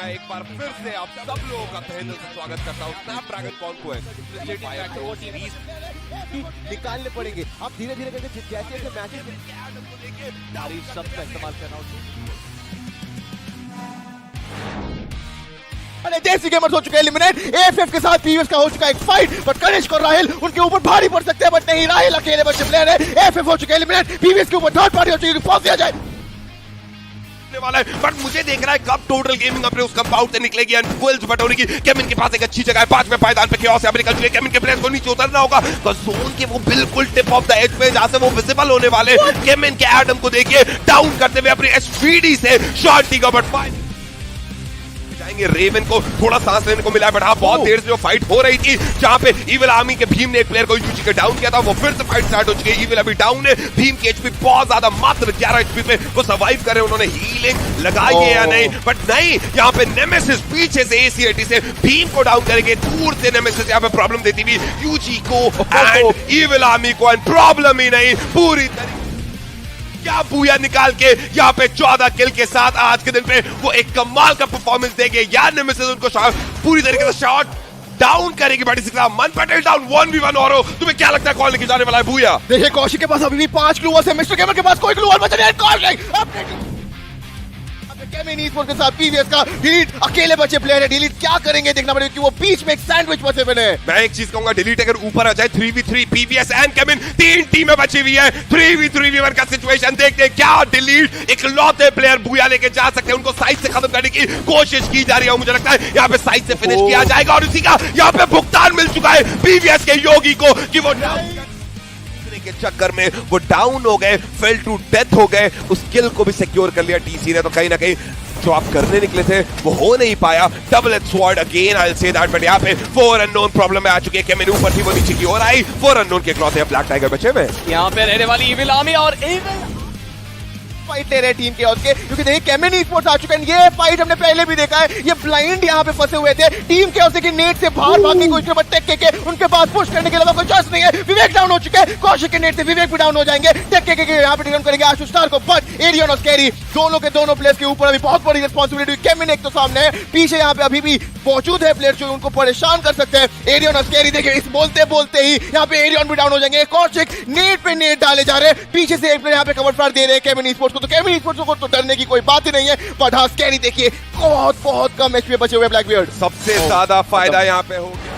मैं एक बार फिर से आप सब लोगों का तहे दिल से स्वागत करता हूँ स्नैपड्रैगन कॉन्क्वेस्ट निकालने पड़ेंगे। अब धीरे धीरे करके जैसे जैसे मैचेस शब्द का इस्तेमाल करना होता। देसी गेमर्स हो चुके हैं एलिमिनेट। एएफएफ के साथ पीवीएस का हो चुका है एक फाइट, बट कनिष्क और राहिल उनके ऊपर भारी पड़ सकते हैं, बट नहीं, राहिल अकेले बच्चे प्लेयर है। एएफएफ हो चुके हैं एलिमिनेट, पीवीएस के ऊपर थर्ड पार्टी हो चुकी है, पहुंच दिया जाए वाला है, बट मुझे देख रहा है कब टोटल गेमिंग अपने उस कंपाउंड से निकलेगी एंड फुल्स बटोरी की। केमिन के पास एक अच्छी जगह है, 5वें पायदान पे chaos है, निकल चुके। केमिन के प्लेयर्स को नीचे उतरना होगा तो जोन के वो बिल्कुल टिप ऑफ द एज पे जहां से वो विजिबल होने वाले। केमिन के एडम को देखिए डाउन करते हुए अपनी एसवीडी से शॉट टीका, बट रेवन को थोड़ा सांस लेने को मिला है, बट हाँ बहुत देर से जो फाइट हो रही थी जहां पे इविल आर्मी के भीम ने एक प्लेयर को यूजी के डाउन किया था, वो फिर से फाइट स्टार्ट हो चुकी है। इविल अभी डाउन है, भीम की एचपी बहुत ज्यादा, मात्र 11 एचपी पे वो सर्वाइव करे। उन्होंने हीलिंग लगाई है या नहीं, बट नहीं, यहाँ पे नेमेसिस पीछे से एसीएटी से भीम को डाउन करेंगे। दूर से नेमेसिस यहाँ पे प्रॉब्लम देती हुई यूजी को एंड इविल आर्मी को, एंड प्रॉब्लम ही नहीं पूरी तरीके क्या बूया निकाल के यहाँ पे 14 किल के साथ आज के दिन पे वो एक कमाल का परफॉर्मेंस देंगे। यार नेमेसिस उनको पूरी तरीके से शॉट डाउन करेगी। बड़ी सिक्का मन पटेल डाउन 1v1 और तुम्हें क्या लगता है कौन लेके जाने वाला है? बूया देखिए कौशिक के पास अभी भी 5 क्लू है, मिस्टर गेमर के पास कोई क्लू बचा नहीं। केमिन ईस्पोर्ट्स के साथ पीवीएस का डिलीट अकेले बचे प्लेयर है। डिलीट क्या करेंगे देखना पड़ेगा कि वो बीच में एक सैंडविच फंसे हुए हैं। मैं एक चीज कहूंगा, डिलीट अगर ऊपर आ जाए 3v3 पीवीएस एंड केमिन, 3 टीमें बची हुई है। 3v3v1 का सिचुएशन देखते हैं क्या डिलीट इकलौते प्लेयर बूया लेके जा सकते हैं। उनको साइड से खत्म करने की कोशिश की जा रही है। मुझे लगता है यहाँ पे साइड से फिनिश किया जाएगा और इसी का यहाँ पे भुगतान मिल चुका है पीवीएस के योगी को कि वो के चक्कर में वो डाउन हो गए, फेल टू डेथ हो गए। उस किल को भी सिक्योर कर लिया टीसी ने, तो कहीं ना कहीं जो आप करने निकले थे वो हो नहीं पाया। Double edge sword again I will say that, but यहाँ पे 4 अननोन प्रॉब्लम में आ चुकी है। केमिन ऊपर थी वो नीचे की ओर आई। 4 अननोन के इकलौते ब्लैक टाइगर बचे में यहाँ पे रहने वाली इविल आर्मी और फाइट ले रहे टीम के उसके, क्योंकि देखिए केमिन ईस्पोर्ट्स आ चुके हैं। ये फाइट हमने पहले भी देखा है, ये ब्लाइंड यहाँ पे फंसे हुए थे। टीम के उसके नेट से बाहर भागने की कोशिश, बट टेक के उनके पास पुश करने के अलावा कोई चांस नहीं है। विवेक डाउन हो चुके हैं, कौशिक के नेट से विवेक भी डाउन हो जाएंगे। टेक के यहाँ पे डिफेंड करेंगे आशु स्टार को, बट एरियन और स्कैरी दोनों के दोनों प्लेयर्स के ऊपर अभी बहुत बड़ी रिस्पांसिबिलिटी। केमिन एक तो सामने है, पीछे यहाँ पे अभी भी मौजूद है प्लेयर जो उनको परेशान कर सकते हैं। एरियन और स्कैरी देखिए इस बोलते बोलते ही यहाँ पे एरियन भी डाउन हो जाएंगे। कौशिक नेट पे नेट डाले जा रहे हैं, पीछे से एक प्लेयर यहाँ पे कवर फायर दे रहे हैं केमिन ईस्पोर्ट्स को। तो केमिन ईस्पोर्ट्स को तो डरने की कोई बात ही नहीं है, बट हाँ स्कैरी देखिए बहुत कम एचपी बचे हुए ब्लैकबियर्ड। सबसे ज्यादा फायदा यहाँ पे हो गया,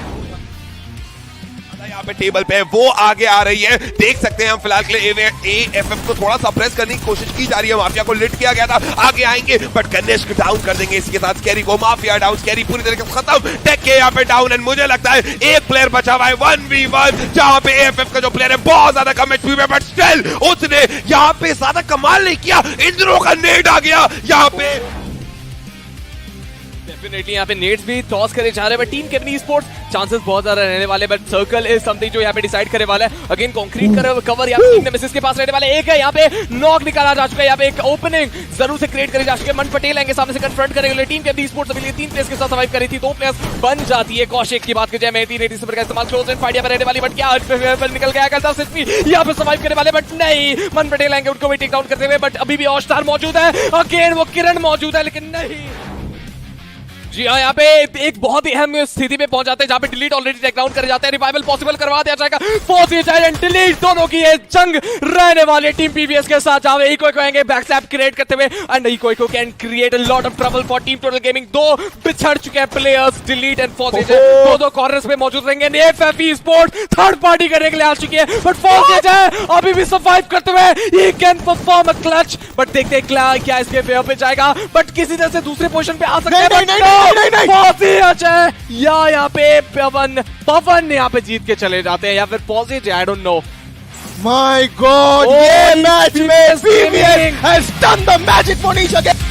यहाँ पे टेबल पे वो आगे आ रही है। देख सकते हैं हम फिलहाल के लिए एएफएफ को थोड़ा सा प्रेस करने की कोशिश की जा रही है। माफिया को लिट किया गया था, आगे आएंगे बट कनिष्क डाउन कर देंगे। इसके साथ स्कैरी को माफिया डाउन, स्कैरी पूरी तरीके से खत्म। टेक के यहाँ पे डाउन एंड मुझे लगता है एक प्लेयर बचा हुआ है 1v1, जहां पे एएफएफ का जो प्लेयर है बहुत ज्यादा कम एचपी में, बट स्टिल उसने यहाँ पे ज्यादा कमाल नहीं किया। इंद्रो का नेट आ गया यहाँ पे। डेफिनेटली यहाँ पे नेट्स भी टॉस करे जा रहे हैं, बट टीम केमिन ईस्पोर्ट्स चांसेस बहुत ज्यादा रहने वाले, बट सर्कल इज समथिंग जो यहाँ पे डिसाइड करे वाला है। अगेन कंक्रीट कवर यहाँ पे नेमेसिस के पास रहने वाले। एक है यहाँ पे नॉक निकाला जा चुका है, यहाँ पे एक ओपनिंग जरूर से क्रिएट करी जा चुकी है। मन पटेल आएंगे सामने से कन्फ्रंट करेंगे। टीम केमिन ईस्पोर्ट्स अभी 3 प्लेयर्स के साथ सर्वाइव करी थी, 2 प्लेयर्स बन जाती है। कौशिक की बात की जाए 380 सुपर का इस्तेमाल क्लोज एंड फाइट यहाँ पे रहने वाली, बट क्या निकल गया करता सिर्फ यहाँ पे सर्वाइव करने वाले, बट नहीं, मन पटेल आएंगे उनको भी टेक डाउन करते हुए। बट अभी भी और स्टार मौजूद है, अगेन वो किरण मौजूद है, लेकिन नहीं। जी हाँ, यहाँ पे एक बहुत ही अहम स्थिति में पहुंच जाते हैं जहाँ पे डिलीट ऑलरेडी टेक डाउन करे जाते हैं। रिवाइवल पॉसिबल करवा दिया जाएगा। पॉसिबल एंड डिलीट दोनों की ये जंग रहने वाली टीम पीवीएस के साथ, जहाँ इको को आएंगे बैकस्लैप क्रिएट करते हुए and echo can create a lot of trouble for team total gaming. 2 बिछड़ चुके हैं प्लेयर्स, डिलीट एंड फॉसेज दो कॉर्नर्स पे मौजूद रहेंगे। एएफएफ ईस्पोर्ट्स थर्ड पार्टी करने के लिए आ चुकी है, बट फॉसेज है अभी भी सर्वाइव करते हुए। He can perform a clutch, but देखते हैं क्या इसके फेवर पे जाएगा, बट किसी तरह से दूसरे पोजीशन पे आ सकते हैं। या यहाँ पे पवन यहाँ पे जीत के चले जाते हैं, या फिर positive, I don't know. My God, ये मैच में PVS has done the magic for each again.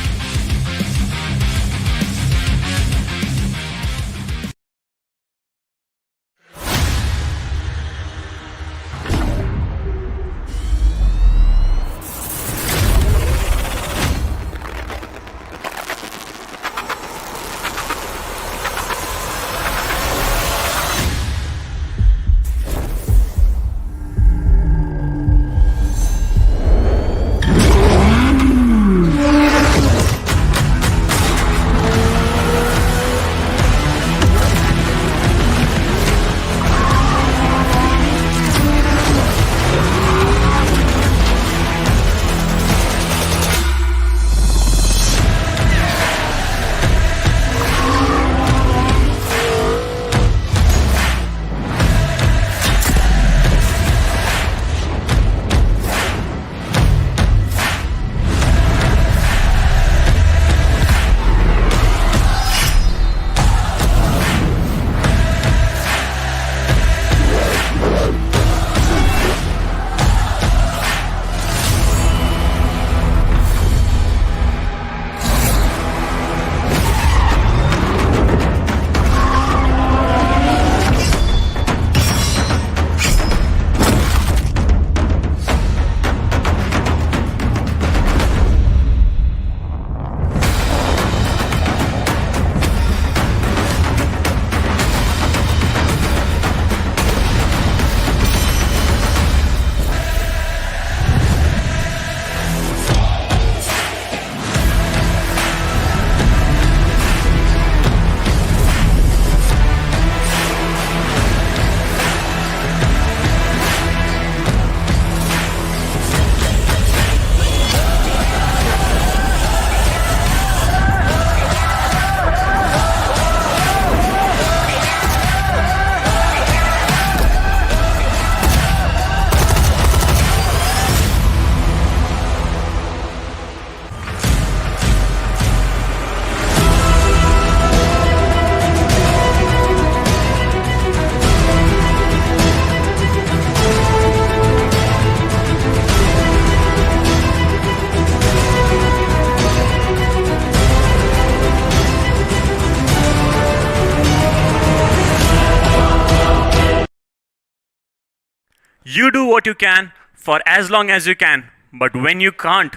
You do what you can for as long as you can, but when you can't,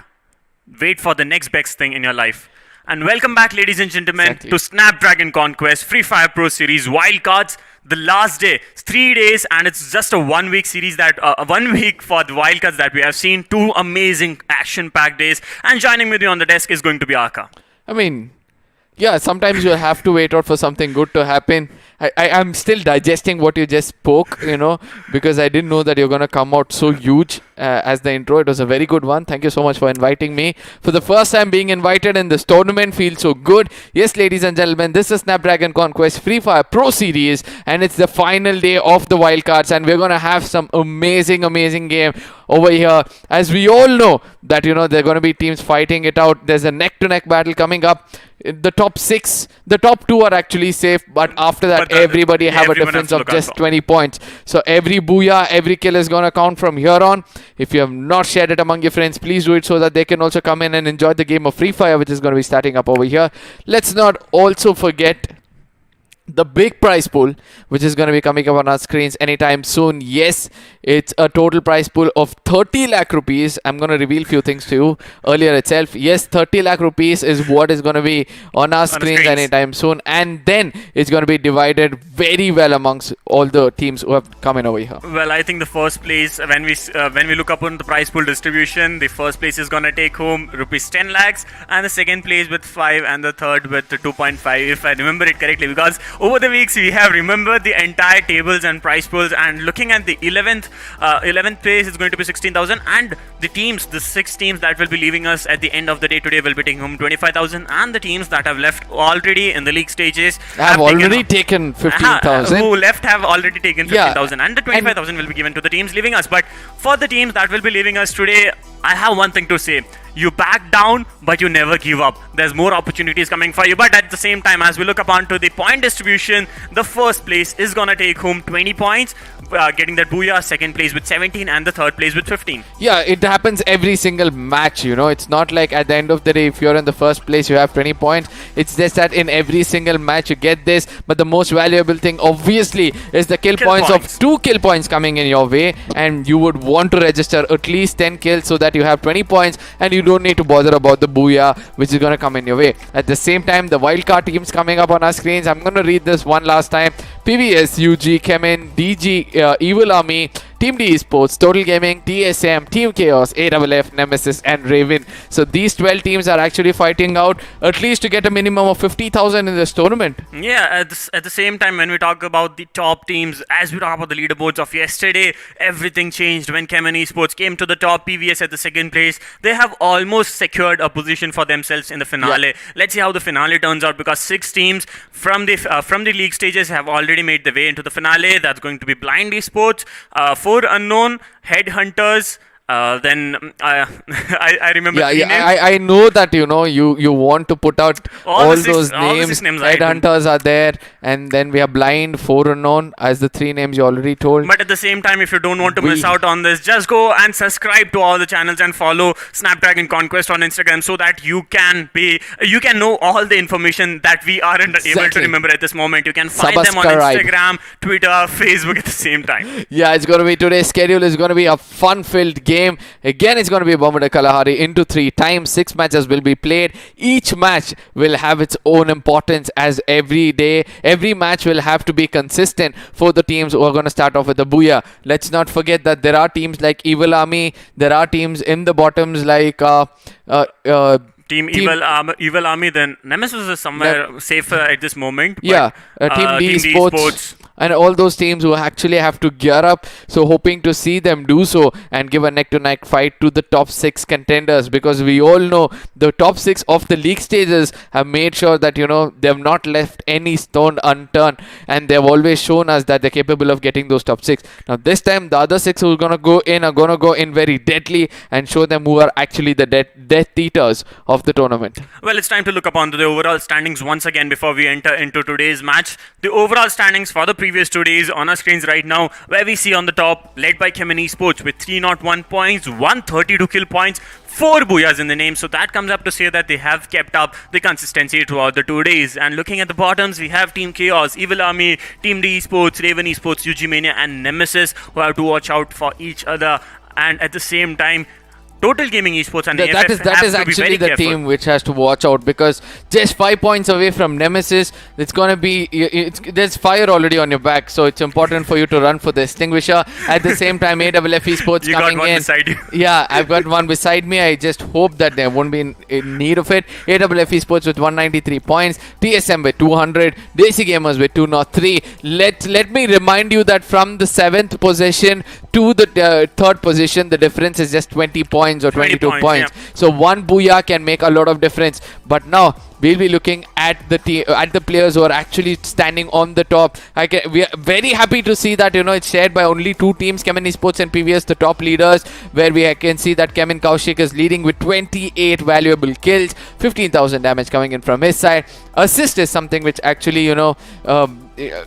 wait for the next best thing in your life. And welcome back, ladies and gentlemen, to Snapdragon Conquest Free Fire Pro Series Wildcards. The last day, 3 days, and it's just a 1 week series that 1 week for the wildcards that we have seen. 2 amazing action-packed days, and joining me on the desk is going to be Aka. I mean, yeah, sometimes you have to wait out for something good to happen. I'm still digesting what you just spoke, because I didn't know that you're going to come out so huge as the intro. It was a very good one. Thank you so much for inviting me. For the first time being invited in this tournament feels so good. Yes, ladies and gentlemen, this is Snapdragon Conquest Free Fire Pro Series, and it's the final day of the wildcards, and we're going to have some amazing game over here. As we all know that, there are going to be teams fighting it out. There's a neck-to-neck battle coming up. The top 6, the top 2 are actually safe, but after that, everybody have a difference of just 20 points. So every booyah, every kill is going to count from here on. If you have not shared it among your friends, please do it so that they can also come in and enjoy the game of Free Fire, which is going to be starting up over here. Let's not also forget the big prize pool, which is going to be coming up on our screens anytime soon. Yes, it's a total prize pool of 30 lakh rupees. I'm going to reveal few things to you earlier itself. Yes, 30 lakh rupees is what is going to be on our screens anytime soon, and then it's going to be divided very well amongst all the teams who have come in over here. Well, I think the first place, when we look upon the prize pool distribution, the first place is going to take home rupees 10 lakhs, and the second place with 5, and the third with 2.5, if I remember it correctly, because over the weeks we have remembered the entire tables and prize pools, and looking at the 11th place is going to be 16,000, and the 6 teams that will be leaving us at the end of the day today will be taking home 25,000, and the teams that have left already in the league stages have already taken 15,000. Who left have already taken 15,000, and the 25,000 will be given to the teams leaving us. But for the teams that will be leaving us today, I have one thing to say. You back down, but you never give up. There's more opportunities coming for you. But at the same time, as we look upon to the point distribution, the first place is going to take home 20 points, getting that booyah, second place with 17, and the third place with 15. Yeah, it happens every single match, It's not like at the end of the day, if you're in the first place, you have 20 points. It's just that in every single match, you get this. But the most valuable thing, obviously, is the kill points of 2 kill points coming in your way. And you would want to register at least 10 kills so that you have 20 points, and you don't need to bother about the booyah, which is going to come in your way. At the same time, the wildcard teams coming up on our screens. I'm going to read this one last time. PVS, UG, Chemin, DG, Evil Army, Team D Esports, Total Gaming, TSM, Team Chaos, AFF, Nemesis, and Raven. So these 12 teams are actually fighting out at least to get a minimum of 50,000 in this tournament. Yeah, at the same time, when we talk about the top teams, as we talk about the leaderboards of yesterday, everything changed when Chemin Esports came to the top. PVS at the second place. They have almost secured a position for themselves in the finale. Yeah. Let's see how the finale turns out, because 6 teams from the league stages have already made their way into the finale. That's going to be Blind Esports, 4 Unknown, Headhunters. Then I remember. Yeah, I know that you want to put out all those names. Headhunters are there, and then we have Blind, 4 Unknown as the 3 names you already told. But at the same time, if you don't want to miss out on this, just go and subscribe to all the channels and follow Snapdragon Conquest on Instagram, so that you can know all the information that we aren't able to remember at this moment. You can find them on Instagram, Twitter, Facebook at the same time. Yeah, it's going to be today's schedule is going to be a fun-filled game. Again, it's going to be Bombada Kalahari into 3 times. 6 matches will be played. Each match will have its own importance, as every match will have to be consistent for the teams who are going to start off with the booyah. Let's not forget that there are teams like Evil Army. There are teams in the bottoms like Team Evil Army. Then Nemesis is somewhere safer at this moment. Yeah, Team D Esports. And all those teams who actually have to gear up. So hoping to see them do so and give a neck-to-neck fight to the top 6 contenders, because we all know the top 6 of the league stages have made sure that they have not left any stone unturned, and they have always shown us that they're capable of getting those top 6. Now this time the other 6 who are going to go in are going to go in very deadly and show them who are actually the death eaters of the tournament. Well, it's time to look upon the overall standings once again before we enter into today's match. The overall standings for the previous 2 days on our screens right now, where we see on the top, led by Chemin Esports with 301 points, 132 kill points, 4 booyahs in the name. So that comes up to say that they have kept up the consistency throughout the 2 days. And looking at the bottoms, we have Team Chaos, Evil Army, Team D Esports, Raven Esports, UG Mania, and Nemesis, who have to watch out for each other. And at the same time, Total Gaming Esports and That is actually the team which has to watch out, because just 5 points away from Nemesis, it's gonna be there's fire already on your back, so it's important for you to run for the extinguisher. At the same time, AWF Esports you coming got one in. beside you. Yeah, I've got one beside me. I just hope that they won't be in need of it. AWF Esports with 193 points, TSM with 200, Desi Gamers with 203. Let me remind you that from the 7th position to the 3rd position, the difference is just 20 points or 22 points. Yeah. So one booyah can make a lot of difference. But now we'll be looking at the players who are actually standing on the top. We are very happy to see that it's shared by only 2 teams, Chemin Esports and PVS, the top leaders, where we can see that Chemin Kaushik is leading with 28 valuable kills, 15,000 damage coming in from his side. Assist is something which actually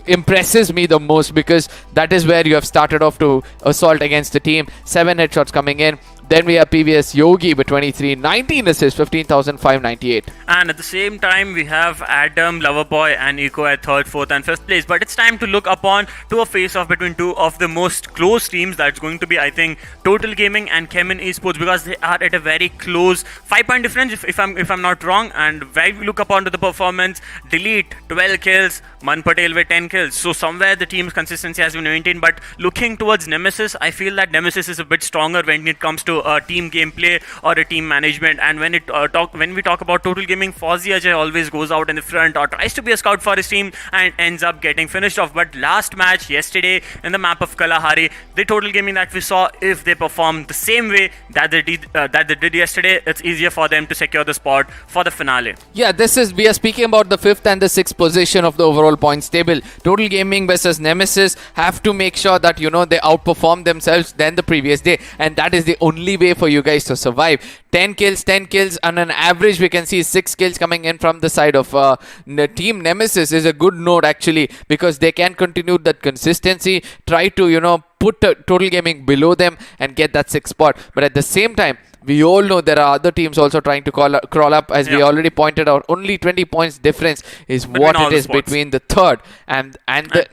impresses me the most, because that is where you have started off to assault against the team. 7 headshots coming in. Then we have PVS Yogi with 23, 19 assists, 15,598. And at the same time, we have Adam, Loverboy, and Eco at 3rd, 4th, and 5th place. But it's time to look upon to a face-off between 2 of the most close teams. That's going to be, I think, Total Gaming and Chemin Esports, because they are at a very close 5-point difference, if I'm not wrong. And when we look upon to the performance, Delete 12 kills, Man Patel with 10 kills. So somewhere the team's consistency has been maintained. But looking towards Nemesis, I feel that Nemesis is a bit stronger when it comes to team gameplay or a team management. And when we talk about Total Gaming, Fozzy Ajay always goes out in the front or tries to be a scout for his team and ends up getting finished off. But last match yesterday in the map of Kalahari, the Total Gaming that we saw, if they perform the same way that they did yesterday, it's easier for them to secure the spot for the finale. Yeah, we are speaking about the 5th and the 6th position of the overall points table. Total Gaming versus Nemesis have to make sure that they outperform themselves than the previous day, and that is the only way for you guys to survive. 10 kills on an average. We can see 6 kills coming in from the side of Team Nemesis is a good note actually, because they can continue that consistency, try to put Total Gaming below them and get that 6th spot. But at the same time, we all know there are other teams also trying to crawl up, as we already pointed out. Only 20 points difference is what it is between the 3rd and the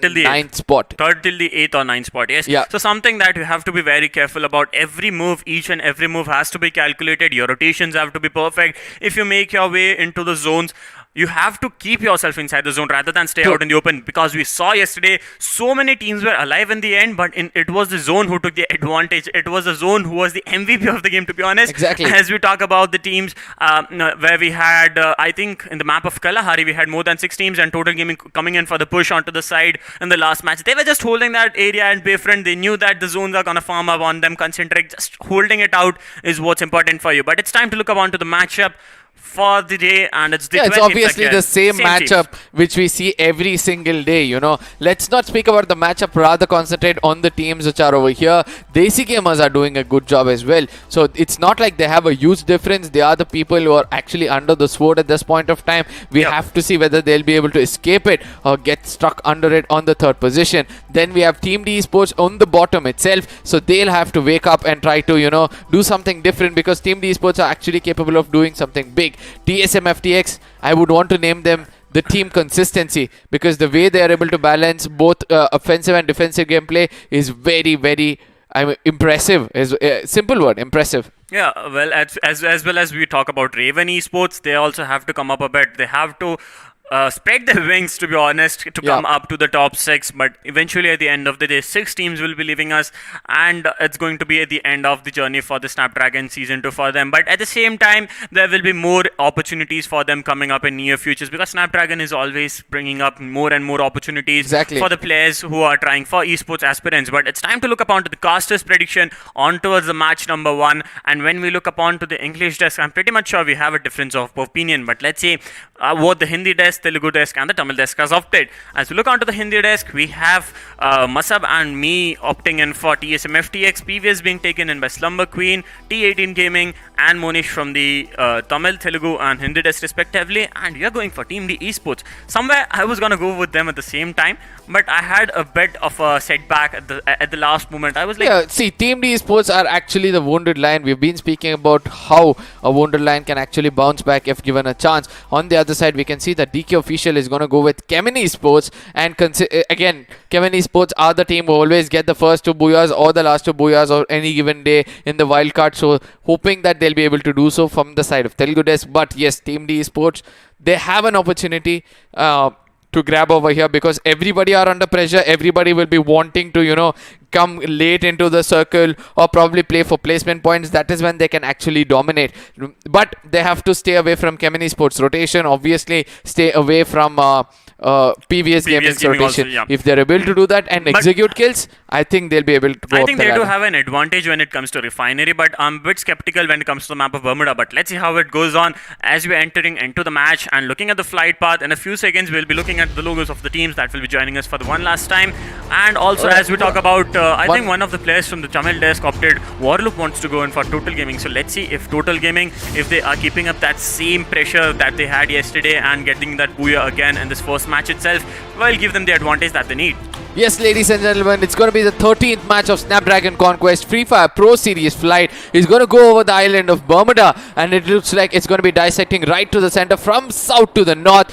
9th spot. 3rd till the 8th or 9th spot, yes. Yeah. So something that you have to be very careful about. Every move, each and every move has to be calculated. Your rotations have to be perfect. If you make your way into the zones, you have to keep yourself inside the zone rather than stay out in the open, because we saw yesterday so many teams were alive in the end, but it was the zone who took the advantage. It was the zone who was the MVP of the game, to be honest. Exactly. As we talk about the teams where we had, I think in the map of Kalahari, we had more than 6 teams, and Total Gaming coming in for the push onto the side in the last match. They were just holding that area and Bayfront. They knew that the zones are going to farm up on them, concentrate. Just holding it out is what's important for you. But it's time to look up onto the matchup for the day, and it's the it's obviously the same matchup teams which we see every single day. Let's not speak about the matchup, rather concentrate on the teams which are over here. Desi Gamers are doing a good job as well, so it's not like they have a huge difference. They are the people who are actually under the sword at this point of time. We have to see whether they'll be able to escape it or get stuck under it on the 3rd position. Then we have Team D Esports on the bottom itself, so they'll have to wake up and try to do something different, because Team D Esports are actually capable of doing something big. TSM FTX, I would want to name them the team consistency, because the way they are able to balance both offensive and defensive gameplay is very, very impressive. Is a simple word, impressive. Yeah, well, as well as we talk about Raven Esports, they also have to come up a bit. They have to spread their wings, to be honest, to come up to the top 6. But eventually, at the end of the day, 6 teams will be leaving us, and it's going to be at the end of the journey for the Snapdragon Season 2 for them. But at the same time, there will be more opportunities for them coming up in near futures, because Snapdragon is always bringing up more and more opportunities for the players who are trying for esports aspirants. But it's time to look upon to the casters' prediction on towards the match number 1. And when we look upon to the English desk, I'm pretty much sure we have a difference of opinion. But let's say what the Hindi desk desk, Telugu desk, and the Tamil desk has opted. As we look onto the Hindi desk, we have Masab and me opting in for TSM FTX, PVS being taken in by Slumber Queen, T18 Gaming, and Monish from the Tamil, Telugu, and Hindi desk respectively. And we are going for Team D Esports. Somewhere I was gonna go with them at the same time, but I had a bit of a setback at the last moment. I was like, yeah, see, Team D Esports are actually the wounded lion. We've been speaking about how a wounded lion can actually bounce back if given a chance. On the other side, we can see that DK Official is going to go with Chemin Esports, and again, Chemin Esports are the team who always get the first two booyahs or the last two booyahs or any given day in the wildcard. So hoping that they'll be able to do so from the side of Telugu Desk. But yes, Team D Esports, they have an opportunity to grab over here, because everybody are under pressure. Everybody will be wanting to, come late into the circle or probably play for placement points. That is when they can actually dominate. But they have to stay away from Chemin Esports rotation. Obviously, stay away from PVS Gaming's rotation. Also, yeah. If they're able to do that and execute kills, I think they'll be able to go I up think the they do ladder. have an advantage when it comes to Refinery, but I'm a bit skeptical when it comes to the map of Bermuda. But let's see how it goes on as we're entering into the match and looking at the flight path. In a few seconds, we'll be looking at the logos of the teams that will be joining us for the one last time. And also, as we talk about, I think one of the players from the Tamil desk opted, Warloop wants to go in for Total Gaming. So let's see if Total Gaming, if they are keeping up that same pressure that they had yesterday and getting that booyah again in this first match itself, will give them the advantage that they need. Yes, ladies and gentlemen, it's going to be the 13th match of Snapdragon Conquest Free Fire Pro Series flight. It's going to go over the island of Bermuda, and it looks like it's going to be dissecting right to the center from south to the north,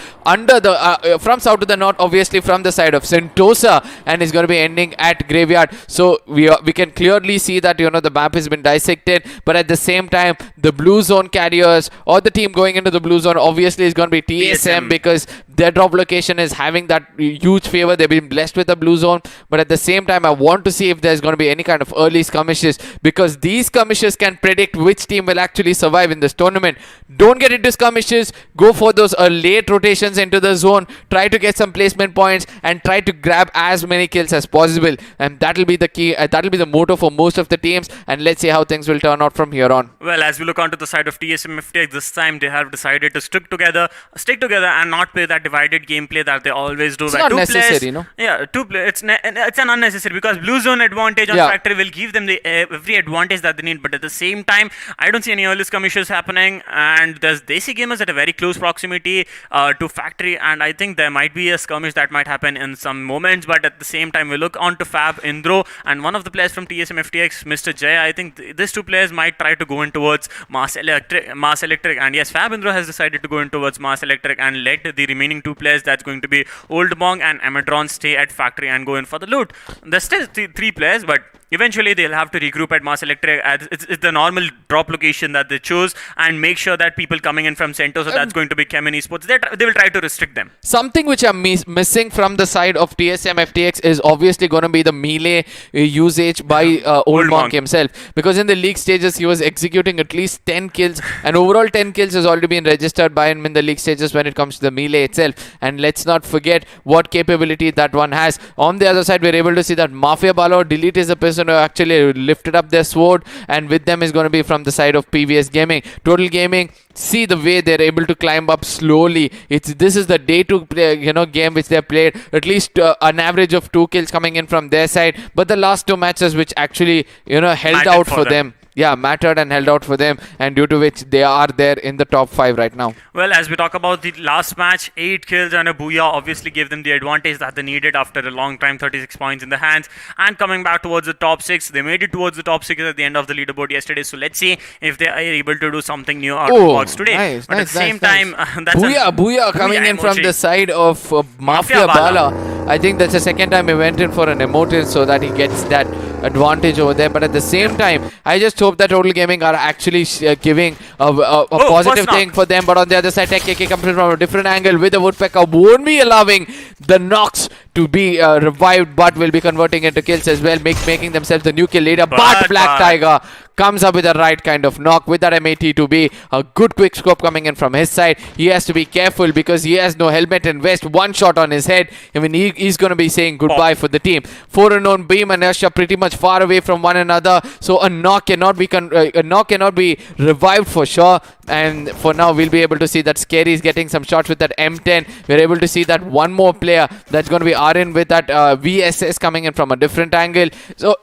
from south to the north, obviously from the side of Sentosa, and it's going to be ending at Graveyard. So we can clearly see that the map has been dissected, but at the same time, the blue zone carriers or the team going into the blue zone obviously is going to be TSM, because their drop location is having that huge favor. They've been blessed with the blue zone, but at the same time, I want to see if there's going to be any kind of early skirmishes, because these skirmishes can predict which team will actually survive in this tournament. Don't get into skirmishes, go for those late rotations into the zone, try to get some placement points and try to grab as many kills as possible, and that'll be the key, that'll be the motto for most of the teams, and let's see how things will turn out from here on. Well, as we look onto the side of TSM FTX, this time they have decided to stick together and not play that divided gameplay that they always do. It's not necessary, Yeah, it's an unnecessary, because blue zone advantage on Factory will give them the every advantage that they need. But at the same time, I don't see any early skirmishes happening, and there's Desi gamers at a very close proximity to Factory, and I think there might be a skirmish that might happen in some moments. But at the same time, we look onto Fab, Indro, and one of the players from TSM FTX, Mr. Jay. I think these two players might try to go in towards Mass Electric, and yes, Fab Indro has decided to go in towards Mass Electric and let the remaining two players, that's going to be Old Bong and Amadron, stay at Factory and go in for the loot. There's still three players, but eventually they'll have to regroup at Mass Electric. It's the normal drop location that they choose, and make sure that people coming in from Sentosa, so that's going to be Chemin Esports, they will try to restrict them. Something which I'm missing from the side of TSM FTX is obviously going to be the melee usage by Old Monk himself, because in the league stages he was executing at least 10 kills, and overall 10 kills has already been registered by him in the league stages when it comes to the melee itself. And let's not forget what capability that one has. On the other side, we're able to see that Mafia Balo Delete is a person who actually lifted up their sword, and with them is going to be from the side of PVS Gaming. Total Gaming, see the way they're able to climb up slowly. This is the day to play, game which they played. At least an average of 2 kills coming in from their side, but the last 2 matches which actually held out for them. Yeah, mattered and held out for them, and due to which they are there in the top 5 right now. Well, as we talk about the last match, 8 kills and a booyah obviously gave them the advantage that they needed after a long time, 36 points in the hands, and coming back towards the top 6. They made it towards the top 6 at the end of the leaderboard yesterday, so let's see if they are able to do something new out of the box today. But at the same time, that's booyah coming in from the side of Mafia Bala. I think that's the second time he went in for an emotive so that he gets that advantage over there. But at the same time, I just hope that Total Gaming are actually giving a positive thing for them. But on the other side, TechKK comes in from a different angle with the Woodpecker. Won't be allowing the knocks to be revived, but will be converting into kills as well, making themselves the new kill leader. But Black Tiger comes up with the right kind of knock with that MAT2B. A good quick scope coming in from his side. He has to be careful because he has no helmet and vest. One shot on his head. I mean, he's going to be saying goodbye for the team. 4 unknown Beam and Ash are pretty much far away from one another. So a knock cannot be revived for sure. And for now, we'll be able to see that Scary is getting some shots with that M10. We're able to see that one more player that's going to be RN with that VSS coming in from a different angle. So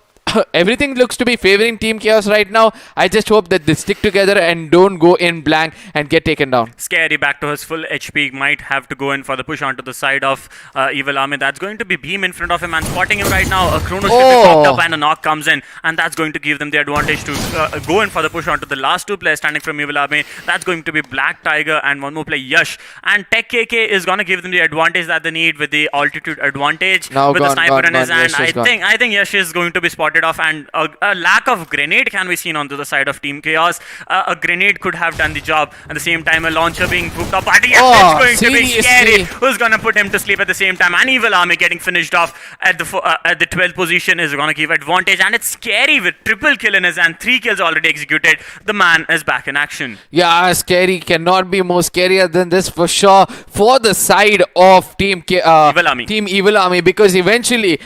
everything looks to be favoring Team Chaos right now. I just hope that they stick together and don't go in blank and get taken down. Scary back to his full HP, might have to go in for the push onto the side of Evil Army. That's going to be Beam in front of him and spotting him right now. A Chrono Strip is popped up and a knock comes in, and that's going to give them the advantage to go in for the push onto the last two players standing from Evil Army. That's going to be Black Tiger and one more player, Yash. And Tech KK is going to give them the advantage that they need with the altitude advantage. Now with the sniper in his hand. Yash I think Yash is going to be spotted off, and a lack of grenade can be seen onto the side of Team Chaos. A grenade could have done the job. At the same time, a launcher being booked up. But it's going to be Scary, who's going to put him to sleep at the same time. And Evil Army getting finished off at the 12th position is going to give advantage. And it's Scary with triple kill in his hand. 3 kills already executed. The man is back in action. Yeah, Scary cannot be more scarier than this for sure for the side of Team Evil Army, because eventually,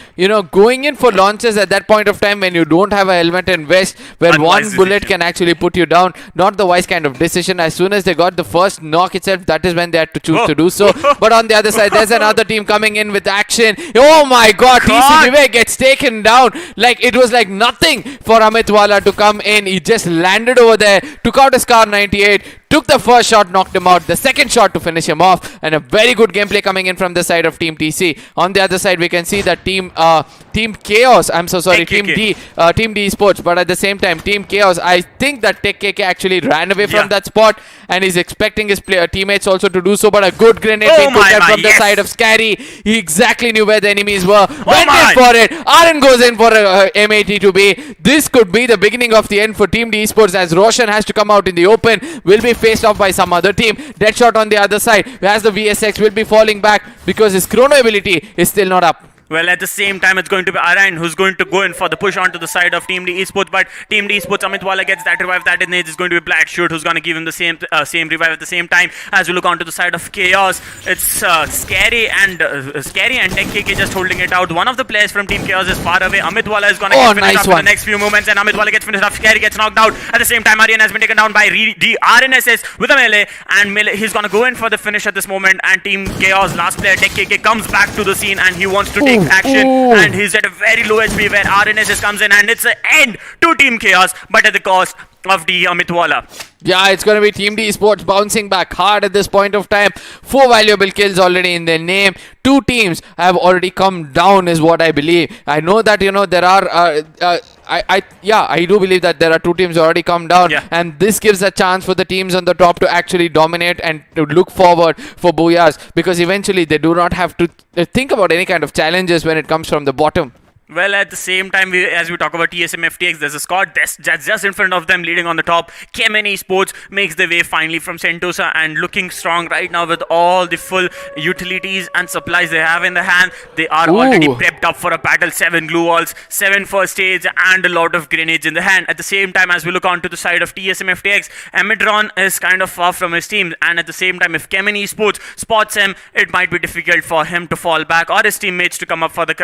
going in for launches at that point of time when you don't have a helmet and vest, where one bullet can actually put you down, not the wise kind of decision. As soon as they got the first knock itself, that is when they had to choose to do so. But on the other side, there's another team coming in with action. Oh my god, TC Vivek gets taken down. Like, it was like nothing for Amitwala to come in. He just landed over there, took out his Scar 98, took the first shot, knocked him out, the second shot to finish him off, and a very good gameplay coming in from the side of Team TC. On the other side, we can see that Team Chaos, I'm so sorry, Team D Esports, but at the same time, Team Chaos, I think that Tech KK actually ran away from that spot, and he's expecting his teammates also to do so, but a good grenade being put out from the side of Scary. He exactly knew where the enemies were, went in for it. RN goes in for a MAT2B. This could be the beginning of the end for Team D Esports, as Roshan has to come out in the open, will be faced off by some other team. Deadshot on the other side, as the VSX will be falling back because his chrono ability is still not up. Well, at the same time, it's going to be Arain who's going to go in for the push onto the side of Team D Esports, but Team D Esports, Amitwala gets that revive. That is going to be Black Shoot who's going to give him the same revive at the same time. As we look onto the side of Chaos, it's Scary and Tech KK just holding it out. One of the players from Team Chaos is far away. Amitwala is going to get finished off in the next few moments, and Amitwala gets finished off. Scary gets knocked out. At the same time, Aryan has been taken down by RNSS with a melee, and he's going to go in for the finish at this moment, and Team Chaos last player Tech KK comes back to the scene, and he wants to take action. And he's at a very low HP where RNSS comes in, and it's an end to Team Chaos, but at the cost of the Amitwala. Yeah, it's going to be Team D Esports bouncing back hard at this point of time. 4 valuable kills already in their name. 2 teams have already come down is what I believe. I know that, there are... I do believe that there are 2 teams already come down, and this gives a chance for the teams on the top to actually dominate and to look forward for booyahs, because eventually they do not have to think about any kind of challenges when it comes from the bottom. Well, at the same time, as we talk about TSM FTX, there's a squad that's just in front of them, leading on the top. Chemin Esports makes their way finally from Sentosa and looking strong right now with all the full utilities and supplies they have in the hand. They are already prepped up for a battle. 7 glue walls, 7 first aids, and a lot of grenades in the hand. At the same time, as we look onto the side of TSM FTX, Emidron is kind of far from his team. And at the same time, if Chemin Esports spots him, it might be difficult for him to fall back or his teammates to come up for the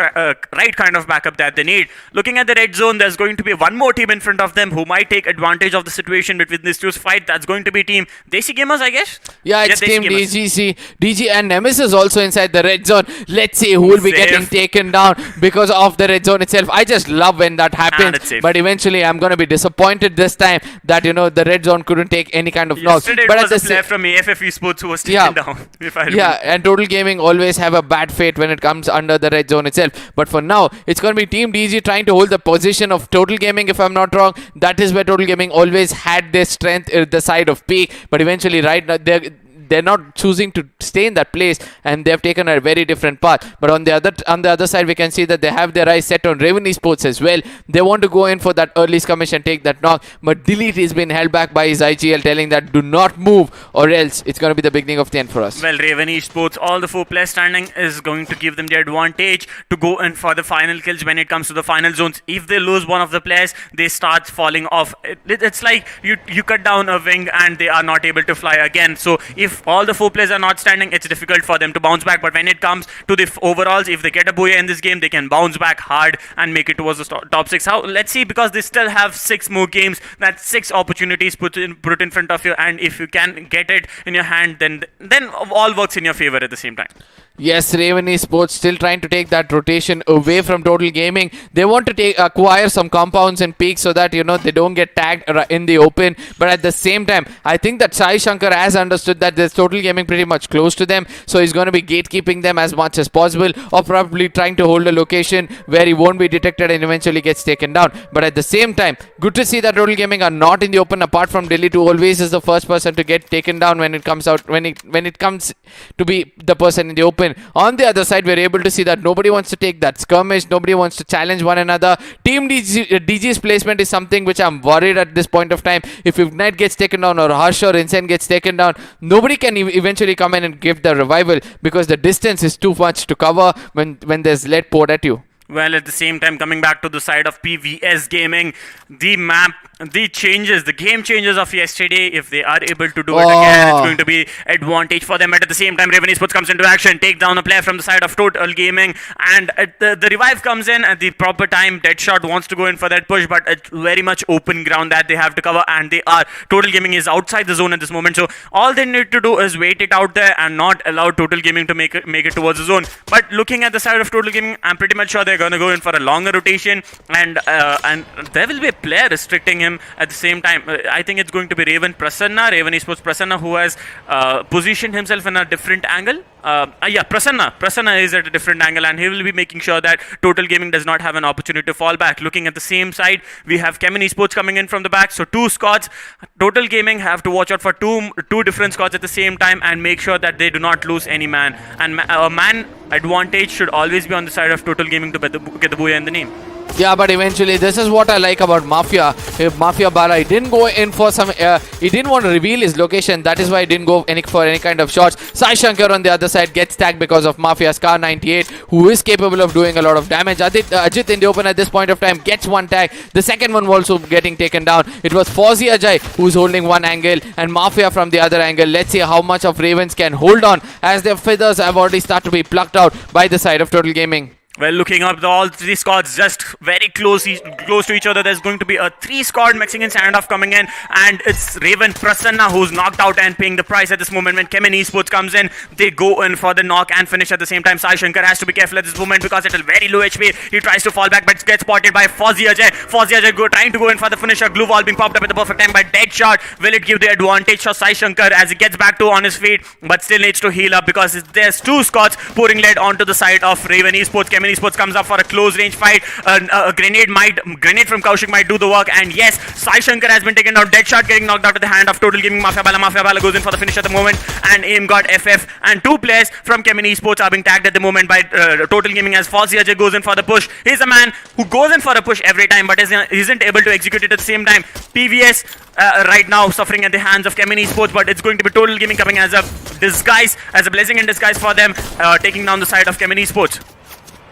right kind of backup that they need. Looking at the red zone, there's going to be one more team in front of them who might take advantage of the situation between these two fight. That's going to be Team Desi Gamers, I guess. Yeah, it's Team DG and Nemesis also inside the red zone. Let's see who will be getting taken down because of the red zone itself. I just love when that happens, but eventually I'm going to be disappointed this time that the red zone couldn't take any kind of knocks. Yesterday but it was a player from AFF Esports who was taken down. If I remember. Yeah, and Total Gaming always have a bad fate when it comes under the red zone itself. But for now, it's going to be Team DG trying to hold the position of Total Gaming, if I'm not wrong. That is where Total Gaming always had their strength at the side of peak, but eventually right now they're not choosing to stay in that place, and they've taken a very different path. But on the other side, we can see that they have their eyes set on Raven Esports as well. They want to go in for that early skirmish and take that knock, but Delete is being held back by his IGL, telling that do not move or else it's going to be the beginning of the end for us. Well, Raven Esports, all the 4 players standing is going to give them the advantage to go in for the final kills when it comes to the final zones. If they lose one of the players, they start falling off. It's like you cut down a wing and they are not able to fly again. So if all the 4 players are not standing, it's difficult for them to bounce back. But when it comes to the overalls, if they get a booyah in this game, they can bounce back hard and make it towards the top 6. Let's see, because they still have 6 more games. That's 6 opportunities put in front of you, and if you can get it in your hand, then all works in your favor at the same time. Yes, Raven Esports still trying to take that rotation away from Total Gaming. They want to acquire some compounds and peaks so that, they don't get tagged in the open. But at the same time, I think that Sai Shankar has understood that there's Total Gaming pretty much close to them. So he's going to be gatekeeping them as much as possible, or probably trying to hold a location where he won't be detected and eventually gets taken down. But at the same time, good to see that Total Gaming are not in the open, apart from Delete, who always is the first person to get taken down when it comes out, when it comes to be the person in the open. On the other side, we're able to see that nobody wants to take that skirmish, nobody wants to challenge one another. Team DG's placement is something which I'm worried at this point of time. If Ignite gets taken down or Harsh or Insane gets taken down, nobody can eventually come in and give the revival, because the distance is too much to cover when there's lead poured at you. Well, at the same time, coming back to the side of PVS Gaming, the game changes of yesterday, if they are able to do it again, it's going to be advantage for them. But at the same time, Raven Esports comes into action, take down a player from the side of Total Gaming, and the revive comes in at the proper time. Deadshot wants to go in for that push, but it's very much open ground that they have to cover, and Total Gaming is outside the zone at this moment. So all they need to do is wait it out there and not allow Total Gaming to make it towards the zone. But looking at the side of Total Gaming, I'm pretty much sure they're going to go in for a longer rotation, and there will be a player restricting him at the same time. I think it's going to be Raven Esports Prasanna, who has positioned himself in a different angle. Prasanna is at a different angle, and he will be making sure that Total Gaming does not have an opportunity to fall back. Looking at the same side, we have Chemin Esports coming in from the back, so 2 squads. Total Gaming have to watch out for two different squads at the same time and make sure that they do not lose any man. And a man advantage should always be on the side of Total Gaming to get the booyah in the name. Yeah, but eventually, this is what I like about Mafia. Mafia Bala, he didn't go in for some. He didn't want to reveal his location. That is why he didn't go for any kind of shots. Sai Shankar on the other side gets tagged because of Mafia's Car 98, who is capable of doing a lot of damage. Ajit in the open at this point of time gets one tag. The second one also getting taken down. It was Fauzi Ajay who's holding one angle, and Mafia from the other angle. Let's see how much of Ravens can hold on, as their feathers have already started to be plucked out by the side of Total Gaming. Well, looking up, all 3 squads just very close to each other. There's going to be a 3-squad Mexican standoff coming in, and it's Raven Prasanna who's knocked out and paying the price at this moment. When Chemin Esports comes in, they go in for the knock and finish at the same time. Sai Shankar has to be careful at this moment because it's a very low HP. He tries to fall back, but gets spotted by Fauzi Ajay. Fauzi Ajay trying to go in for the finisher. Glue wall being popped up at the perfect time by Deadshot. Will it give the advantage for Sai Shankar as he gets back to on his feet, but still needs to heal up because there's 2 squads pouring lead onto the side of Raven Esports. Chemin Esports comes up for a close range fight. A grenade from Kaushik might do the work, and yes, Sai Shankar has been taken down. Deadshot getting knocked out at the hand of Total Gaming. Mafia Bala goes in for the finish at the moment, and aim got FF, and 2 players from Chemin Esports are being tagged at the moment by Total Gaming as Fauzi Ajay goes in for the push. He's a man who goes in for a push every time, but isn't able to execute it at the same time. PVS right now suffering at the hands of Chemin Esports, but it's going to be Total Gaming coming as a blessing in disguise for them, taking down the side of Chemin Esports.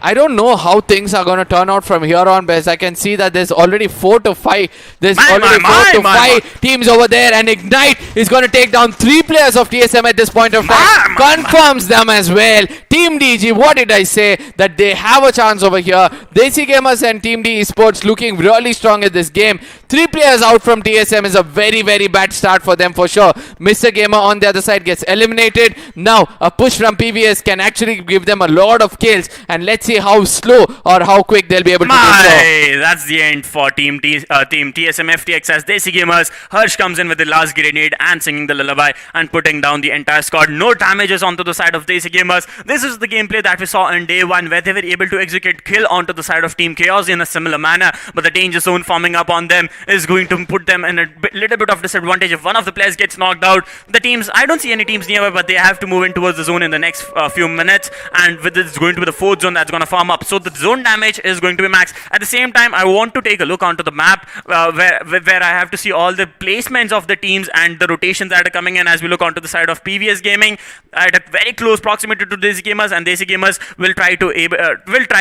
I don't know how things are going to turn out from here on, but I can see that there's already 4 to 5. There's already 4 to 5 teams over there, and Ignite is going to take down 3 players of TSM at this point of time. Confirms them as well. Team DG, what did I say? That they have a chance over here. Desi Gamers and Team D Esports looking really strong at this game. 3 players out from TSM is a very, very bad start for them for sure. Mr. Gamer on the other side gets eliminated. Now, a push from PVS can actually give them a lot of kills, and let's see how slow or how quick they'll be able to do so. That's the end for Team TSM FTX as Desi Gamers. Harsh comes in with the last grenade and singing the lullaby and putting down the entire squad. No damages onto the side of Desi Gamers. This is the gameplay that we saw in day 1, where they were able to execute kill onto the side of Team Chaos in a similar manner, but the danger zone forming up on them is going to put them in a little bit of disadvantage. If one of the players gets knocked out, the teams, I don't see any teams nearby, but they have to move in towards the zone in the next few minutes, and with it's going to be the fourth zone that's going to farm up. So the zone damage is going to be max. At the same time, I want to take a look onto the map where I have to see all the placements of the teams and the rotations that are coming in as we look onto the side of PVS Gaming at a very close proximity to Desi Gamers, and Desi Gamers will try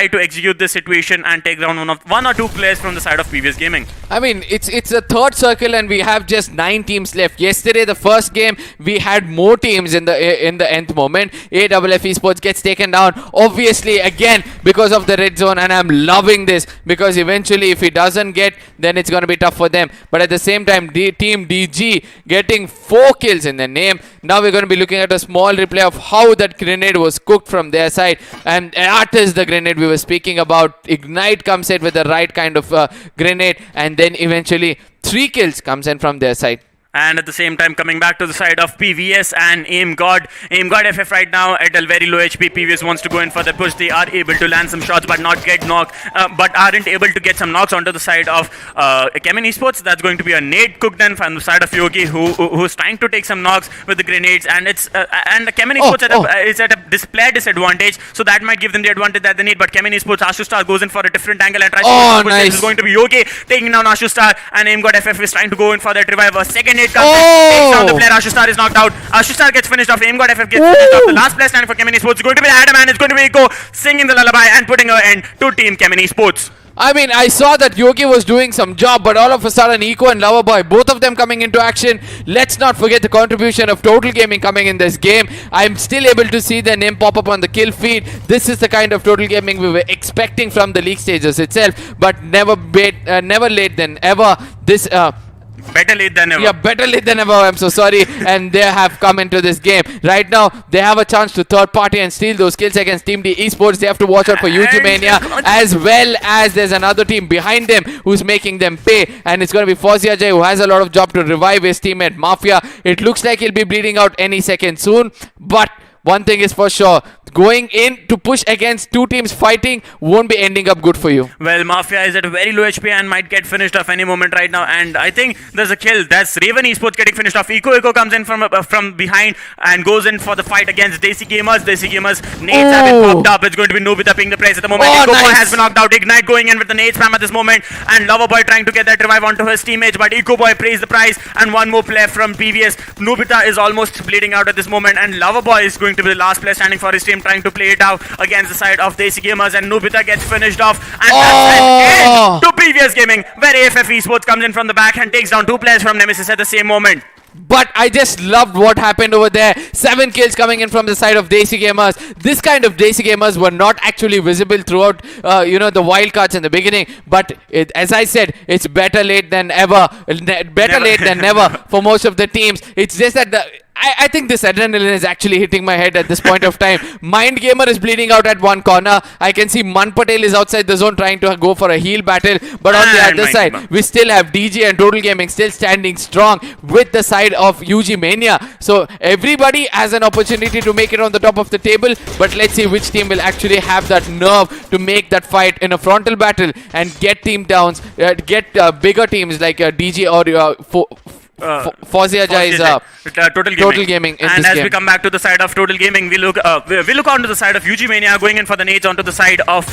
to execute this situation and take down one or two players from the side of PVS Gaming. I mean, it's a third circle and we have just 9 teams left. Yesterday, the first game, we had more teams in the nth moment. AFF Esports gets taken down, obviously again because of the red zone, and I'm loving this because eventually if he doesn't get, then it's going to be tough for them. But at the same time, Team DG getting 4 kills in their name. Now we're going to be looking at a small replay of how that grenade was cooked from their side, and that is the grenade we were speaking about. Ignite comes in with the right kind of grenade, and then eventually 3 kills comes in from their side. And at the same time, coming back to the side of PVS and Aim God FF right now at a very low HP. PVS wants to go in for the push. They are able to land some shots but not get knocked, but aren't able to get some knocks onto the side of Chemin Esports. That's going to be a nade cooked in from the side of Yogi, who's trying to take some knocks with the grenades, and it's and Chemin Esports is at a display disadvantage, so that might give them the advantage that they need. But Chemin Esports, Ashustar goes in for a different angle and tries to push. This is going to be Yogi taking down Ashustar, and Aim God FF is trying to go in for that revive. A second hit comes in, takes down the player. Ashustar is knocked out. Ashustar gets finished off. Aim God FF gets finished off. The last player standing for Chemin Esports is going to be Adam, and it's going to be Eco singing the lullaby and putting an end to Team Chemin Esports. I mean, I saw that Yogi was doing some job, but all of a sudden, Eco and Loverboy, both of them coming into action. Let's not forget the contribution of Total Gaming coming in this game. I'm still able to see their name pop up on the kill feed. This is the kind of Total Gaming we were expecting from the league stages itself, but never late than ever. This Better late than ever. Yeah, better late than ever. I'm so sorry. And they have come into this game. Right now, they have a chance to third party and steal those kills against Team D Esports. They have to watch out for UG Mania, as well as there's another team behind them who's making them pay. And it's going to be Fozia Jai, who has a lot of job to revive his teammate Mafia. It looks like he'll be bleeding out any second soon. But one thing is for sure, going in to push against 2 teams fighting won't be ending up good for you. Well, Mafia is at a very low HP and might get finished off any moment right now, and I think there's a kill. That's Raven Esports getting finished off. Eco comes in from behind and goes in for the fight against Desi Gamers. Desi Gamers nades have been popped up. It's going to be Nobita picking the place at the moment. Eco has been knocked out. Ignite going in with the nade spam at this moment, and Loverboy trying to get that revive onto his teammates, but Eco pays the price, and one more player from PVS. Nobita is almost bleeding out at this moment, and Loverboy is going to be the last player standing for his team, trying to play it out against the side of Desi Gamers, and Nobita gets finished off, and that's an end to PVS Gaming, where AFF Esports comes in from the back and takes down 2 players from Nemesis at the same moment. But I just loved what happened over there. 7 kills coming in from the side of Desi Gamers. This kind of Desi Gamers were not actually visible throughout, the wildcards in the beginning. But as I said, it's better late than ever. Better late than never for most of the teams. It's just that I think this adrenaline is actually hitting my head at this point of time. Mind Gamer is bleeding out at one corner. I can see Man Patel is outside the zone trying to go for a heal battle. But on the other side, we still have DG and Total Gaming still standing strong with the side of UG Mania. So everybody has an opportunity to make it on the top of the table. But let's see which team will actually have that nerve to make that fight in a frontal battle and get team downs, get bigger teams like DG or Fozia Jai is Total Gaming in and this as game. we come back to the side of Total Gaming, we look onto the side of UG Mania going in for the nades onto the side of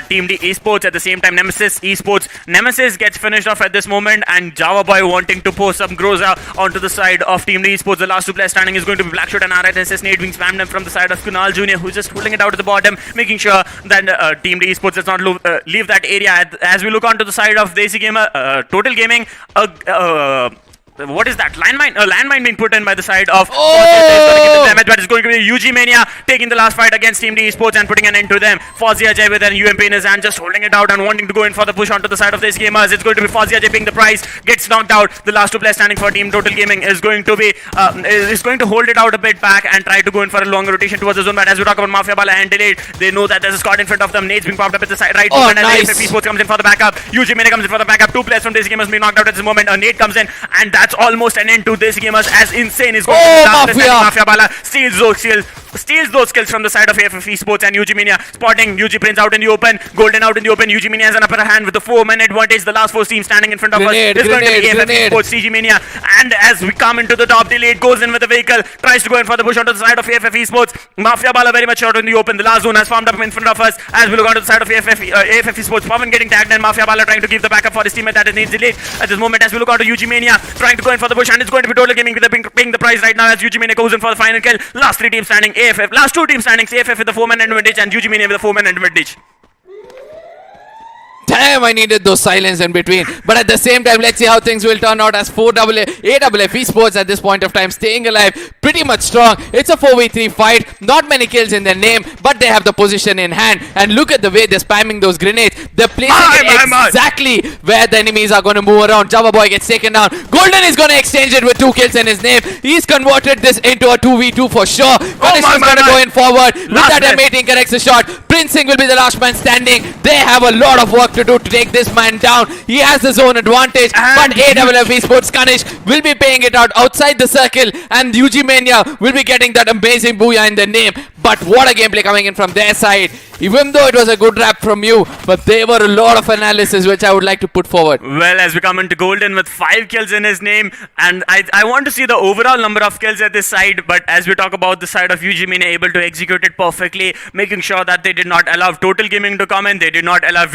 Team D Esports. At the same time, Nemesis Esports. Nemesis gets finished off at this moment, and Java Boy wanting to post some Groza onto the side of Team D Esports. The last 2 players standing is going to be Blackshot and RSS nade being spammed in from the side of Kunal Jr., who's just holding it out at the bottom, making sure that Team D Esports does not leave that area. As we look onto the side of Desi Gamer, Total Gaming, what is that? Landmine being put in by the side of damage, but it's going to be UG Mania taking the last fight against Team D Esports and putting an end to them. Fozia Jai with an UMP in his hand, just holding it out and wanting to go in for the push onto the side of these gamers. It's going to be Fozia Jai paying the price, gets knocked out. The last 2 players standing for Team Total Gaming is going to be is going to hold it out a bit back and try to go in for a longer rotation towards the zone. But as we talk about Mafia Bala and Delayed, they know that there's a squad in front of them. Nades being popped up at the side right. And AFF Esports comes in for the backup. UG Mania comes in for the backup. 2 players from Desi Gamers being knocked out at this moment. A nade comes in, and that's that's almost an end to Desi Gamers as Insane is going Oh, to Mafia! Mafia Bala steals those kills from the side of AFF Esports, and UG Mania spotting UG Prince out in the open, Golden out in the open. UG Mania has an upper hand with the 4-man advantage. The last 4 teams standing in front of Grenade, us is going to be AFF grenade. Esports, CG Mania. And as we come into the top, Delete goes in with the vehicle, tries to go in for the push onto the side of AFF Esports. Mafia Bala very much out in the open. The last zone has formed up in front of us as we look onto the side of AFF Esports. Pavan getting tagged and Mafia Bala trying to give the backup for his teammate that is needs Delete at this moment as we look onto UG Mania trying to go in for the push, and it's going to be Total Gaming with paying the prize right now as UG Mania goes in for the final kill. Last 3 teams standing, AFF. Last 2 teams standing, AFF with the 4-man advantage and UG Mania with the 4-man advantage. Damn, I needed those silence in between. But at the same time, let's see how things will turn out as AFF Esports at this point of time staying alive pretty much strong. It's a 4v3 fight. Not many kills in their name, but they have the position in hand. And look at the way they're spamming those grenades. They're placing it exactly where the enemies are going to move around. Java Boy gets taken down. Golden is going to exchange it with 2 kills in his name. He's converted this into a 2v2 for sure. Kanish is going to go in forward. With that, M18 connects the shot. Prince Singh will be the last man standing. They have a lot of work to do to take this man down. He has the zone advantage, but AFF Esports Kanish will be paying it out outside the circle, and UG Mania will be getting that amazing booyah in their name. But what a gameplay coming in from their side. Even though it was a good rap from you, but there were a lot of analysis which I would like to put forward. Well, as we come into Golden with 5 kills in his name, and I want to see the overall number of kills at this side, but as we talk about the side of UG Mania able to execute it perfectly, making sure that they did not allow Total Gaming to come in, they did not allow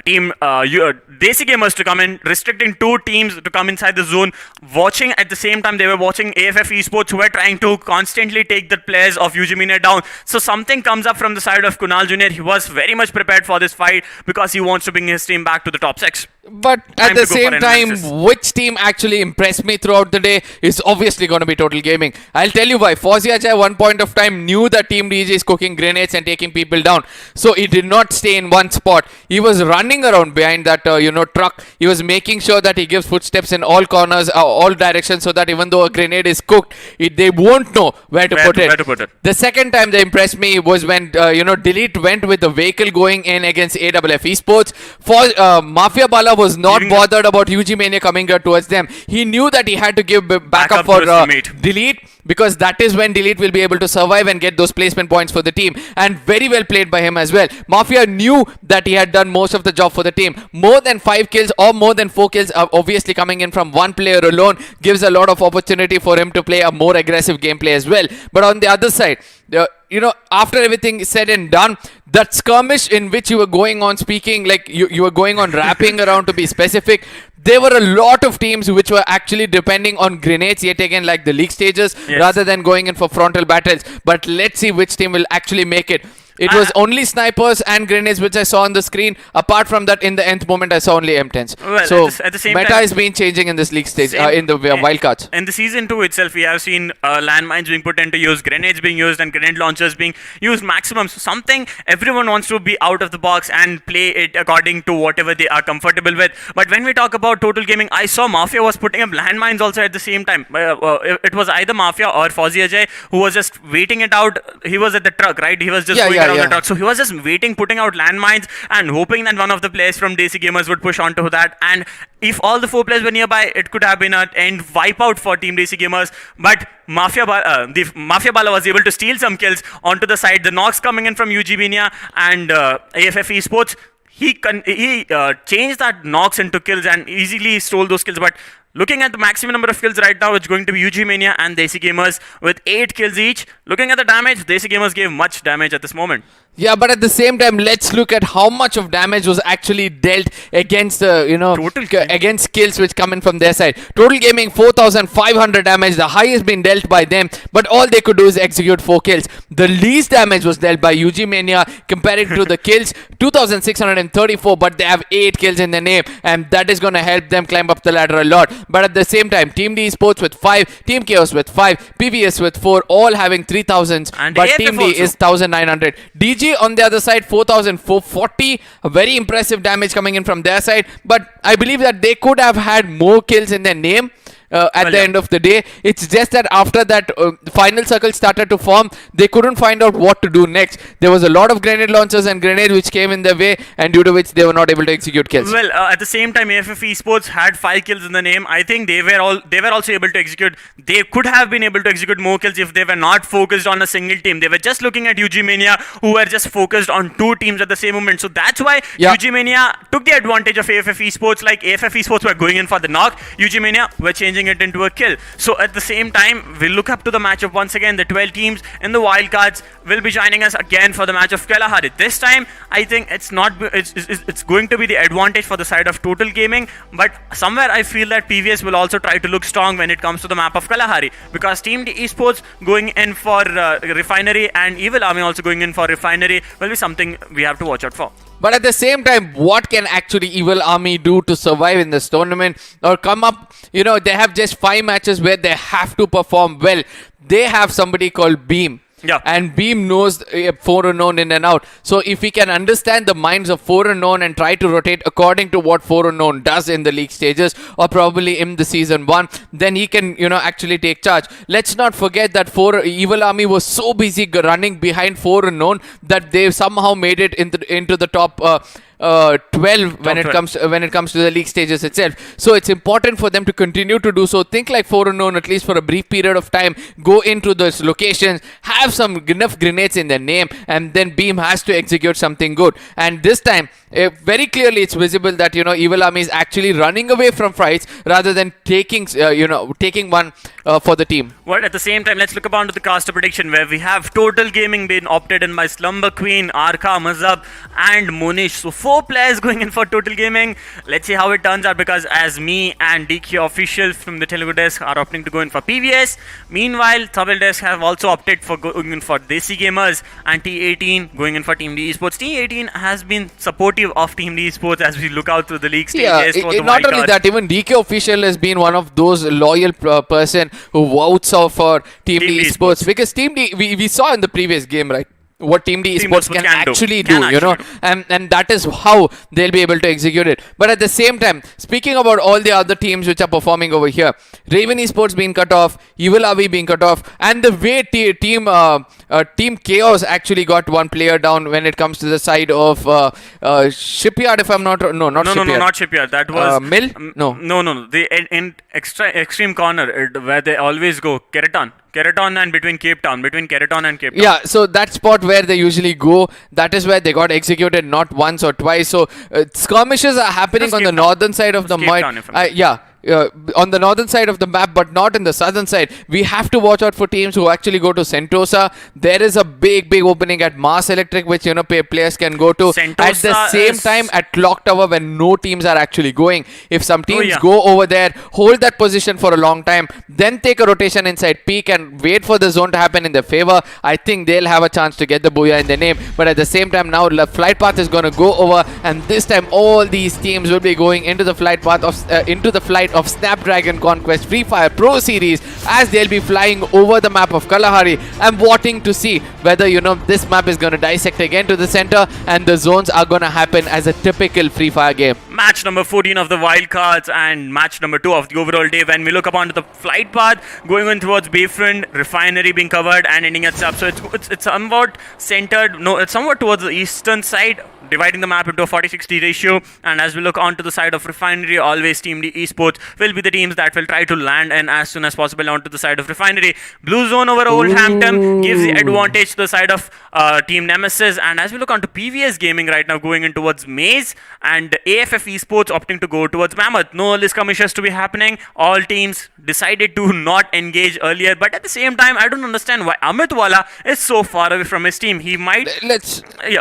team Desi Gamers to come in, restricting 2 teams to come inside the zone, watching at the same time they were watching AFF Esports who were trying to constantly take the players of UG Mania down. So something comes up from the side of Kunal Jr. He was very much prepared for this fight because he wants to bring his team back to the top 6. But at the same time, which team actually impressed me throughout the day is obviously going to be Total Gaming. I'll tell you why. Fauziaj at one point of time knew that Team DJ is cooking grenades and taking people down. So he did not stay in one spot. He was running around behind that, truck. He was making sure that he gives footsteps in all corners, all directions, so that even though a grenade is cooked, they won't know where to put it. The second time they impressed me was when, Delete went with the vehicle going in against AFF Esports. For Mafia Bala was not bothered about UG Mania coming towards them. He knew that he had to give backup for Delete, because that is when Delete will be able to survive and get those placement points for the team. And very well played by him as well. Mafia knew that he had done most of the job for the team. More than 5 kills or more than 4 kills are obviously coming in from one player alone gives a lot of opportunity for him to play a more aggressive gameplay as well. But on the other side, after everything is said and done, that skirmish in which you were going on speaking, like you were going on rapping around to be specific, there were a lot of teams which were actually depending on grenades yet again, like the league stages, rather than going in for frontal battles. But let's see which team will actually make it. It was only snipers and grenades which I saw on the screen. Apart from that, in the nth moment, I saw only M10s. Well, so at the same meta time, has been changing in this league stage, in the wildcards. In the season 2 itself, we have seen landmines being put into use, grenades being used, and grenade launchers being used maximum. So something everyone wants to be out of the box and play it according to whatever they are comfortable with. But when we talk about Total Gaming, I saw Mafia was putting up landmines also at the same time. It was either Mafia or Fauzi Ajay who was just waiting it out. He was at the truck, right? He was just going around the truck. So he was just waiting, putting out landmines and hoping that one of the players from Desi Gamers would push onto that. And if all the 4 players were nearby, it could have been an end wipeout for Team Desi Gamers. But Mafia Bala was able to steal some kills onto the side. The knocks coming in from UG Mania and AFF Esports. He changed that knocks into kills and easily stole those kills. But looking at the maximum number of kills right now, it's going to be UG Mania and Desi Gamers with 8 kills each. Looking at the damage, Desi Gamers gave much damage at this moment. Yeah, but at the same time, let's look at how much of damage was actually dealt against against kills which come in from their side. Total Gaming 4,500 damage, the highest been dealt by them, but all they could do is execute 4 kills. The least damage was dealt by UG Mania comparing to the kills, 2,634, but they have 8 kills in their name, and that is going to help them climb up the ladder a lot. But at the same time, Team D Esports with 5, Team Chaos with 5, PVS with 4, all having 3,000s, but AFF Team D also is 1,900. DG on the other side, 4,440, a very impressive damage coming in from their side, but I believe that they could have had more kills in their name at the end of the day. It's just that after that final circle started to form, they couldn't find out what to do next. There was a lot of grenade launchers and grenades which came in their way, and due to which they were not able to execute kills. Well, at the same time, AFF Esports had 5 kills in the name. I think they were also able to execute. They could have been able to execute more kills if they were not focused on a single team. They were just looking at UG Mania, who were just focused on 2 teams at the same moment. So that's why UG Mania took the advantage of AFF Esports. Like AFF Esports were going in for the knock, UG Mania were changing it into a kill. So at the same time, we look up to the matchup once again. The 12 teams in the wildcards will be joining us again for the match of Kalahari. This time, I think it's going to be the advantage for the side of Total Gaming, but somewhere I feel that PVS will also try to look strong when it comes to the map of Kalahari, because Team D Esports going in for Refinery and Evil Army also going in for Refinery will be something we have to watch out for. But at the same time, what can actually Evil Army do to survive in this tournament or come up? You know, they have just 5 matches where they have to perform well. They have somebody called Beam. Yeah. And Beam knows 4 unknown in and out. So if we can understand the minds of 4 unknown and try to rotate according to what 4 unknown does in the league stages or probably in the season 1, then he can, you know, actually take charge. Let's not forget that Evil Army was so busy running behind 4 unknown that they somehow made it into the top 12 when it comes to the league stages itself. So it's important for them to continue to do so. Think like 4 unknown, at least for a brief period of time, go into those locations, have some enough grenades in their name, and then Beam has to execute something good. And this time, very clearly it's visible that, you know, Evil Army is actually running away from fights rather than taking one for the team. Well, at the same time, let's look upon to the caster prediction, where we have Total Gaming being opted in by Slumber Queen, Arka, Mazhab and Monish. So 4 players going in for Total Gaming. Let's see how it turns out, because as me and DQ official from the Telugu desk are opting to go in for PVS. Meanwhile, Tamil desk have also opted for going in for Desi Gamers, and T18 going in for Team D Esports. T18 has been supportive of Team D Esports as we look out through the league stages. Not only that, even DK official has been one of those loyal person who votes for Team D Esports, because Team D, we saw in the previous game, right, what Team D Esports can actually do, you know, and that is how they'll be able to execute it. But at the same time, speaking about all the other teams which are performing over here, Raven Esports being cut off, Evil Avi being cut off, and the way Team Chaos actually got 1 player down when it comes to the side of Shipyard, if I'm not Shipyard. No, not Shipyard. That was Mill. No. The in extreme corner where they always go, Keraton and between Keraton and Cape Town. Yeah, so that spot where they usually go, that is where they got executed not once or twice. So skirmishes are happening on the northern side of the map. On the northern side of the map, but not in the southern side. We have to watch out for teams who actually go to Sentosa. There is a big opening at Mars Electric, which, you know, players can go to. Sentosa at the same time at Clock Tower, when no teams are actually going. If some teams go over there, hold that position for a long time, then take a rotation inside peak and wait for the zone to happen in their favor, I think they'll have a chance to get the booyah in their name. But at the same time, now the flight path is going to go over, and this time all these teams will be going into the flight path of Snapdragon Conquest Free Fire Pro Series, as they'll be flying over the map of Kalahari. I'm waiting to see whether, you know, this map is going to dissect again to the center and the zones are going to happen as a typical Free Fire game. Match number 14 of the wildcards and match number 2 of the overall day, when we look upon the flight path going on towards Bayfront, Refinery being covered and ending at Sub. So it's somewhat centered, it's somewhat towards the eastern side, dividing the map into a 40-60 ratio. And as we look onto the side of Refinery, always Team D Esports will be the teams that will try to land in as soon as possible onto the side of Refinery. Blue zone over Oldhampton gives the advantage to the side of Team Nemesis. And as we look onto PVS Gaming right now, going in towards Maze, and AFF Esports opting to go towards Mammoth. No early skirmishes to be happening. All teams decided to not engage earlier, but at the same time, I don't understand why Amit Wala is so far away from his team. He might...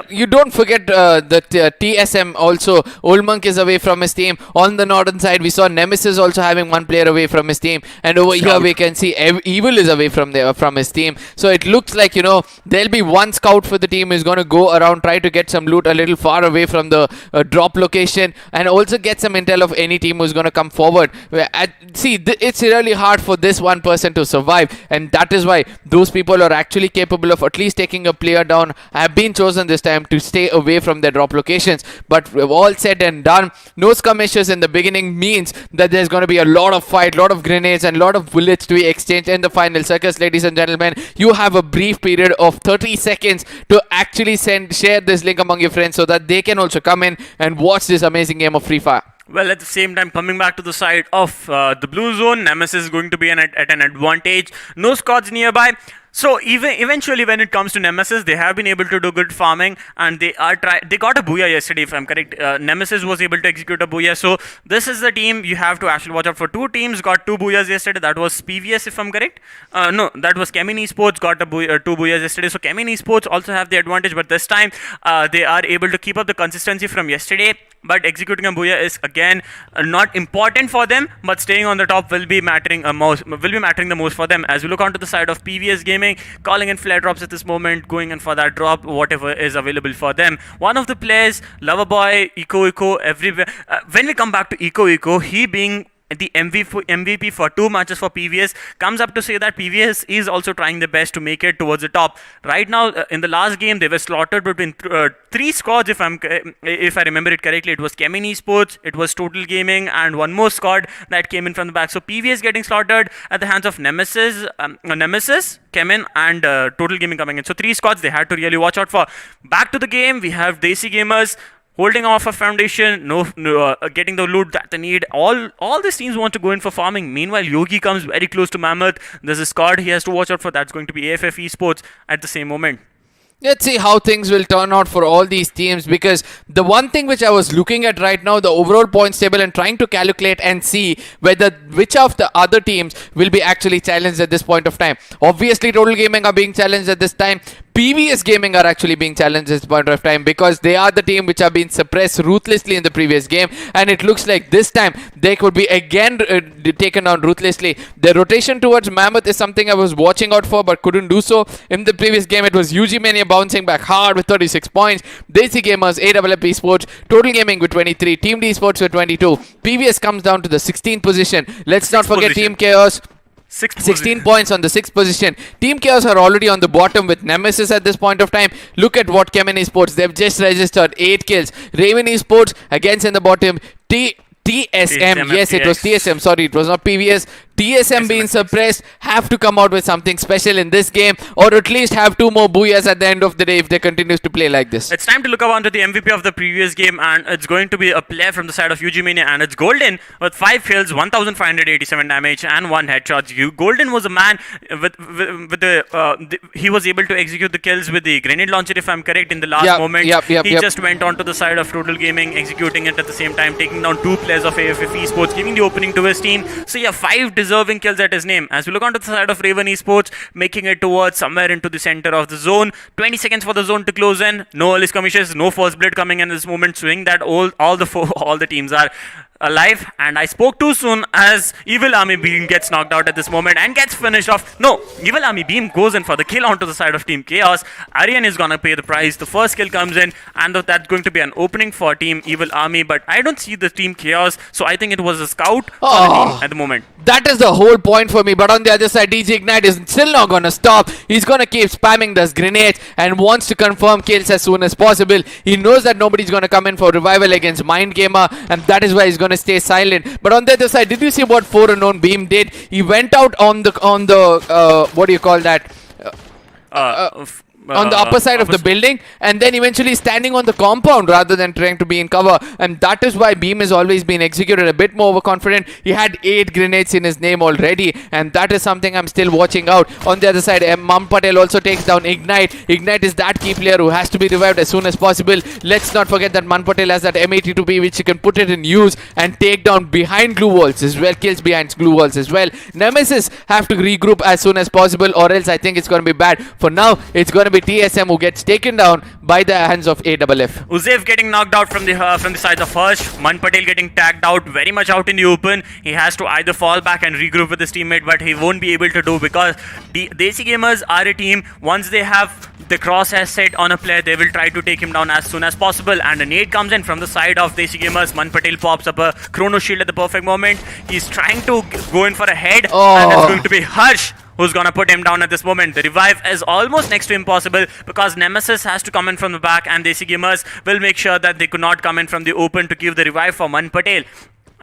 You don't forget that TSM also, Old Monk is away from his team. On the northern side, we saw Nemesis also having 1 player away from his team, and over here we can see Evil is away from his team. So it looks like, you know, there'll be 1 scout for the team who's going to go around, try to get some loot a little far away from the drop location, and also get some intel of any team who's going to come forward. It's really hard for this one person to survive, and that is why those people are actually capable of at least taking a player down have been chosen this time to stay away from their drop locations. But all said and done, no skirmishes in the beginning means that there's going to be a lot of fight, lot of grenades and lot of bullets to be exchanged in the final. Circus, ladies and gentlemen, you have a brief period of 30 seconds to actually share this link among your friends so that they can also come in and watch this amazing game of Free Fire. Well, at the same time, coming back to the side of the blue zone, Nemesis is going to be at an advantage. No squads nearby. So eventually, when it comes to Nemesis, they have been able to do good farming, and they got a booyah yesterday, if I'm correct. Nemesis was able to execute a booyah. So this is the team you have to actually watch out for. Two teams got 2 booyahs yesterday. That was PVS, if I'm correct. No, that was Chemin Esports got 2 booyahs yesterday. So Chemin Esports also have the advantage, but this time they are able to keep up the consistency from yesterday. But executing a booyah is again not important for them, but staying on the top will be mattering the most for them. As we look onto the side of PVS Gaming, calling in flare drops at this moment, going in for that drop, whatever is available for them. One of the players, Loverboy, Eco, everywhere. When we come back to Eco, he being the MVP for 2 matches for PVS, comes up to say that PVS is also trying their best to make it towards the top. Right now, in the last game, they were slaughtered between 3 squads, if I remember it correctly. It was Chemin Esports, it was Total Gaming, and one more squad that came in from the back. So PVS getting slaughtered at the hands of Nemesis, Chemin, and Total Gaming coming in. So 3 squads they had to really watch out for. Back to the game, we have Desi Gamers holding off a foundation, getting the loot that they need. All these teams want to go in for farming. Meanwhile, Yogi comes very close to Mammoth. There's a squad he has to watch out for. That's going to be AFF Esports at the same moment. Let's see how things will turn out for all these teams, because the one thing which I was looking at right now, the overall points table, and trying to calculate and see which of the other teams will be actually challenged at this point of time. Obviously, Total Gaming are being challenged at this time. PVS Gaming are actually being challenged at this point of time because they are the team which have been suppressed ruthlessly in the previous game, and it looks like this time they could be again taken down ruthlessly. The rotation towards Mammoth is something I was watching out for but couldn't do so. In the previous game, it was Mania bouncing back hard with 36 points. Desi Gamers, AFF Esports, Total Gaming with 23, Team D Sports with 22. PVS comes down to the 16th position. Let's not forget Team Chaos. 16 points on the 6th position. Team Chaos are already on the bottom with Nemesis at this point of time. Look at what Chemin Esports, they've just registered 8 kills. Raven Esports against in the bottom. TSM, yes, it was TSM, sorry, it was not PVS. TSM being suppressed, have to come out with something special in this game, or at least have 2 more booyahs at the end of the day if they continue to play like this. It's time to look up onto the MVP of the previous game, and it's going to be a player from the side of Mania, and it's Golden with 5 kills, 1587 damage, and 1 headshot. Golden was a man he was able to execute the kills with the grenade launcher, if I'm correct, in the last moment. He just went on to the side of Total Gaming, executing it at the same time, taking down 2 players of AFF Esports, giving the opening to his team. So yeah, 5 deserving kills at his name. As we look onto the side of Raven Esports, making it towards somewhere into the center of the zone. 20 seconds for the zone to close in. No early skirmishes, no first blood coming in this moment, showing that all the teams are alive. And I spoke too soon, as Evil Army Beam gets knocked out at this moment and gets finished off. No, Evil Army Beam goes in for the kill onto the side of Team Chaos. Aryan is gonna pay the price. The first kill comes in, and that's going to be an opening for Team Evil Army, but I don't see the Team Chaos, so I think it was a scout for the team at the moment. That is the whole point for me, but on the other side, DJ Ignite is still not gonna stop. He's gonna keep spamming those grenades and wants to confirm kills as soon as possible. He knows that nobody's gonna come in for revival against Mind Gamer, and that is why he's gonna stay silent. But on the other side, did you see what 4 Unknown Beam did? He went out on the what do you call that? On the upper side of the building, and then eventually standing on the compound rather than trying to be in cover, and that is why Beam has always been executed a bit more overconfident. He had 8 grenades in his name already, and that is something I'm still watching out. On the other side, Mam Patel also takes down Ignite. Ignite is that key player who has to be revived as soon as possible. Let's not forget that Man Patel has that M82P which you can put it in use and take down behind glue walls as well, kills behind glue walls as well. Nemesis have to regroup as soon as possible, or else I think it's going to be bad. For now, it's going to be TSM who gets taken down by the hands of AFF. Uzev getting knocked out from the side of Harsh. Man Patel getting tagged out, very much out in the open. He has to either fall back and regroup with his teammate, but he won't be able to do, because the Desi Gamers are a team. Once they have the crosshair set on a player, they will try to take him down as soon as possible. And a nade comes in from the side of Desi Gamers. Man Patel pops up a chrono shield at the perfect moment. He's trying to go in for a head, and it's going to be Harsh who's gonna put him down at this moment. The revive is almost next to impossible because Nemesis has to come in from the back, and Desi Gamers will make sure that they could not come in from the open to give the revive for Man Patel.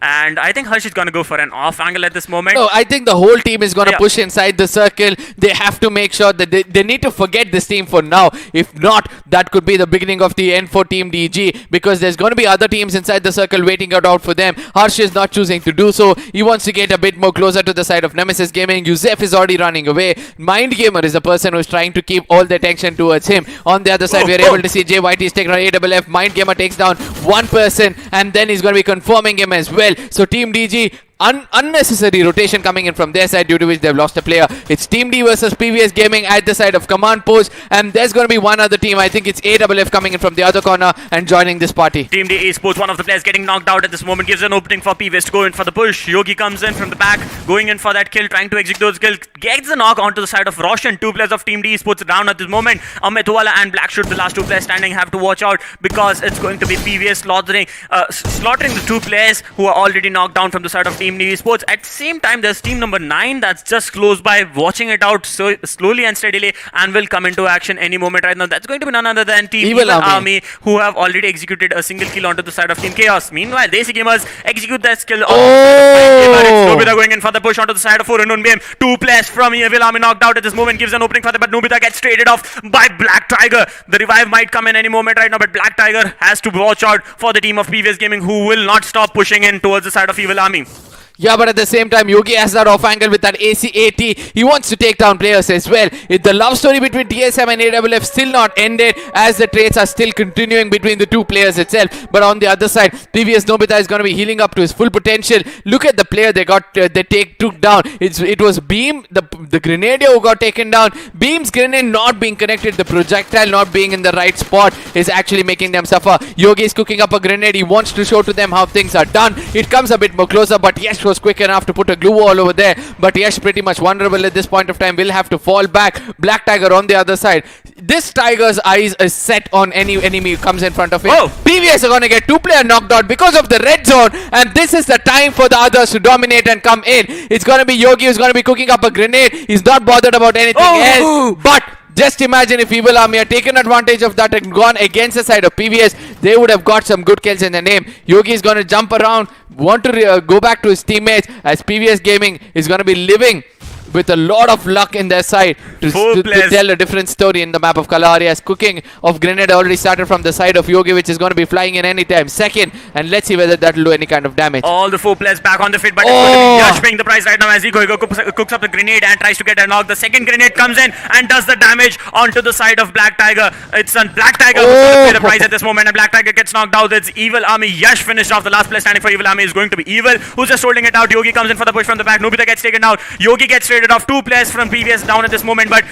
And I think Harsh is going to go for an off angle at this moment. No, I think the whole team is going to Yeah. push inside the circle. They have to make sure that they need to forget this team for now. If not, that could be the beginning of the end for Team DG, because there's going to be other teams inside the circle waiting it out for them. Harsh is not choosing to do so. He wants to get a bit more closer to the side of Nemesis Gaming. Yusef is already running away. Mind Gamer is the person who's trying to keep all the attention towards him. On the other side, we are able to see JYT's taking on AFF. Mind Gamer takes down one person, and then he's going to be confirming him as well. So Team DG, unnecessary rotation coming in from their side, due to which they've lost a player. It's Team D versus PVS Gaming at the side of Command Post, and there's going to be one other team. I think it's AFF coming in from the other corner and joining this party. Team D Esports, one of the players getting knocked out at this moment, gives an opening for PVS to go in for the push. Yogi comes in from the back, going in for that kill, trying to execute those kills. Gets the knock onto the side of Roshan. Two players of Team D Esports down at this moment. Amit Wala and Blackshoot, the last two players standing, have to watch out because it's going to be PVS slaughtering the two players who are already knocked down from the side of Team D Esports. At the same time, there's team number 9 that's just close by, watching it out so slowly and steadily, and will come into action any moment right now. That's going to be none other than Team Evil Army, who have already executed a single kill onto the side of Team Chaos. Meanwhile, Desi Gamers execute their skill. Nobita going in for the push onto the side of 4 unknown BM. Two players from Evil Army knocked out at this moment, gives an opening for them, but Nobita gets traded off by Black Tiger. The revive might come in any moment right now, but Black Tiger has to watch out for the team of PVS Gaming, who will not stop pushing in towards the side of Evil Army. Yeah, but at the same time, Yogi has that off angle with that AC-80. He wants to take down players as well. The love story between TSM and AFF still not ended, as the trades are still continuing between the two players itself. But on the other side, previous Nobita is going to be healing up to his full potential. Look at the player they got, took down. It was Beam, the Grenadier, who got taken down. Beam's grenade not being connected, the projectile not being in the right spot is actually making them suffer. Yogi is cooking up a grenade. He wants to show to them how things are done. It comes a bit more closer, but yes, was quick enough to put a glue wall over there, but Yash pretty much vulnerable at this point of time, will have to fall back. Black Tiger on the other side. This Tiger's eyes is set on any enemy who comes in front of him. PVS are going to get 2 players knocked out because of the red zone, and this is the time for the others to dominate and come in. It's going to be Yogi who's going to be cooking up a grenade. He's not bothered about anything else, but just imagine if Evil Army had taken advantage of that and gone against the side of PVS, they would have got some good kills in their name. Yogi is going to jump around, want to go back to his teammates, as PVS Gaming is going to be living with a lot of luck in their side to tell a different story in the map of Kalahari, as cooking of grenade already started from the side of Yogi, which is going to be flying in anytime second, and let's see whether that will do any kind of damage. All the 4 players back on the fit, but it's going to be Yash paying the price right now as he cooks up the grenade and tries to get a knock. The second grenade comes in and does the damage onto the side of Black Tiger. It's on Black Tiger who's going to pay the price at this moment, and Black Tiger gets knocked out. It's Evil Army. Yash finished off. The last player standing for Evil Army is going to be Evil, who's just holding it out. Yogi comes in for the push from the back. Nobita gets taken out. Yogi gets traded off. 2 players from PVS down at this moment, but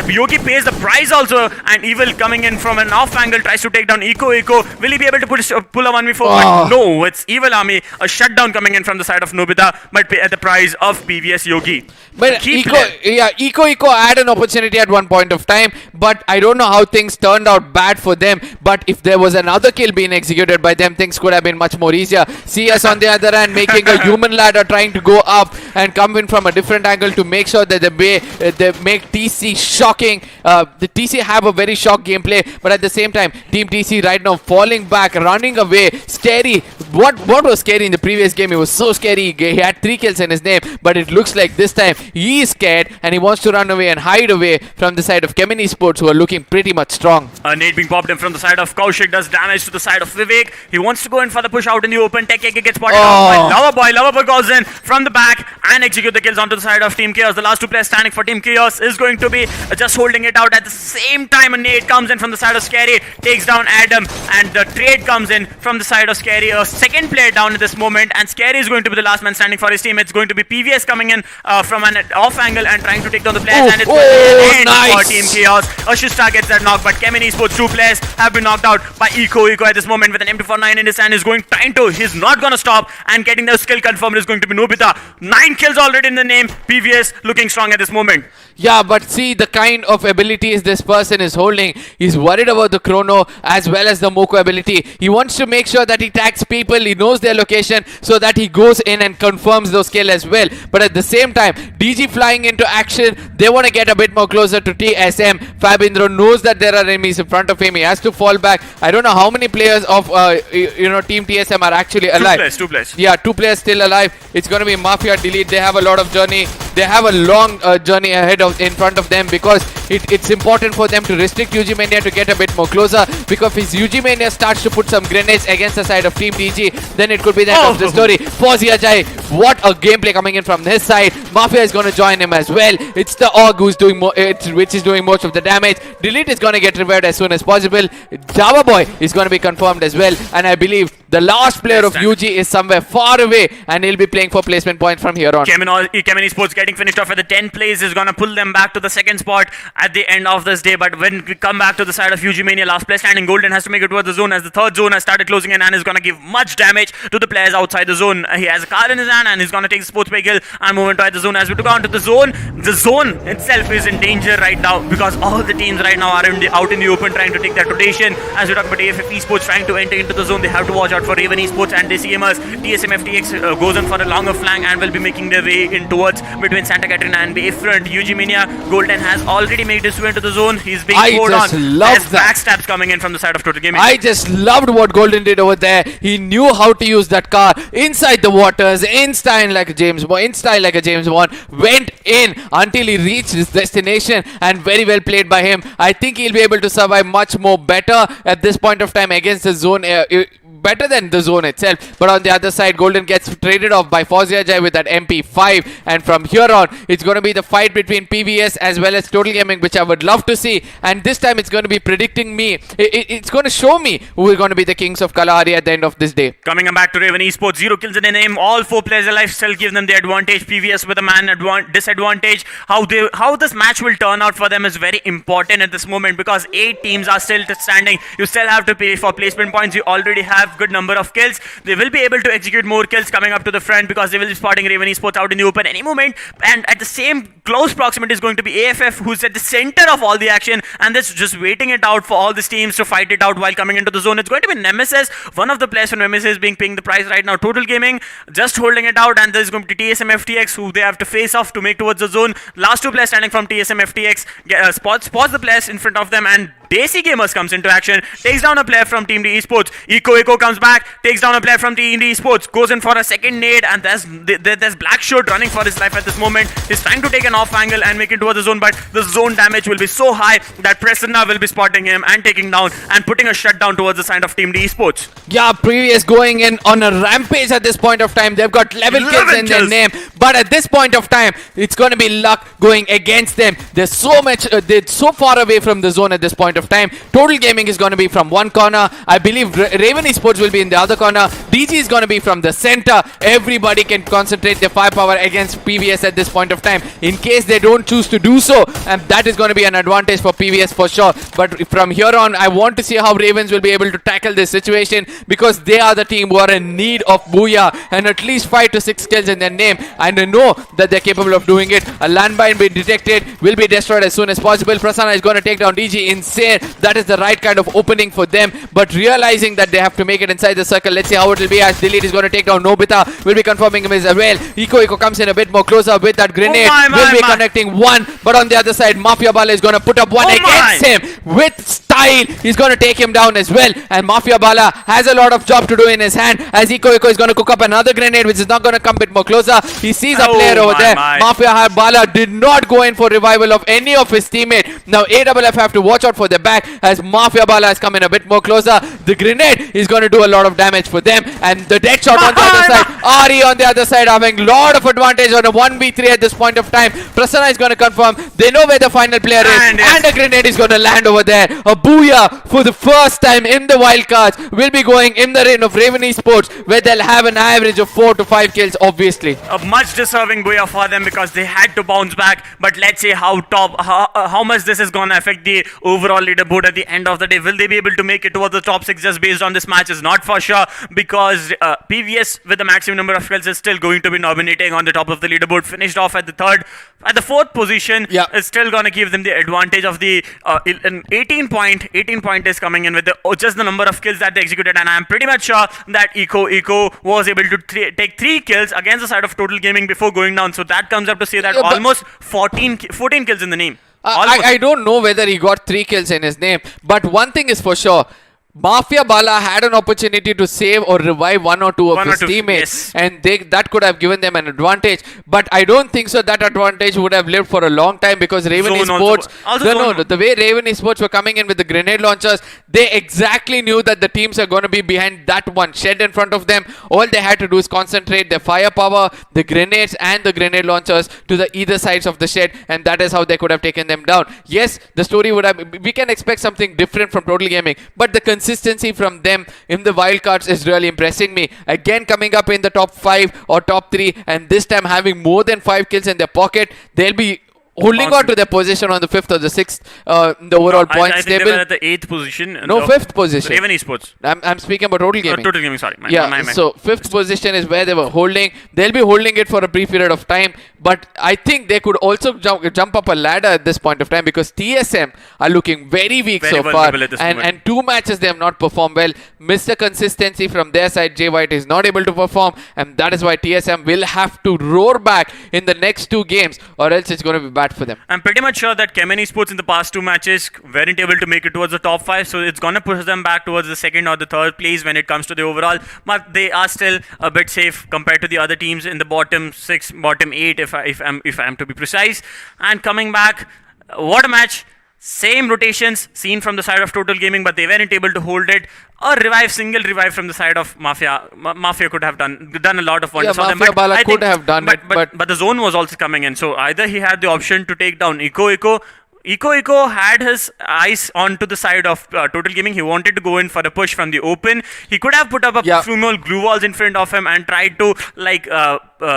Yogi pays the price also, and Evil coming in from an off angle tries to take down Eco. Will he be able to pull a 1v4? But no, it's Evil Army. A shutdown coming in from the side of Nobita, but at the price of PVS Yogi. But Eco had an opportunity at one point of time, but I don't know how things turned out bad for them. But if there was another kill being executed by them, things could have been much more easier. CS on the other hand making a human ladder, trying to go up and come in from a different angle to make sure that they make TC shocking. The TC have a very shock gameplay, but at the same time, Team TC right now falling back, running away. Scary. What was scary in the previous game? It was so scary. He had 3 kills in his name, but it looks like this time he is scared and he wants to run away and hide away from the side of Chemin Esports, who are looking pretty much strong. A nade being popped in from the side of Kaushik does damage to the side of Vivek. He wants to go in for the push out in the open. Tech gets spotted out by Loverboy goes in from the back and execute the kills onto the side of Team Chaos. The last 2 players standing for Team Chaos is going to be just holding it out. At the same time, a nade comes in from the side of Scary, takes down Adam, and the trade comes in from the side of Scary. A second player down at this moment, and Scary is going to be the last man standing for his team. It's going to be PVS coming in from an off angle and trying to take down the players, and it's going to end for Team Chaos. Ashista gets that knock, but Chemin Esports 2 players have been knocked out by Eco at this moment with an M249 in his hand. He's not going to stop, and getting the skill confirmed is going to be Nobita. 9 kills already in the name. PVS looking strong at this moment. Yeah, but see the kind of abilities this person is holding. He's worried about the chrono as well as the Moko ability. He wants to make sure that he tags people, he knows their location, so that he goes in and confirms those kills as well. But at the same time, DG flying into action, they want to get a bit more closer to TSM. Fabindro knows that there are enemies in front of him. He has to fall back. I don't know how many players of Team TSM are actually alive. Two players. Yeah, 2 players still alive. It's going to be Mafia Delete. They have a lot of journey. They have a long journey ahead in front of them, because it's important for them to restrict UG Mania to get a bit more closer, because if UG Mania starts to put some grenades against the side of Team DG, then it could be the end of the story. Fozia Jai, what a gameplay coming in from his side. Mafia is going to join him as well. It's the Og who's doing which is doing most of the damage. Delete is going to get revived as soon as possible. Java Boy is going to be confirmed as well, and I believe the last player of UG is somewhere far away, and he'll be playing for placement points from here on. Chemin Esports getting finished off at the 10th place is going to pull them back to the second spot at the end of this day. But when we come back to the side of UG Mania, last place standing, Golden has to make it towards the zone, as the third zone has started closing in and is going to give much damage to the players outside the zone. He has a car in his hand and he's going to take the sports vehicle and move into the zone. As we took on to the zone itself is in danger right now, because all the teams right now are out in the open trying to take that rotation. As we talk about AFF Esports trying to enter into the zone, they have to watch out for Raven Esports and Desi Gamers. TSM FTX goes in for a longer flank and will be making their way in towards between Santa Catarina and Bayfront. UG Mania, Golden has already made his way into the zone. He's being poured on. There's backstabs coming in from the side of Total Gaming. I just loved what Golden did over there. He knew how to use that car inside the waters, in style like a James Bond, went in until he reached his destination, and very well played by him. I think he'll be able to survive much more better at this point of time against the zone. Better than the zone itself. But on the other side, Golden gets traded off by Fozia Jai with that MP5, and from here on it's going to be the fight between PVS as well as Total Gaming, which I would love to see. And this time it's going to be predicting me, it's going to show me who is going to be the kings of Kalahari at the end of this day. Coming back to Raven Esports, 0 kills in the name, all 4 players alive, still give them the advantage. PVS with a man disadvantage. How this match will turn out for them is very important at this moment, because 8 teams are still standing. You still have to pay for placement points. You already have good number of kills. They will be able to execute more kills coming up to the front, because they will be spotting Raven Esports out in the open any moment. And at the same close proximity is going to be AFF, who's at the center of all the action, and that's just waiting it out for all these teams to fight it out while coming into the zone. It's going to be Nemesis, one of the players from Nemesis paying the price right now. Total Gaming just holding it out, and there's going to be TSM FTX, who they have to face off to make towards the zone. Last 2 players standing from TSM FTX spots the players in front of them, and Desi Gamers comes into action, takes down a player from Team D Esports. Echo comes back, takes down a player from Team D Esports, goes in for a second nade, and there's Black Shirt running for his life at this moment. He's trying to take an off angle and make it towards the zone, but the zone damage will be so high that Prasanna will be spotting him and taking down and putting a shutdown towards the side of Team D Esports. Yeah, Previous going in on a rampage at this point of time. They've got 11 kills in their name, but at this point of time, it's going to be luck going against them. They're so far away from the zone at this point of time. Total Gaming is going to be from one corner. I believe Raven Esports will be in the other corner. DG is going to be from the center. Everybody can concentrate their firepower against PVS at this point of time, in case they don't choose to do so, and that is going to be an advantage for PVS for sure. But from here on, I want to see how Ravens will be able to tackle this situation, because they are the team who are in need of Booyah and at least 5 to 6 kills in their name, and I know that they're capable of doing it. A landmine being detected will be destroyed as soon as possible. Prasanna is going to take down DG. Insane. That is the right kind of opening for them, but realizing that they have to make it inside the circle. Let's see how it will be, as Delete is going to take down Nobita. Will be confirming him as well. Echo comes in a bit more closer with that grenade. Will be connecting one, but on the other side, Mafia Bala is going to put up one against him with style. He's going to take him down as well, and Mafia Bala has a lot of job to do in his hand, as Echo is going to cook up another grenade, which is not going to come a bit more closer. He sees a player over there. Mafia Bala did not go in for revival of any of his teammates. Now AFF have to watch out for their back, as Mafia Bala has come in a bit more closer. The grenade is going to do a lot of damage for them, and the dead shot on the other side. Ari on the other side having a lot of advantage on a 1v3 at this point of time. Prasanna is going to confirm. They know where the final player is, and a grenade is going to land over there. A booyah for the first time in the wildcards will be going in the reign of Raven Esports, where they'll have an average of 4 to 5 kills, obviously. A much deserving booyah for them, because they had to bounce back. But let's see how much this is going to affect the overall leaderboard at the end of the day. Will they be able to make it towards the top 6 just based on this match is not for sure, because PVS with the maximum maximum number of kills is still going to be dominating on the top of the leaderboard. Finished off at the fourth position. Yeah. Is still going to give them the advantage of the 18 point. 18 point is coming in with just the number of kills that they executed, and I am pretty much sure that Eco was able to take 3 kills against the side of Total Gaming before going down. So that comes up to say that Yeah, but- almost 14 kills in the name. I don't know whether he got 3 kills in his name, but one thing is for sure. Mafia Bala had an opportunity to save or revive one or two of his teammates, yes. and that could have given them an advantage. But I don't think so that advantage would have lived for a long time, because Raven Zone Esports, also- the way Raven Esports were coming in with the grenade launchers, they exactly knew that the teams are going to be behind that one shed in front of them. All they had to do is concentrate their firepower, the grenades and the grenade launchers to the either sides of the shed, and that is how they could have taken them down. Yes, the story would have, we can expect something different from Total Gaming, but the consistency from them in the wildcards is really impressing me. Again, coming up in the top 5 or top 3, and this time having more than 5 kills in their pocket. They'll be holding on to their position on the 5th or the 6th in the overall points I think table. they were at the 8th position. No, 5th position. Raven Esports. I'm speaking about Total Gaming. Total Gaming, sorry. So 5th position is where they were holding. They'll be holding it for a brief period of time, but I think they could also jump up a ladder at this point of time, because TSM are looking very weak Very so far, vulnerable at this moment. and 2 matches they have not performed well. Mr. Consistency from their side, Jay White is not able to perform, and that is why TSM will have to roar back in the next 2 games, or else it's going to be bad for them. I'm pretty much sure that Chemin Esports in the past 2 matches weren't able to make it towards the top 5, so it's gonna push them back towards the 2nd or the 3rd place when it comes to the overall. But they are still a bit safe compared to the other teams in the bottom 6, bottom 8, if I'm to be precise. And coming back, what a match! Same rotations seen from the side of Total Gaming, but they weren't able to hold it. A single revive from the side of Mafia. Mafia could have done a lot of wonders for them. Mafia Bala I could have done it, but the zone was also coming in. So either he had the option to take down Eco had his eyes onto the side of Total Gaming. He wanted to go in for a push from the open. He could have put up a few more glue walls in front of him and tried to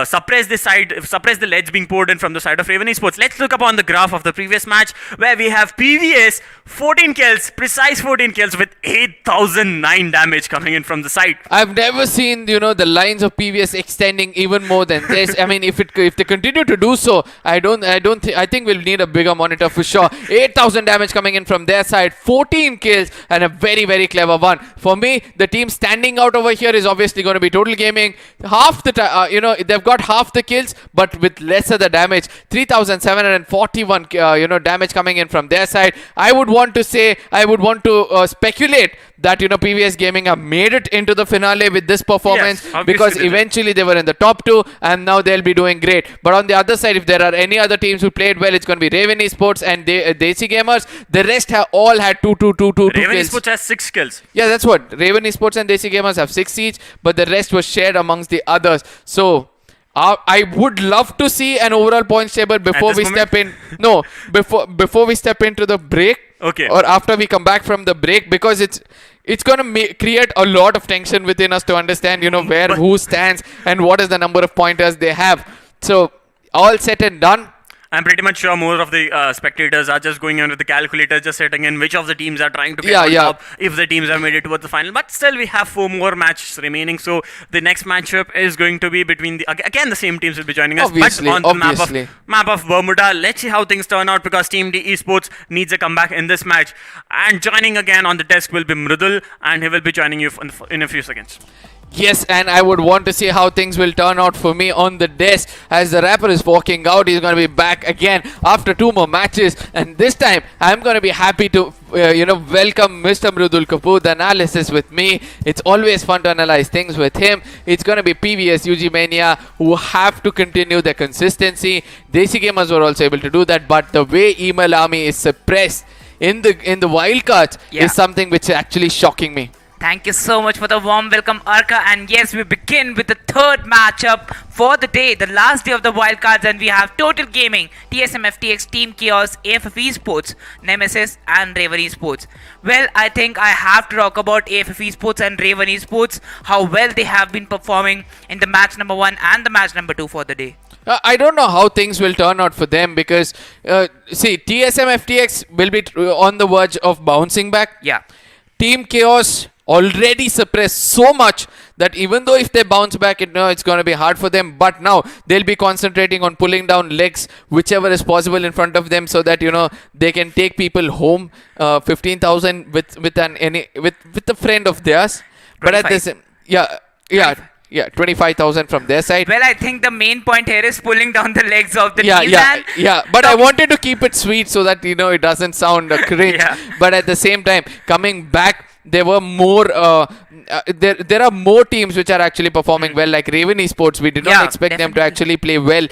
suppress the ledge being poured in from the side of Raven Esports. Let's look upon the graph of the previous match, where we have PVS 14 kills, precise 14 kills with 8,009 damage coming in from the side. I've never seen, the lines of PVS extending even more than this. I mean, if they continue to do so, I think we'll need a bigger monitor for sure. 8,000 damage coming in from their side, 14 kills, and a very, very clever one. For me, the team standing out over here is obviously going to be Total Gaming. Half the time, they've got half the kills, but with lesser the damage. 3,741, damage coming in from their side. I would want to speculate that, PVS Gaming have made it into the finale with this performance, Yes, because they did. eventually they were in the top 2, and now they'll be doing great. But on the other side, if there are any other teams who played well, it's going to be Raven Esports and Desi Gamers. The rest have all had 2 Raven kills. Esports has 6 kills. Yeah, that's what. Raven Esports and Desi Gamers have 6 each, but the rest was shared amongst the others. So, I would love to see an overall points table before we step in. No, before we step into the break. Okay. Or after we come back from the break, because it's going to create a lot of tension within us to understand, who stands and what is the number of pointers they have. So, all set and done. I'm pretty much sure more of the spectators are just going in with the calculator, just setting in which of the teams are trying to get on top, if the teams have made it towards the final. But still, we have 4 more matches remaining. So the next matchup is going to be between again the same teams will be joining us, obviously, but on the map of Bermuda. Let's see how things turn out, because Team D Esports needs a comeback in this match. And joining again on the desk will be Mrudul, and he will be joining you in a few seconds. Yes, and I would want to see how things will turn out for me on the desk as the rapper is walking out. He's going to be back again after 2 more matches, and this time I'm going to be happy to welcome Mr. Mrudul Kapoor, the analysis with me. It's always fun to analyze things with him. It's going to be PVS UG Mania who have to continue their consistency. Desi Gamers were also able to do that, but the way Email Army is suppressed in the wildcards is something which is actually shocking me. Thank you so much for the warm welcome, Arka. And yes, we begin with the 3rd matchup for the day, the last day of the wildcards, and we have Total Gaming, TSM FTX, Team Chaos, AFF Esports, Nemesis, and Raven Esports. Well, I think I have to talk about AFF Esports and Raven Esports, how well they have been performing in the match number 1 and the match number 2 for the day. I don't know how things will turn out for them, because, TSM FTX will be on the verge of bouncing back. Yeah. Team Chaos already suppressed so much that even though if they bounce back, it's going to be hard for them. But now they'll be concentrating on pulling down legs, whichever is possible in front of them, so that they can take people home. 15,000 with a friend of theirs. But at this, yeah, 25,000 from their side. Well, I think the main point here is pulling down the legs of the team. Yeah. But I wanted to keep it sweet so that it doesn't sound cringe. Yeah. But at the same time, coming back, there were more. There are more teams which are actually performing well, like Raven Esports. We did not expect them to actually play well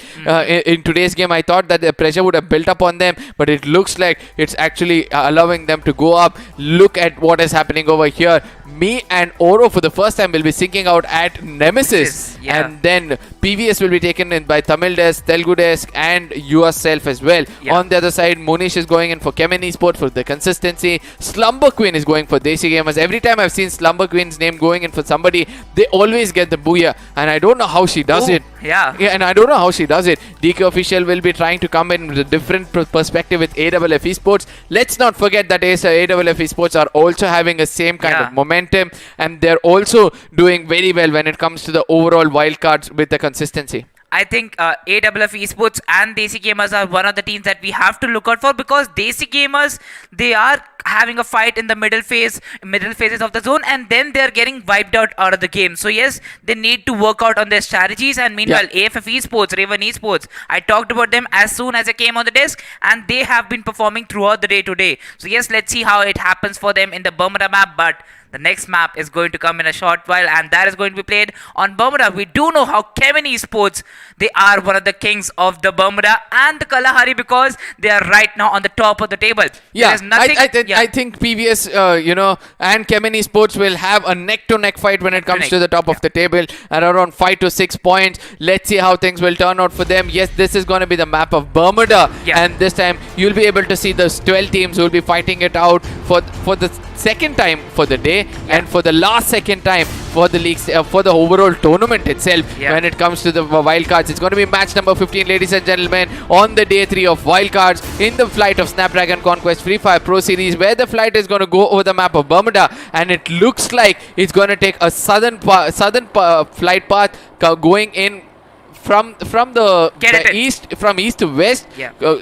in today's game. I thought that the pressure would have built up on them, but it looks like it's actually allowing them to go up. Look at what is happening over here. Me and Oro for the first time will be syncing out at Nemesis, and then PVS will be taken in by Tamil Desk, Telugu Desk, and yourself as well. On the other side, Monish is going in for Chemin Esports for the consistency. Slumber Queen is going for Desi Gamers. Every time I've seen Slumber Queen's name going in for somebody, they always get the booyah, and I don't know how she does it. And I don't know how she does it. DK Official will be trying to come in with a different perspective with AWF Esports. Let's not forget that AWF Esports are also having a same kind of momentum, and they're also doing very well when it comes to the overall wildcards with the consistency. I think AWF Esports and Desi Gamers are one of the teams that we have to look out for, because Desi Gamers, they are having a fight in the middle phases of the zone, and then they're getting wiped out of the game. So yes, they need to work out on their strategies. And meanwhile, AFF Esports, Raven Esports, I talked about them as soon as I came on the desk, and they have been performing throughout the day today. So yes, let's see how it happens for them in the Bermuda map. But the next map is going to come in a short while, and that is going to be played on Bermuda. We do know how Chemin Esports, they are one of the kings of the Bermuda and the Kalahari, because they are right now on the top of the table. Yeah, I think PVS, and Chemin Esports will have a neck-to-neck fight when it comes to the top of the table at around 5 to 6 points. Let's see how things will turn out for them. Yes, this is going to be the map of Bermuda, and this time you'll be able to see those 12 teams who will be fighting it out for the second time for the day, and for the last second time for the leagues, for the overall tournament itself. When it comes to the wildcards, it's going to be match number 15, ladies and gentlemen, on the day 3 of wildcards in the flight of Snapdragon Conquest Free Fire Pro Series, where the flight is going to go over the map of Bermuda, and it looks like it's going to take a southern flight path going in from east to west,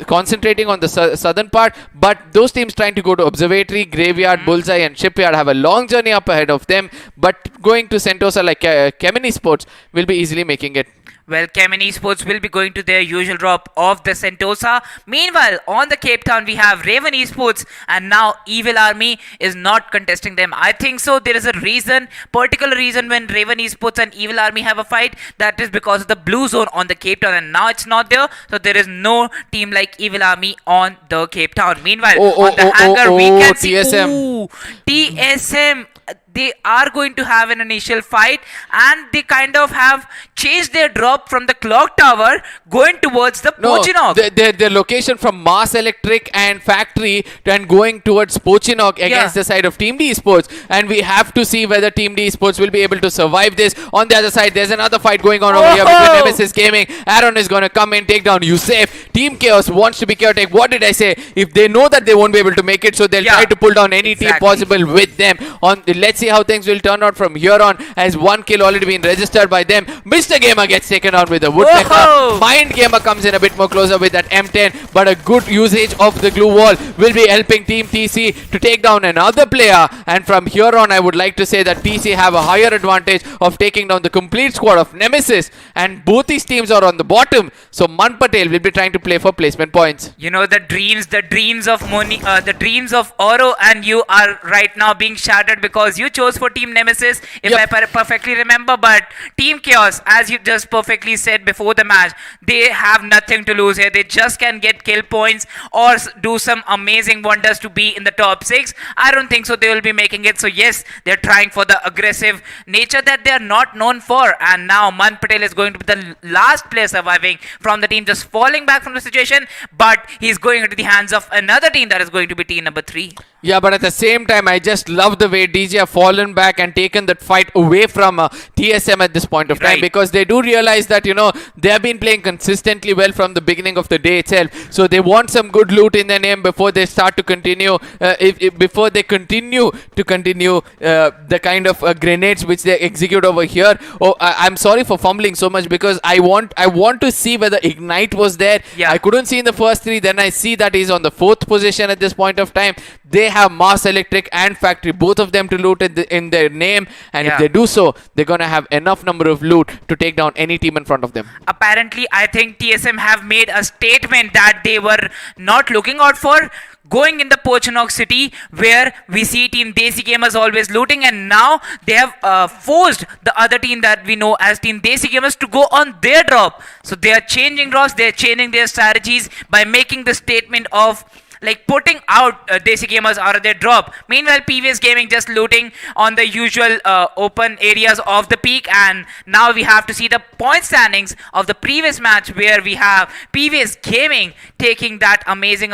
concentrating on the southern part. But those teams trying to go to Observatory, Graveyard, Bullseye, and Shipyard have a long journey up ahead of them. But going to Sentosa like Chemin Esports will be easily making it. Well, Chemin Esports will be going to their usual drop of the Sentosa. Meanwhile, on the Cape Town, we have Raven Esports, and now Evil Army is not contesting them. I think so. There is a particular reason when Raven Esports and Evil Army have a fight. That is because of the blue zone on the Cape Town, and now it's not there. So there is no team like Evil Army on the Cape Town. Meanwhile, on the hangar, we can see TSM. They are going to have an initial fight, and they kind of have changed their drop from the clock tower going towards the Pochinok. Their location from Mars Electric and Factory and going towards Pochinok against the side of Team D Esports, and we have to see whether Team D Esports will be able to survive this. On the other side, there's another fight going on over here between Nemesis Gaming. Aaron is going to come and take down Yusef. Team Chaos wants to be chaotic. What did I say? If they know that they won't be able to make it, so they'll try to pull down any team possible with them. Let's see how things will turn out from here on, as 1 kill already been registered by them. Mr. Gamer gets taken out with a woodpecker. Mind Gamer comes in a bit more closer with that M10, but a good usage of the glue wall will be helping Team TC to take down another player. And from here on, I would like to say that TC have a higher advantage of taking down the complete squad of Nemesis, and both these teams are on the bottom. So Man Patel will be trying to play for placement points. You know, the dreams of Moni, the dreams of Oro and you are right now being shattered, because you chose for Team Nemesis, if I perfectly remember. But Team Chaos, as you just perfectly said before the match, they have nothing to lose here. They just can get kill points or do some amazing wonders to be in the top 6. I don't think so they will be making it. So yes, they're trying for the aggressive nature that they are not known for. And now Man Patel is going to be the last player surviving from the team, just falling back from the situation. But he's going into the hands of another team, that is going to be team number 3. Yeah, but at the same time, I just love the way DG have fallen back and taken that fight away from TSM at this point of time, Right. because they do realize that, they have been playing consistently well from the beginning of the day itself. So they want some good loot in their name before they start to continue, before they continue the kind of grenades which they execute over here. Oh, I'm sorry for fumbling so much, because I want to see whether Ignite was there. Yeah. I couldn't see in the first three. Then I see that he's on the 4th position at this point of time. They have Mass Electric and Factory, both of them to loot in their name, and if Yeah. they do so, they're gonna have enough number of loot to take down any team in front of them. Apparently, I think TSM have made a statement that they were not looking out for going in the Pochinok city, where we see Team Desi Gamers always looting, and now they have forced the other team that we know as Team Desi Gamers to go on their drop. So they are changing drops, they are changing their strategies by making the statement of like putting out Desi Gamers out of their drop. Meanwhile, PVS Gaming just looting on the usual open areas of the peak, and now we have to see the point standings of the previous match, where we have PVS Gaming taking that amazing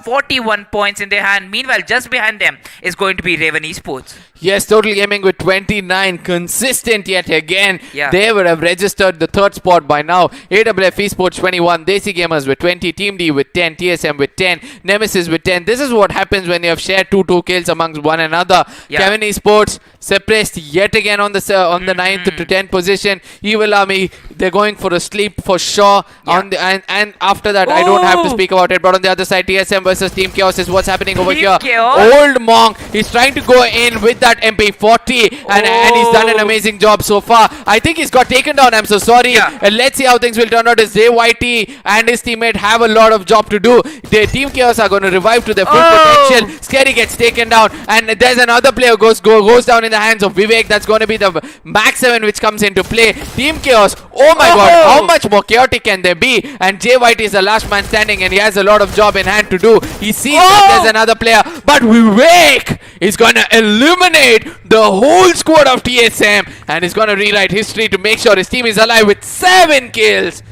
41 points in their hand. Meanwhile, just behind them is going to be Raven Esports. Yes, Total Gaming with 29, consistent yet again. Yeah. They would have registered the 3rd spot by now. AWF Esports 21, Desi Gamers with 20, Team D with 10, TSM with 10, Nemesis with 10. This is what happens when you have shared 2 kills amongst one another. Yeah. Chemin Esports suppressed yet again on the 9th to 10th position. Evil Army, they're going for a sleep for sure. Yeah. And after that, I don't have to Oh. speak about it. But on the other side, TSM versus Team Chaos is what's happening over Team here. Chaos? Old Monk, he's trying to go in with that MP40, and he's done an amazing job so far. I think he's got taken down. I'm so sorry. Yeah. Let's see how things will turn out, as JYT and his teammate have a lot of job to do. Their Team Chaos are going to revive to their full potential. Scary gets taken down, and there's another player goes down in the hands of Vivek. That's going to be the Max 7 which comes into play. Team Chaos, oh my god, how much more chaotic can they be? And JYT is the last man standing, and he has a lot of job in hand to do. He sees that there's another player, but Vivek is going to eliminate the whole squad of TSM, and he's going to rewrite history to make sure his team is alive with 7 kills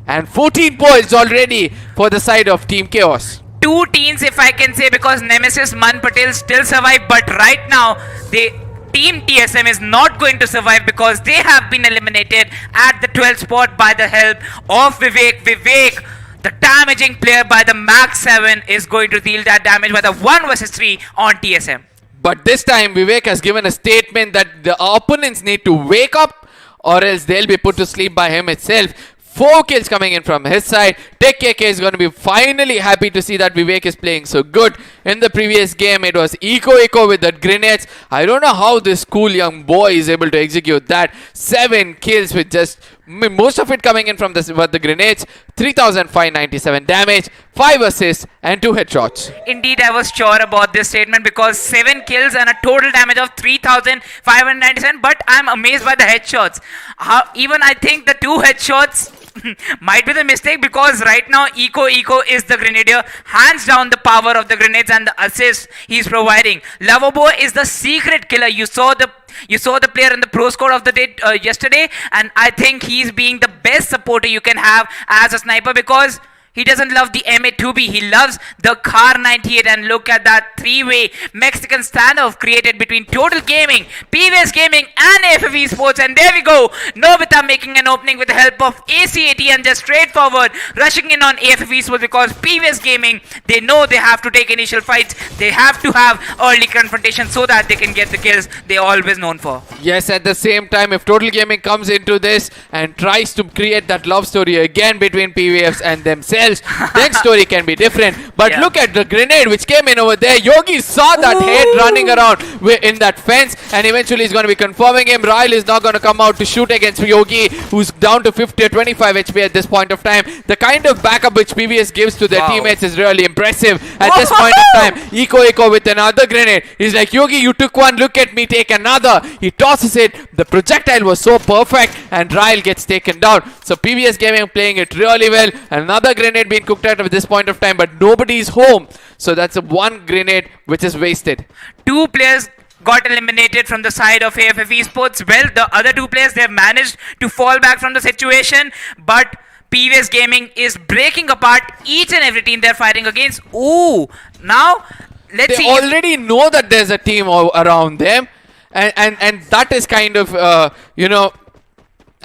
and 14 points already for the side of Team Chaos. 2 teams, if I can say, because Nemesis, Man Patel still survive, but right now Team TSM is not going to survive, because they have been eliminated at the 12th spot by the help of Vivek. Vivek, the damaging player by the Max 7, is going to deal that damage by the 1 versus 3 on TSM. But this time, Vivek has given a statement that the opponents need to wake up, or else they'll be put to sleep by him itself. 4 kills coming in from his side. Tech KK is going to be finally happy to see that Vivek is playing so good. In the previous game, it was Eco with the grenades. I don't know how this cool young boy is able to execute that. 7 kills with just most of it coming in from the grenades. 3,597 damage, 5 assists, and 2 headshots. Indeed, I was sure about this statement, because 7 kills and a total damage of 3,597. But I'm amazed by the headshots. Even I think the 2 headshots might be the mistake, because right now Eco is the grenadier. Hands down the power of the grenades and the assist he's providing. Loverboy is the secret killer. You saw the player in the pro squad of the day yesterday, and I think he's being the best supporter you can have as a sniper, because he doesn't love the MA2B, he loves the Car 98. And look at that 3-way Mexican standoff created between Total Gaming, PVS Gaming, and AFF Esports. And there we go, Nobita making an opening with the help of ACAT, and just straightforward rushing in on AFF Esports, because PVS Gaming, they know they have to take initial fights, they have to have early confrontation so that they can get the kills they're always known for. Yes, at the same time, if Total Gaming comes into this and tries to create that love story again between PVFs and themselves, then story can be different. But Yeah. look at the grenade which came in over there. Yogi saw that head running around in that fence, and eventually he's going to be confirming him. Ryle is not going to come out to shoot against Yogi, who's down to 25 HP at this point of time. The kind of backup which PVS gives to their teammates is really impressive at this point of time. Eco with another grenade. He's like, Yogi, you took one, look at me, take another. He tosses it. The projectile was so perfect, and Ryle gets taken down. So PVS Gaming playing it really well. Another grenade being cooked out at this point of time, but nobody's home. So that's a 1 grenade which is wasted. 2 players got eliminated from the side of AFF Esports. Well, the other 2 players, they've managed to fall back from the situation, but PVS Gaming is breaking apart each and every team they're fighting against. Ooh, now let's they see. if- already know that there's a team around them, and that is kind of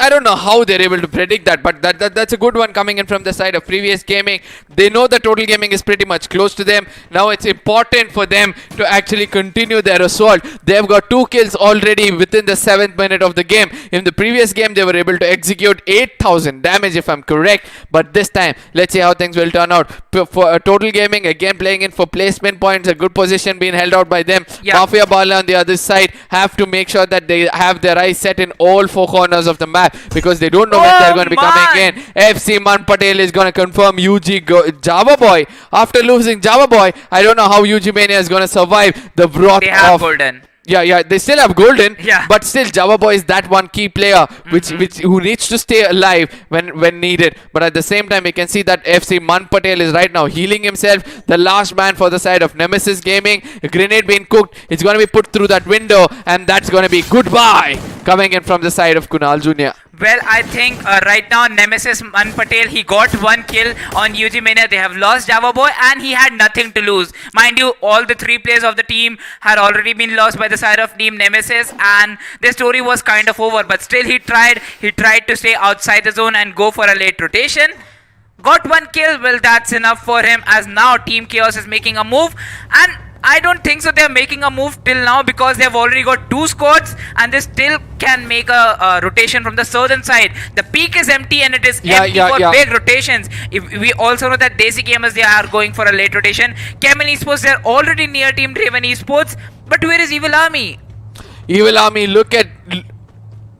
I don't know how they're able to predict that, but that's a good one coming in from the side of previous gaming. They know that total gaming is pretty much close to them. Now it's important for them to actually continue their assault. They've got 2 kills already within the 7th minute of the game. In the previous game, they were able to execute 8,000 damage, if I'm correct. But this time, let's see how things will turn out. For total gaming, again playing in for placement points, a good position being held out by them. Yeah. Mafia Bala on the other side have to make sure that they have their eyes set in all 4 corners of the map, because they don't know when they're going to be coming in. FC Man Patel is going to confirm Java Boy. After losing Java Boy, I don't know how UG Mania is going to survive the wrath They have of... golden. Yeah, they still have golden, Yeah. but still Java Boy is that one key player which who needs to stay alive when needed. But at the same time, we can see that FC Man Patel is right now healing himself. The last man for the side of Nemesis Gaming. A grenade being cooked. It's going to be put through that window, and that's going to be goodbye coming in from the side of Kunal Jr. Well, I think right now Nemesis Man Patel, he got 1 kill on UG Mania. They have lost Java Boy and he had nothing to lose. Mind you, all the 3 players of the team had already been lost by the side of Team Nemesis, and their story was kind of over. But still he tried to stay outside the zone and go for a late rotation. Got 1 kill, well that's enough for him, as now Team Chaos is making a move, and I don't think so they're making a move till now, because they've already got 2 squads and they still can make a rotation from the southern side. The peak is empty and it is empty for big rotations. If we also know that Desi gamers, they are going for a late rotation. Chemin Esports, they're already near Team Draven Esports, but where is Evil Army? Evil Army, look at...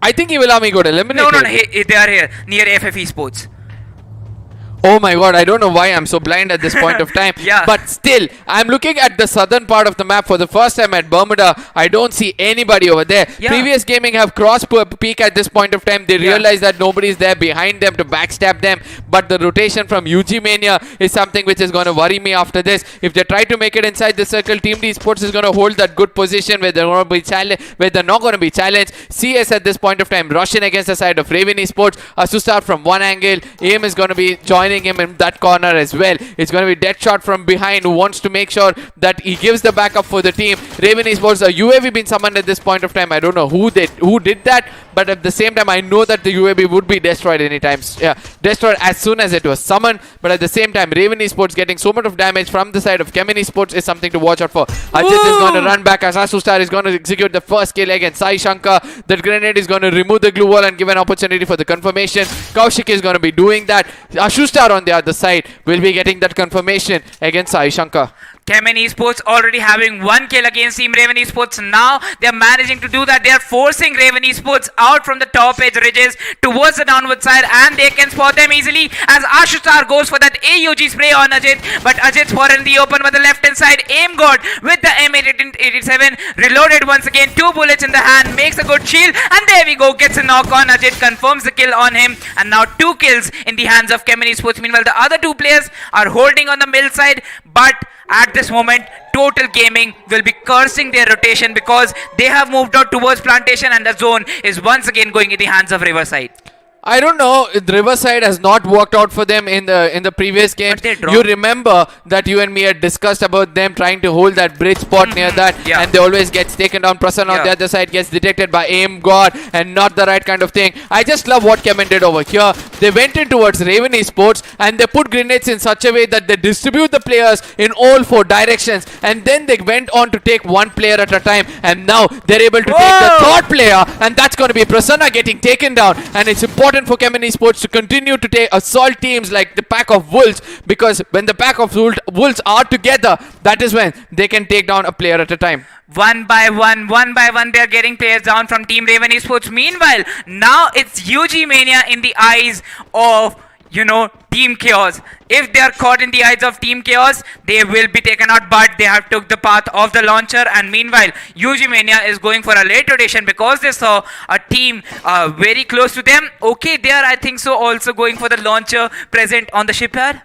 I think Evil Army got eliminated. No, they are here near FF Esports. Oh my god, I don't know why I'm so blind at this point of time. Yeah. But still, I'm looking at the southern part of the map for the first time at Bermuda. I don't see anybody over there. Yeah. Previous gaming have crossed peak at this point of time. They realize that nobody's there behind them to backstab them. But the rotation from UG Mania is something which is going to worry me after this. If they try to make it inside the circle, Team D Sports is going to hold that good position where they're going to be challenged, where they're not going to be challenged. CS at this point of time rushing against the side of Raven Esports. Asustar from one angle. Aim is going to be joining him in that corner as well. It's going to be Deadshot from behind, who wants to make sure that he gives the backup for the team. Raven Esports, a UAV been summoned at this point of time. I don't know who did that, but at the same time, I know that the UAV would be destroyed anytime. Destroyed as soon as it was summoned. But at the same time, Raven Esports getting so much of damage from the side of Chemin Esports is something to watch out for. Ajit is going to run back as Asustar is going to execute the first kill against Sai Shankar. That grenade is going to remove the glue wall and give an opportunity for the confirmation. Kaushik is going to be doing that. Asustar on the other side will be getting that confirmation against Sai Shankar. Chemin Esports already having 1 kill against Team Raven Esports. Now they're managing to do that. They're forcing Raven Esports out from the top edge ridges towards the downward side, and they can spot them easily as Ashutar goes for that AUG spray on Ajit. But Ajit's for in the open with the left hand side. Aim God with the M87 reloaded once again. 2 bullets in the hand, makes a good shield, and there we go. Gets a knock on Ajit, confirms the kill on him, and now 2 kills in the hands of Chemin Esports. Meanwhile, the other 2 players are holding on the mill side, but at this moment, Total Gaming will be cursing their rotation because they have moved out towards Plantation, and the zone is once again going in the hands of Riverside. I don't know. Riverside has not worked out for them in the previous game. You remember that you and me had discussed about them trying to hold that bridge spot near that, and they always gets taken down. Prasanna on the other side gets detected by Aim God, and not the right kind of thing. I just love what Chemin did over here. They went in towards Raven Esports and they put grenades in such a way that they distribute the players in all 4 directions, and then they went on to take 1 player at a time, and now they're able to take the 3rd player, and that's going to be Prasanna getting taken down. And it's important for Chemin Esports to continue to take assault teams like the pack of wolves, because when the pack of wolves are together, that is when they can take down a player at a time. One by one, they're getting players down from Team Raven Esports. Meanwhile, now it's UG Mania in the eyes of, Team Chaos. If they are caught in the eyes of Team Chaos, they will be taken out, but they have took the path of the launcher. And meanwhile, UG Mania is going for a late rotation because they saw a team very close to them. Okay, they are, I think so, also going for the launcher present on the shipyard.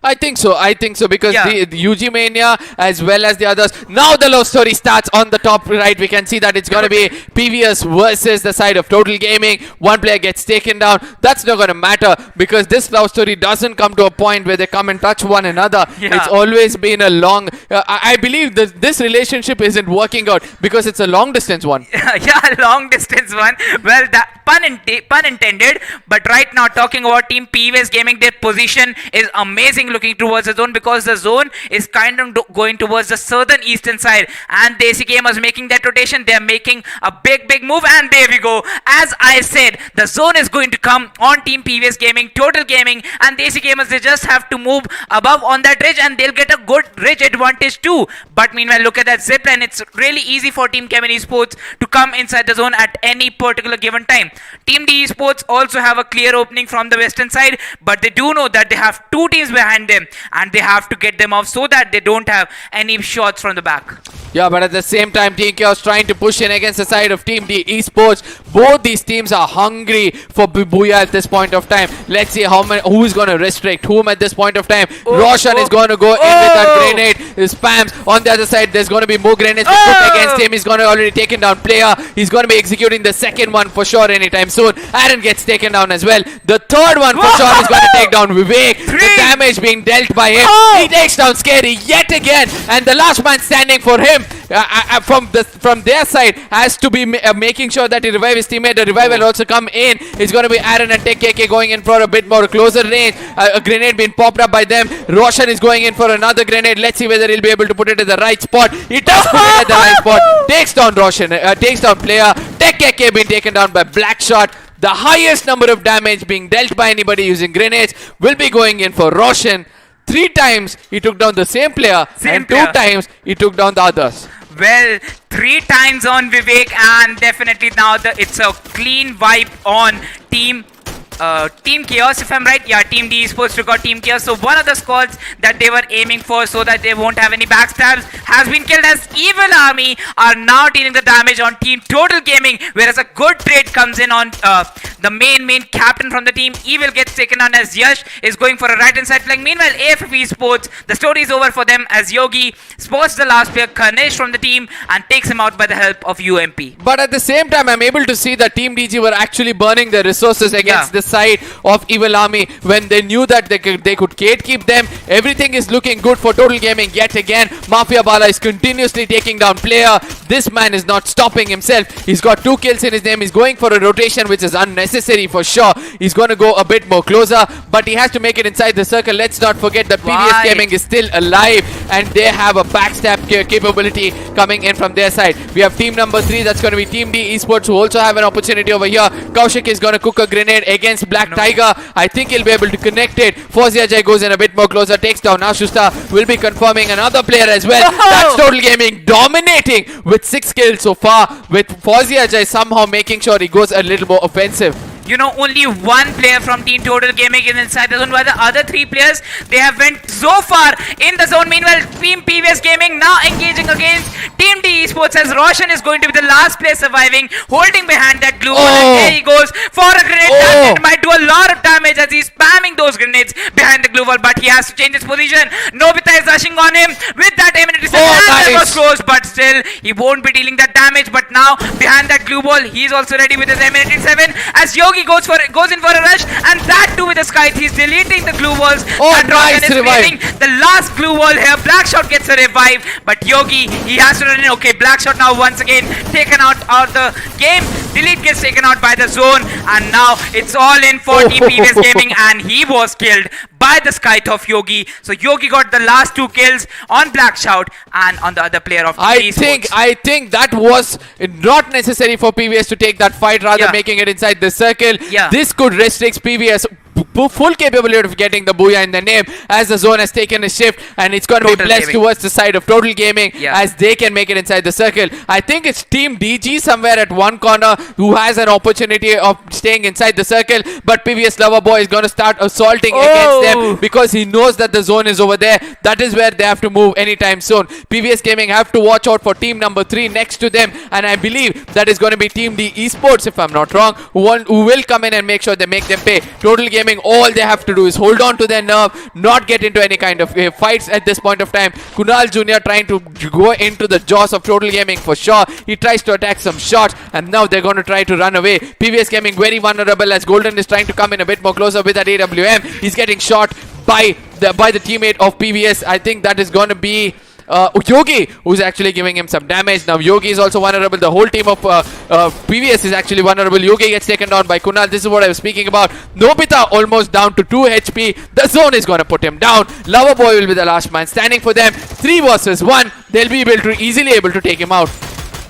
I think so because Yeah. the UG Mania as well as the others. Now the love story starts on the top right. We can see that it's going to be PVS versus the side of Total Gaming. One player gets taken down. That's not going to matter because this love story doesn't come to a point where they come and touch one another. Yeah. It's always been a long. I believe this relationship isn't working out because it's a long distance one. Yeah, long distance one. Well, that pun intended. But right now, talking about Team PVS Gaming, their position is amazing looking towards the zone because the zone is kind of going towards the southern eastern side. And Desi Gamers making that rotation. They are making a big move. And there we go. As I said, the zone is going to come on Team PVS Gaming, Total Gaming, and Desi Gamers. They just have to move above on that ridge and they'll get a good ridge advantage too. But meanwhile, look at that zipline. It's really easy for Team Chemin Esports to come inside the zone at any particular given time. Team D Esports also have a clear opening from the western side, but they do know that they have two teams behind them and they have to get them off so that they don't have any shots from the back. Yeah, but at the same time, Team Chaos trying to push in against the side of Team D Esports. Both these teams are hungry for Booyah at this point of time. Let's see who's going to restrict whom at this point of time. Roshan is going to go in with that grenade. Spams. On the other side, there's going to be more grenades put against him. He's going to already taken down player. He's going to be executing the second one for sure anytime soon. Aaron gets taken down as well. The third one for sure is going to take down Vivek. The damage being dealt by him. He takes down Scary yet again. And the last man standing for him from their side has to be making sure that he revives his teammate. The revive will also come in. It's going to be Aaron and Tech KK going in for a bit more closer range. A grenade being popped up by them. Roshan is going in for another grenade. Let's see whether he'll be able to put it at the right spot. He does put it at the right spot. Takes down Roshan. Takes down player. Tech KK being taken down by Blackshot. The highest number of damage being dealt by anybody using grenades will be going in for Roshan. 3 times he took down the same player and 2 times he took down the others. Well, 3 times on Vivek and definitely now it's a clean wipe on Team Chaos, if I'm right. Yeah, Team D Esports took out Team Chaos. So one of the squads that they were aiming for so that they won't have any backstabs has been killed, as Evil Army are now dealing the damage on Team Total Gaming, whereas a good trade comes in on the main captain from the team. Evil gets taken on as Yash is going for a right hand side flank. Meanwhile, AFF Esports, the story is over for them as Yogi spots the last player Karnesh from the team and takes him out by the help of UMP. But at the same time, I'm able to see that Team DG were actually burning their resources against the side of Evil Army when they knew that they could gatekeep them. Everything is looking good for Total Gaming yet again. Mafia Bala is continuously taking down player. This man is not stopping himself. He's got 2 kills in his name. He's going for a rotation which is unnecessary for sure. He's going to go a bit more closer, but he has to make it inside the circle. Let's not forget that PVS Gaming is still alive and they have a backstab capability coming in from their side. We have team number 3, that's going to be Team D Esports, who also have an opportunity over here. Kaushik is going to cook a grenade against Black Tiger. I think he'll be able to connect it. Fozia Jai goes in a bit more closer, takes down Ashusta. Will be confirming another player as well. That's Total Gaming dominating with 6 kills so far, with Fozia Jai somehow making sure he goes a little more offensive. You know, only one player from Team Total Gaming is inside the zone, while the other 3 players, they have went so far in the zone. Meanwhile, Team PVS Gaming now engaging against Team D Esports as Roshan is going to be the last player surviving, holding behind that glue wall. And there he goes for a grenade. That might do a lot of damage as he's spamming those grenades behind the glue wall, but he has to change his position. Nobita is rushing on him with that M87. That was close, but still, he won't be dealing that damage. But now, behind that glue wall, he's also ready with his M87 as Yogi goes in for a rush, and that too with a Scythe. He's deleting the glue walls. And Roshan is creating the last glue wall here. Blackshot gets a revive, but Yogi, he has to run in. Okay, Blackshot now once again taken out of the game. Delete gets taken out by the zone, and now it's all in for Team PVS Gaming, and he was killed by the Scythe of Yogi. So Yogi got the last 2 kills on Blackshot and on the other player of Team Esports. I think that was not necessary for PVS to take that fight, rather making it inside the circle. This could restrict PVS full capability of getting the Booyah in the name, as the zone has taken a shift and it's going to be blessed towards the side of Total Gaming as they can make it inside the circle. I think it's Team DG somewhere at one corner who has an opportunity of staying inside the circle, but PVS Loverboy is going to start assaulting against them because he knows that the zone is over there. That is where they have to move anytime soon. PVS Gaming have to watch out for team number 3 next to them, and I believe that is going to be Team D Esports, if I'm not wrong, who will come in and make sure they make them pay. Total Gaming all they have to do is hold on to their nerve, not get into any kind of fights at this point of time. Kunal Jr. trying to go into the jaws of Total Gaming for sure. He tries to attack some shots, and now they're going to try to run away. PVS Gaming very vulnerable as Golden is trying to come in a bit more closer with that AWM. He's getting shot by the teammate of PVS. I think that is going to be Yogi, who's actually giving him some damage. Now Yogi is also vulnerable. The whole team of PVS is actually vulnerable. Yogi gets taken down by Kunal. This is what I was speaking about. Nobita almost down to 2 HP. The zone is going to put him down. Loverboy will be the last man standing for them. 3 versus 1. They'll be easily able to take him out.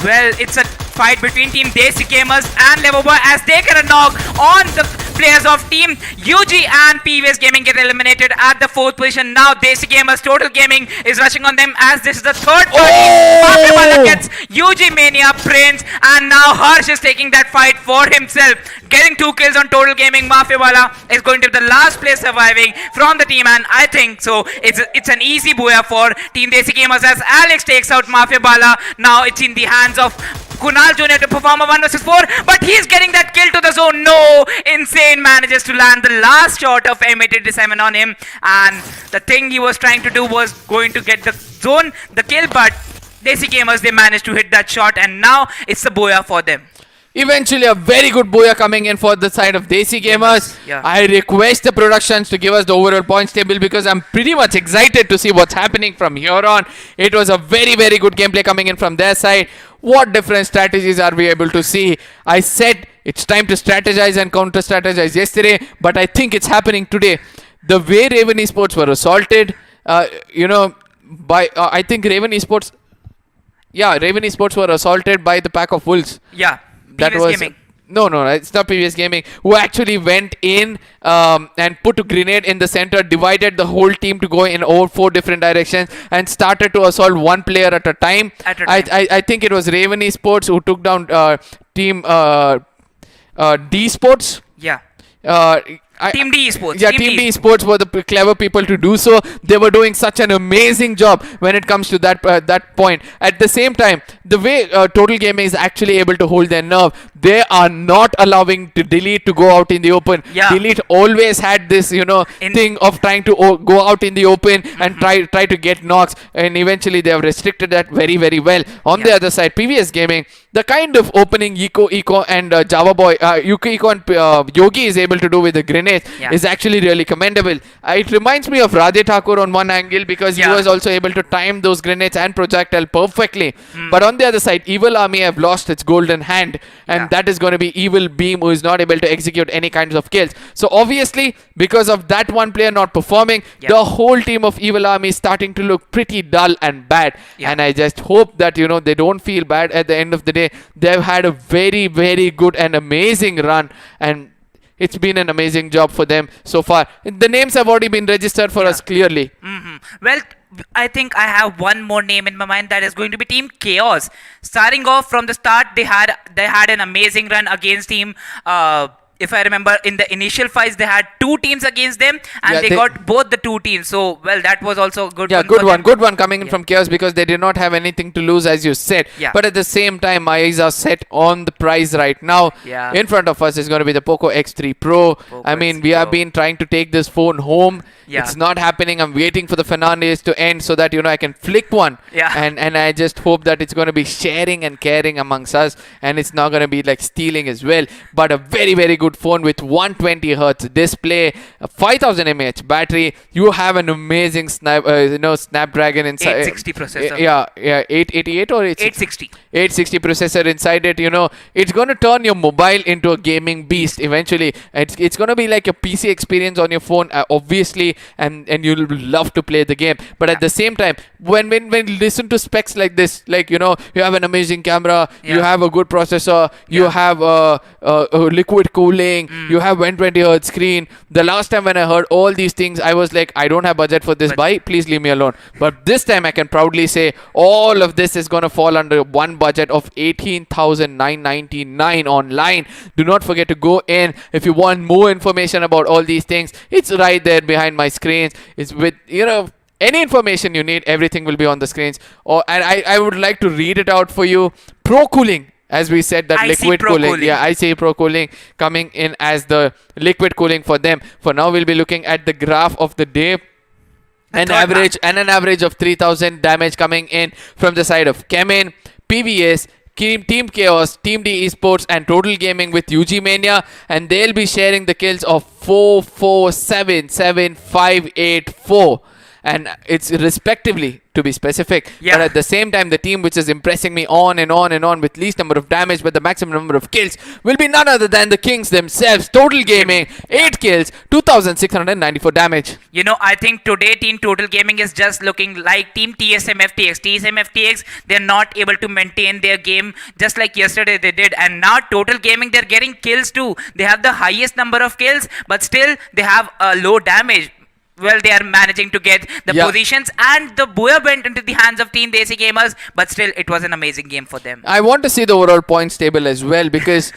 Well, it's a fight between Team Desi Gamers and Loverboy as they get a knock on the players of Team UG, and PVS Gaming get eliminated at the 4th position. Now Desi Gamers Total Gaming is rushing on them as this is the 3rd fight. Mafia gets UG Mania Prince, and now Harsh is taking that fight for himself, getting 2 kills on Total Gaming. Mafia is going to be the last player surviving from the team, and I think so it's an easy booyah for Team Desi Gamers as Alex takes out Mafia. Now it's in the hands of Kunal Jr. to perform a 1 vs 4, but he's getting that kill to the zone. No! Insane manages to land the last shot of M887 on him, and the thing he was trying to do was going to get the zone, the kill, but Desi Gamers, they managed to hit that shot, and now it's the booyah for them. Eventually, a very good booyah coming in for the side of Desi Gamers. Yeah. I request the productions to give us the overall points table because I'm pretty much excited to see what's happening from here on. It was a very, very good gameplay coming in from their side. What different strategies are we able to see? I said it's time to strategize and counter-strategize yesterday, but I think it's happening today. The way Raven Esports were assaulted, by I think Raven Esports were assaulted by the pack of wolves. Yeah. That PVS was Gaming. no, it's not PVS Gaming, who actually went in and put a grenade in the center, divided the whole team to go in all 4 different directions, and started to assault one player at a time. I think it was Raven Esports who took down team D Sports. Yeah. Team D Esports. Yeah, Team D Esports were the clever people to do so. They were doing such an amazing job when it comes to that point. At the same time, the way Total Gaming is actually able to hold their nerve, they are not allowing Delete to go out in the open. Yeah. Delete always had this, thing of trying to go out in the open and try to get knocks, and eventually they have restricted that very, very well. On the other side, PVS Gaming, the kind of opening Eco and Java Boy, Eco and Yogi is able to do with the grenade is actually really commendable. It reminds me of Radhe Thakur on one angle because he was also able to time those grenades and projectile perfectly. But on the other side, Evil Army have lost its golden hand, and that is going to be Evil Beam, who is not able to execute any kinds of kills. So obviously, because of that one player not performing, the whole team of Evil Army is starting to look pretty dull and bad. And I just hope that they don't feel bad at the end of the day. They've had a very, very good and amazing run, and it's been an amazing job for them so far. The names have already been registered for us clearly. Well, I think I have one more name in my mind, that is going to be Team Chaos. Starting off from the start, they had an amazing run against Team. If I remember, in the initial fights, they had 2 teams against them, and they got both the 2 teams. So, well, that was also a good one. Yeah, good one coming in from Chaos because they did not have anything to lose, as you said. But at the same time, my eyes are set on the prize right now. In front of us is going to be the Poco X3 Pro. We have been trying to take this phone home. It's not happening. I'm waiting for the Fernandez to end so that I can flick one. And I just hope that it's going to be sharing and caring amongst us, and it's not going to be like stealing as well. But a very, very good phone with 120 Hz display, 5000 mAh battery. You have an amazing Snapdragon inside 860 processor. 888 or 860. 860 processor inside it. It's going to turn your mobile into a gaming beast eventually. It's going to be like a PC experience on your phone, obviously, and you'll love to play the game. But at the same time, when you listen to specs like this, you have an amazing camera, you have a good processor, you have liquid cooling, you have 120 Hz screen. The last time when I heard all these things, I was like, I don't have budget for this buy, please leave me alone. But this time I can proudly say all of this is going to fall under one budget of 18,999 online. Do not forget to go in if you want more information about all these things. It's right there behind my screens. It's with any information you need, everything will be on the screens. And I would like to read it out for you. Pro cooling As we said, that IC liquid Pro cooling. Yeah, IC Pro cooling coming in as the liquid cooling for them. For now, we'll be looking at the graph of the day. An average of 3,000 damage coming in from the side of Chemin, PVS, Team Chaos, Team D Esports, and Total Gaming with UG Mania, and they'll be sharing the kills of 4, 4, 7, 7, 5, 8, 4. And it's respectively, to be specific. Yeah. But at the same time, the team which is impressing me on and on and on with least number of damage but the maximum number of kills will be none other than the Kings themselves. Total Gaming, 8 kills, 2,694 damage. You know, I think today Team Total Gaming is just looking like Team TSM FTX. TSM FTX, they're not able to maintain their game just like yesterday they did. And now Total Gaming, they're getting kills too. They have the highest number of kills, but still they have a low damage. Well, they are managing to get the positions, and the Boya went into the hands of Team Desi Gamers, but still it was an amazing game for them. I want to see the overall points table as well, because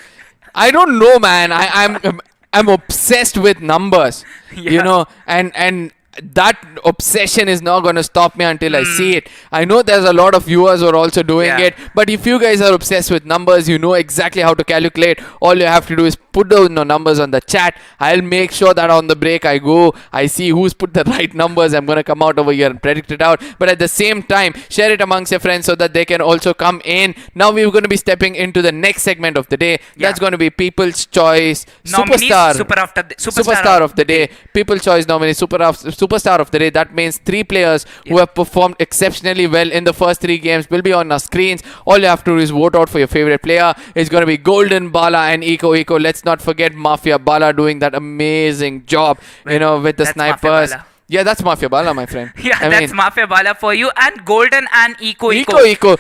I don't know, man. I'm obsessed with numbers, you know, and that obsession is not going to stop me until I see it. I know there's a lot of viewers who are also doing it, but if you guys are obsessed with numbers, you know exactly how to calculate. All you have to do is put those numbers on the chat. I'll make sure that on the break I see who's put the right numbers. I'm going to come out over here and predict it out. But at the same time, share it amongst your friends so that they can also come in. Now we're going to be stepping into the next segment of the day. That's going to be People's Choice Superstar of the day. People's Choice nominee Superstar of the day. That means 3 players who have performed exceptionally well in the first 3 games will be on our screens. All you have to do is vote out for your favorite player. It's going to be Golden, Bala, and Eco. Let's not forget Mafia Bala doing that amazing job, you know, with the snipers. Yeah, that's Mafia Bala, my friend. Yeah, that's Mafia Bala for you. And Golden and Eco.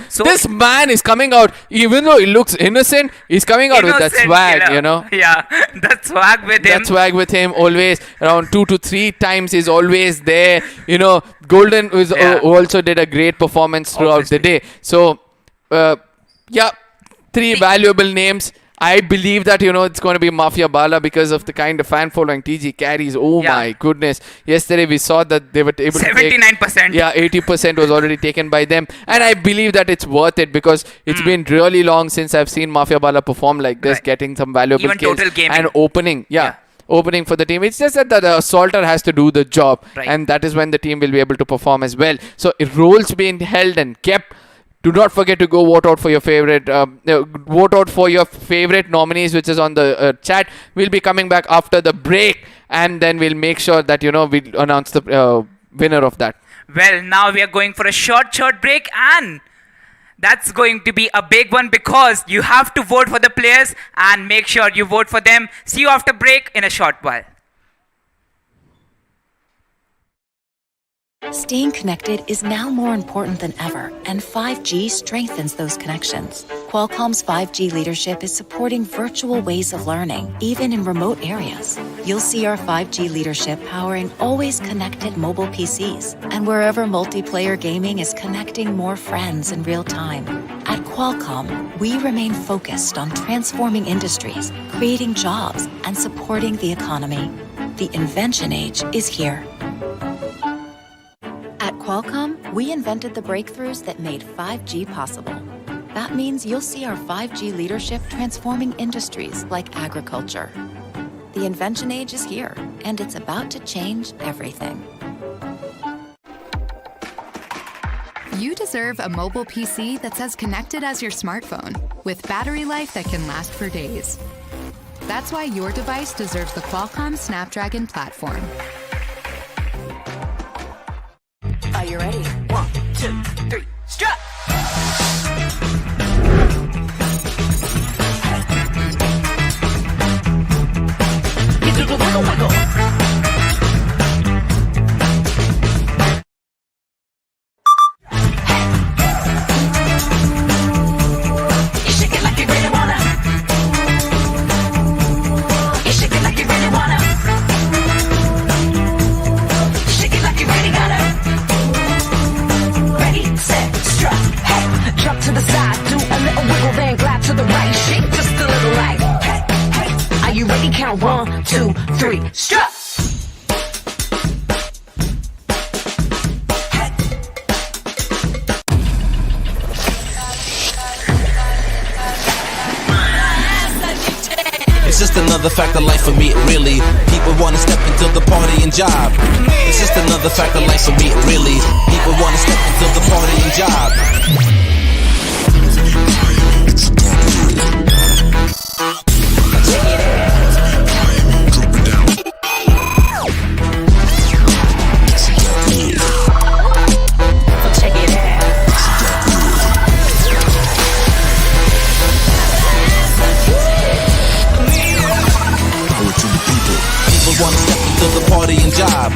So this man is coming out, even though he looks innocent, he's coming out with that swag, you know. Yeah, that swag with him. That swag with him always. Around 2 to 3 times he's always there. You know, Golden was also did a great performance throughout the day. So, 3 valuable names. I believe that, you know, it's going to be Mafia Bala because of the kind of fan following TG carries. Oh my goodness. Yesterday we saw that they were able to 79%. 80% was already taken by them. And I believe that it's worth it because it's been really long since I've seen Mafia Bala perform like this, getting some valuable kills. Total Gaming. And opening. Opening for the team. It's just that the assaulter has to do the job. And that is when the team will be able to perform as well. So roles being held and kept. Do not forget to go vote out for your favorite nominees, which is on the chat. We'll be coming back after the break, and then we'll make sure that, you know, we announce the winner of that. Well, now we are going for a short break, and that's going to be a big one because you have to vote for the players and make sure you vote for them. See you after break in a short while. Staying connected is now more important than ever, and 5G strengthens those connections. Qualcomm's 5G leadership is supporting virtual ways of learning, even in remote areas. You'll see our 5G leadership powering always connected mobile PCs, and wherever multiplayer gaming is connecting more friends in real time. At Qualcomm, we remain focused on transforming industries, creating jobs, and supporting the economy. The invention age is here. At Qualcomm, we invented the breakthroughs that made 5G possible. That means you'll see our 5G leadership transforming industries like agriculture. The invention age is here, and it's about to change everything. You deserve a mobile PC that's as connected as your smartphone, with battery life that can last for days. That's why your device deserves the Qualcomm Snapdragon platform. Are you ready? 1, 2, 3, strut! You do the wiggle wiggle. You shake it like you really wanna. You shake it like you really wanna. Shake it like you really gotta. Set, strut, hey, jump to the side, do a little wiggle, then glide to the right, shake just a little like, hey, hey, are you ready? Count 1, 2, 3, strut! Hey. just another fact of life for me, really. People wanna step into the party and job. It's just another fact of life for me, really. People wanna step into the party and job. Wanna step into the party and job.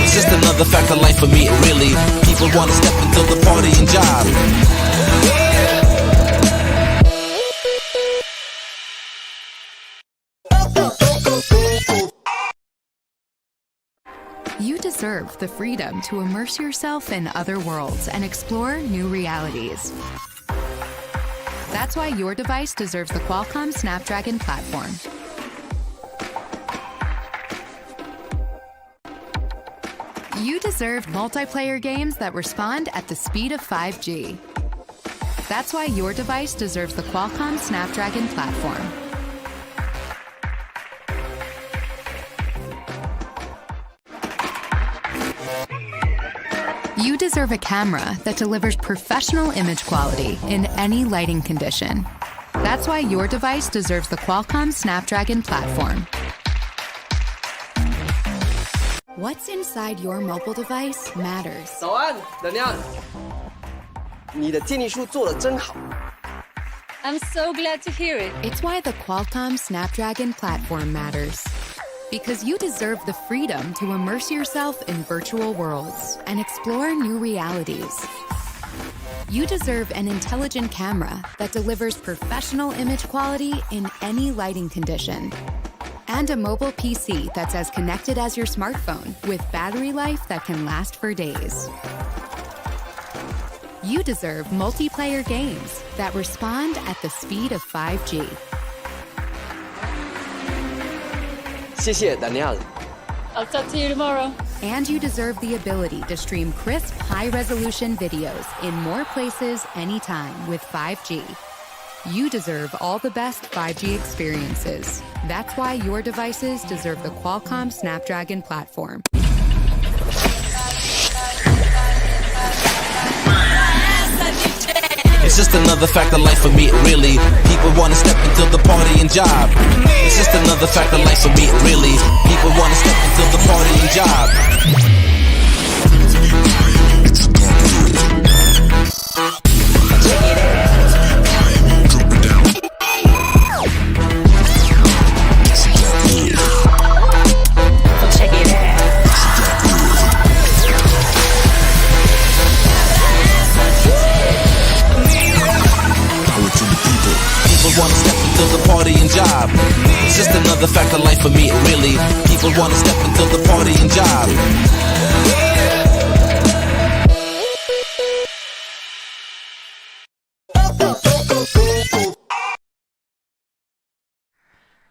It's just another fact of life for me, really. People wanna step into the party and job. You deserve the freedom to immerse yourself in other worlds and explore new realities. That's why your device deserves the Qualcomm Snapdragon platform. You deserve multiplayer games that respond at the speed of 5G. That's why your device deserves the Qualcomm Snapdragon platform. You deserve a camera that delivers professional image quality in any lighting condition. That's why your device deserves the Qualcomm Snapdragon platform. What's inside your mobile device matters. 早安 Daniel 你的建议书做得真好 I'm so glad to hear it. It's why the Qualcomm Snapdragon platform matters. Because you deserve the freedom to immerse yourself in virtual worlds and explore new realities. You deserve an intelligent camera that delivers professional image quality in any lighting condition. And a mobile PC that's as connected as your smartphone with battery life that can last for days. You deserve multiplayer games that respond at the speed of 5G. 谢谢 Daniel I'll talk to you tomorrow. And you deserve the ability to stream crisp, high-resolution videos in more places anytime with 5G. You deserve all the best 5G experiences. That's why your devices deserve the Qualcomm Snapdragon platform. It's just another fact of life for me, really. People wanna step into the party and job. It's just another fact of life for me, really. People wanna step into the party and job. Wanna step into the party and job. It's just another fact of life for me, really. People wanna step into the party and job.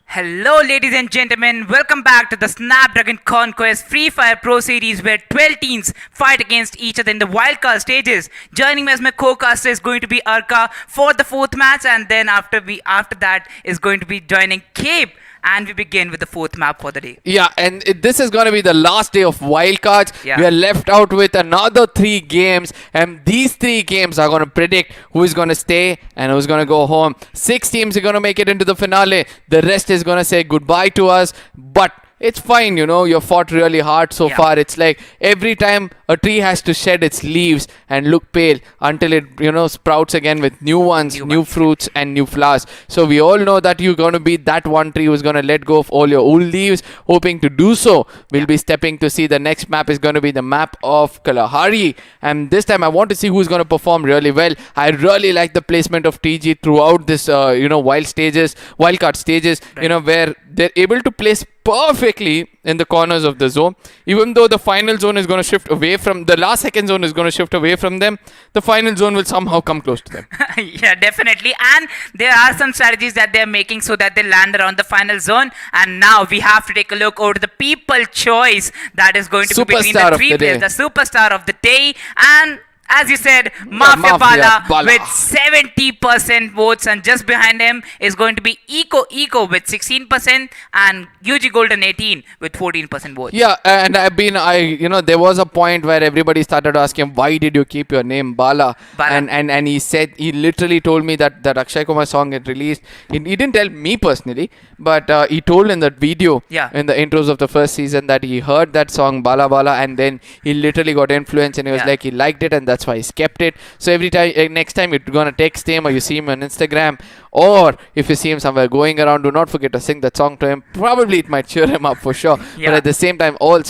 Hello ladies and gentlemen, welcome back to the Snapdragon Conquest Free Fire Pro Series where 12 teams fight against each other in the wildcard stages. Joining me as my co-caster is going to be Arka for the 4th match, and then after that is going to be joining Cape. And we begin with the 4th map for the day. Yeah, and this is going to be the last day of wildcards. Yeah. We are left out with another 3 games. And these 3 games are going to predict who is going to stay and who's going to go home. 6 teams are going to make it into the finale. The rest is going to say goodbye to us. But it's fine, you know, you fought really hard so far. It's like every time a tree has to shed its leaves and look pale until it, you know, sprouts again with new ones, new fruits and new flowers. So we all know that you're going to be that one tree who's going to let go of all your old leaves. Hoping to do so, we'll be stepping to see the next map is going to be the map of Kalahari. And this time I want to see who's going to perform really well. I really like the placement of TG throughout this, you know, wildcard stages, you know, where they're able to place perfectly in the corners of the zone. Even though the final zone is going to shift away from the last second zone is going to shift away from them, the final zone will somehow come close to them. Yeah, definitely. And there are some strategies that they're making so that they land around the final zone. And now we have to take a look over the people choice that is going to be between the 3 players, the superstar of the day. And As you said, Mafia Mafia Bala Bala. with 70% votes, and just behind him is going to be Eco with 16% and UG Golden 18 with 14% votes. Yeah, and there was a point where everybody started asking, why did you keep your name Bala? Bala. And he literally told me that Akshay Kumar song had released. He didn't tell me personally, but he told in that video, in the intros of the first season, that he heard that song Bala Bala, and then he literally got influenced, and he was like, he liked it, and that's why he's kept it. So every time, next time you're gonna text him, or you see him on Instagram, or if you see him somewhere going around, do not forget to sing that song to him. Probably it might cheer him up for sure. But at the same time, all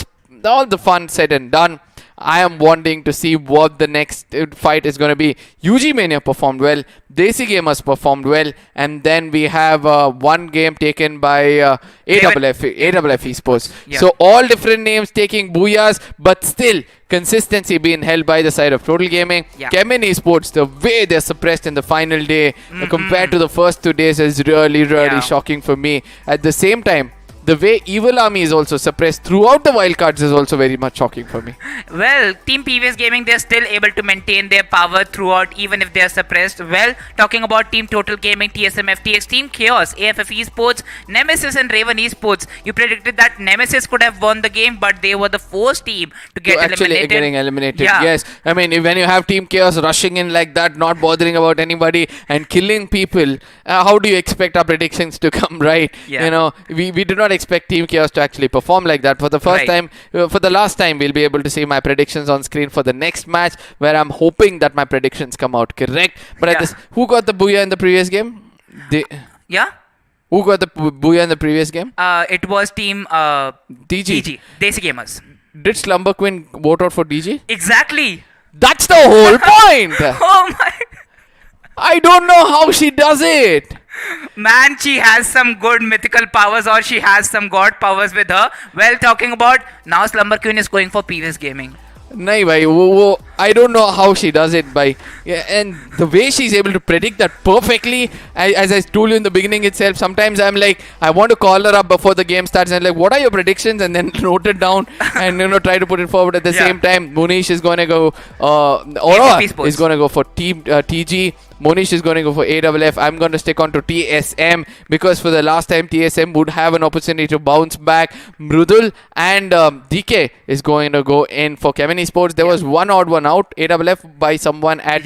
the fun said and done, I am wanting to see what the next fight is going to be. UG Mania performed well, Desi Gamers performed well, and then we have one game taken by AFF Esports. Yeah. So all different names taking booyahs, but still consistency being held by the side of Total Gaming. Yeah. Chemin Esports, the way they're suppressed in the final day compared to the first 2 days is really shocking for me. At the same time, the way Evil Army is also suppressed throughout the wildcards is also very much shocking for me. Well, Team PVS Gaming, they're still able to maintain their power throughout, even if they're suppressed. Well, talking about Team Total Gaming, TSM FTX, Team Chaos, AFF Esports, Nemesis and Raven Esports. You predicted that Nemesis could have won the game, but they were the first team to get eliminated. Getting eliminated, Yeah. yes. I mean, when you have Team Chaos rushing in like that, not bothering about anybody and killing people, how do you expect our predictions to come right? Yeah. You know, we do not expect Team Chaos to actually perform like that. For the first time, for the last time, we'll be able to see my predictions on screen for the next match, where I'm hoping that my predictions come out correct. But who got the booyah in the previous game? Who got the booyah in the previous game? It was Team DG, Desi Gamers. Did Slumber Queen vote out for DG? Exactly. That's the whole point. Oh my. I don't know how she does it. Man, she has some good mythical powers, or she has some god powers with her. Well, talking about now, Slumber Queen is going for PVS Gaming. Nahi bhai, I don't know how she does it, bhai. Yeah, and the way she's able to predict that perfectly, as I told you in the beginning itself, sometimes I'm like, I want to call her up before the game starts and like, what are your predictions? And then note it down and try to put it forward. At the same time, Munish is going to go, Aurora is going to go for Team TG. Monish is going to go for AFF. I'm going to stick on to TSM, because for the last time TSM would have an opportunity to bounce back. Mrudul and DK is going to go in for Chemin Esports. There was one odd one out, AFF by someone at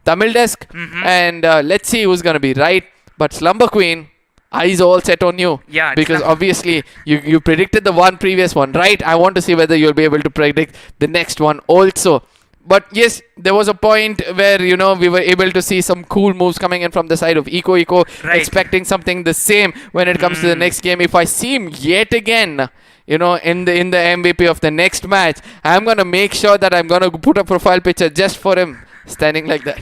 Tamil desk. And let's see who's going to be right. But Slumber Queen, eyes all set on you. Yeah, because obviously you predicted the previous one, right? I want to see whether you'll be able to predict the next one also. But yes, there was a point where, we were able to see some cool moves coming in from the side of Eco, expecting something the same when it comes to the next game. If I see him yet again, in the MVP of the next match, I'm going to make sure that I'm going to put a profile picture just for him. Standing like that.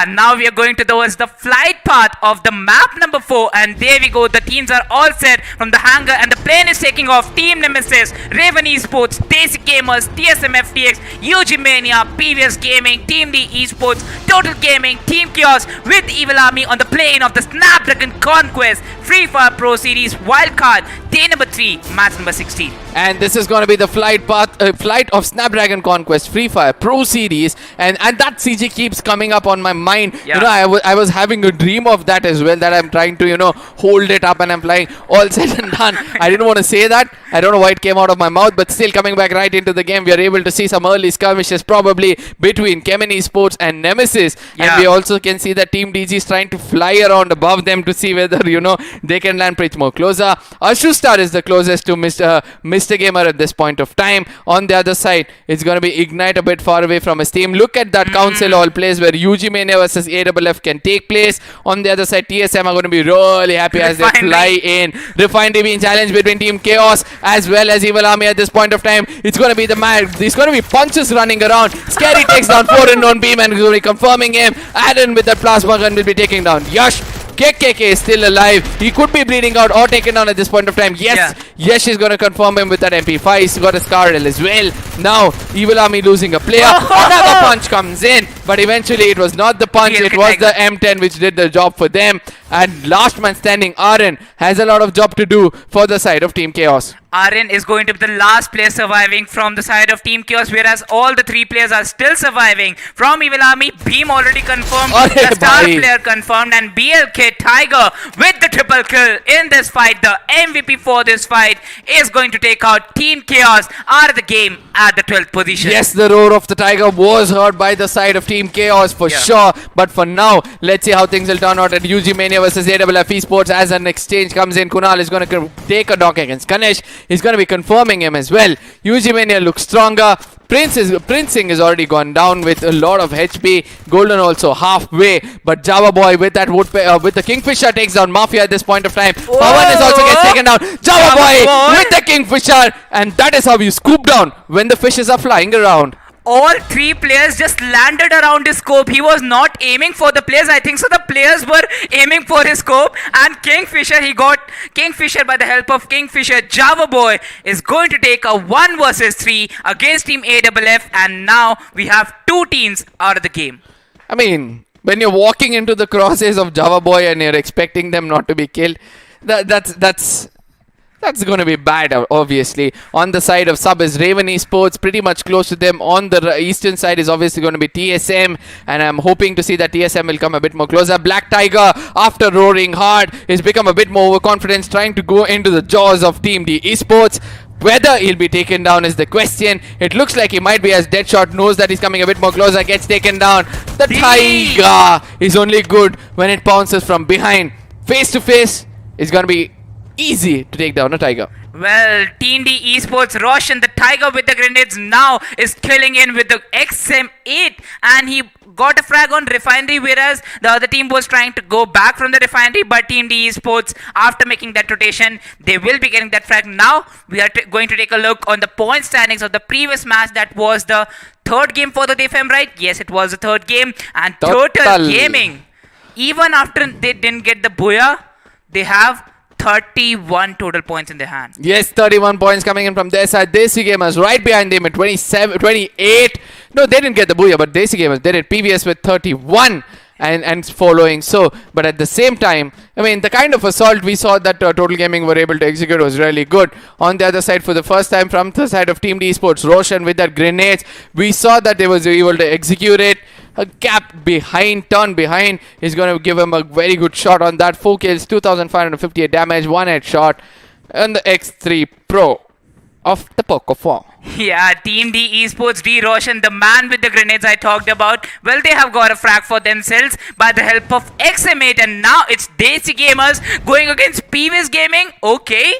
Now we are going towards the flight path of the map number 4, and there we go. The teams are all set from the hangar, and the plane is taking off. Team Nemesis, Raven Esports, Desi Gamers, TSM FTX, UG Mania, PVS Gaming, Team D Esports, Total Gaming, Team Chaos with Evil Army on the plane of the Snapdragon Conquest Free Fire Pro Series Wildcard Day number 3, match number 16. And this is going to be the flight of Snapdragon Conquest Free Fire Pro Series, and that CG keeps coming up on my mind. I was having a dream of that as well, that I'm trying to hold it up and I'm flying. All said and done, I didn't want to say that. I don't know why it came out of my mouth, but still, coming back right into the game, we are able to see some early skirmishes probably between Chemin Esports and Nemesis. And we also can see that Team DG is trying to fly around above them to see whether they can land pretty more closer. Ashustar is the closest to Mr. Gamer at this point of time. On the other side, it's going to be Ignite a bit far away from his team. Look at that Council All plays where UG Mania versus AFF can take place. On the other side, TSM are going to be really happy as they fly in. Refined being challenged between Team Chaos as well as Evil Army at this point of time. It's going to be it's going to be punches running around. Scary takes down 4 in 1 beam and is going to be confirming him. Aaron with that plasma gun will be taking down Yash. KKK is still alive. He could be bleeding out or taken down at this point of time. Yes, she's going to confirm him with that MP5. He's got a Scar as well. Now, Evil Army losing a player. Another punch comes in. But eventually, it was not the punch. It was the M10 which did the job for them. And last man standing, Aaron, has a lot of job to do for the side of Team Chaos. Aryan is going to be the last player surviving from the side of Team Chaos, whereas all the 3 players are still surviving. From Evil Army, Beam already confirmed, the star player confirmed, and BLK Tiger with the triple kill in this fight. The MVP for this fight is going to take out Team Chaos out of the game at the 12th position. Yes, the roar of the Tiger was heard by the side of Team Chaos for sure. But for now, let's see how things will turn out at UG Mania versus AFF Esports. As an exchange comes in, Kunal is going to take a knock against Ganesh. He's going to be confirming him as well. UG Mania looks stronger. Princing is already gone down with a lot of HP. Golden also halfway, but Java Boy with that with the Kingfisher takes down Mafia at this point of time. Pawan is also gets taken down. Java Boy with the Kingfisher, and that is how you scoop down when the fishes are flying around. All 3 players just landed around his scope. He was not aiming for the players. I think so the players were aiming for his scope. And Kingfisher, he got Kingfisher by the help of Kingfisher. Java Boy is going to take a 1 versus 3 against Team AFF. And now we have 2 teams out of the game. I mean, when you're walking into the crosshairs of Java Boy and you're expecting them not to be killed, that's going to be bad, obviously. On the side of sub is Raven Esports, pretty much close to them. On the eastern side is obviously going to be TSM, and I'm hoping to see that TSM will come a bit more closer. Black Tiger, after roaring hard, has become a bit more overconfident, trying to go into the jaws of Team D Esports. Whether he'll be taken down is the question. It looks like he might be, as Deadshot knows that he's coming a bit more closer, gets taken down. The Tiger is only good when it pounces from behind. Face to face is going to be easy to take down a Tiger. Well, Team D Esports, Roshan, the Tiger with the grenades now is killing in with the XM8, and he got a frag on Refinery, whereas the other team was trying to go back from the Refinery, but Team D Esports, after making that rotation, they will be getting that frag. Now, we are going to take a look on the point standings of the previous match. That was the 3rd game for the DFM, right? Yes, it was the 3rd game, and Total Gaming, even after they didn't get the Booyah, they have 31 total points in their hand. Yes, 31 points coming in from their side. Desi Gamers right behind them at 28. No, they didn't get the Booyah, but Desi Gamers did it. PVS with 31 and following. So, but at the same time, I mean, the kind of assault we saw that Total Gaming were able to execute was really good. On the other side, for the first time from the side of Team D Esports, Roshan with that grenades, we saw that they was able to execute it. A gap behind, turn behind, is going to give him a very good shot on that. 4 kills, 2,558 damage, 1 headshot, and the X3 Pro of the Poco 4. Yeah, Team D Esports, D Roshan, the man with the grenades I talked about. Well, they have got a frag for themselves by the help of XM8, and now it's Desi Gamers going against PVS Gaming. Okay.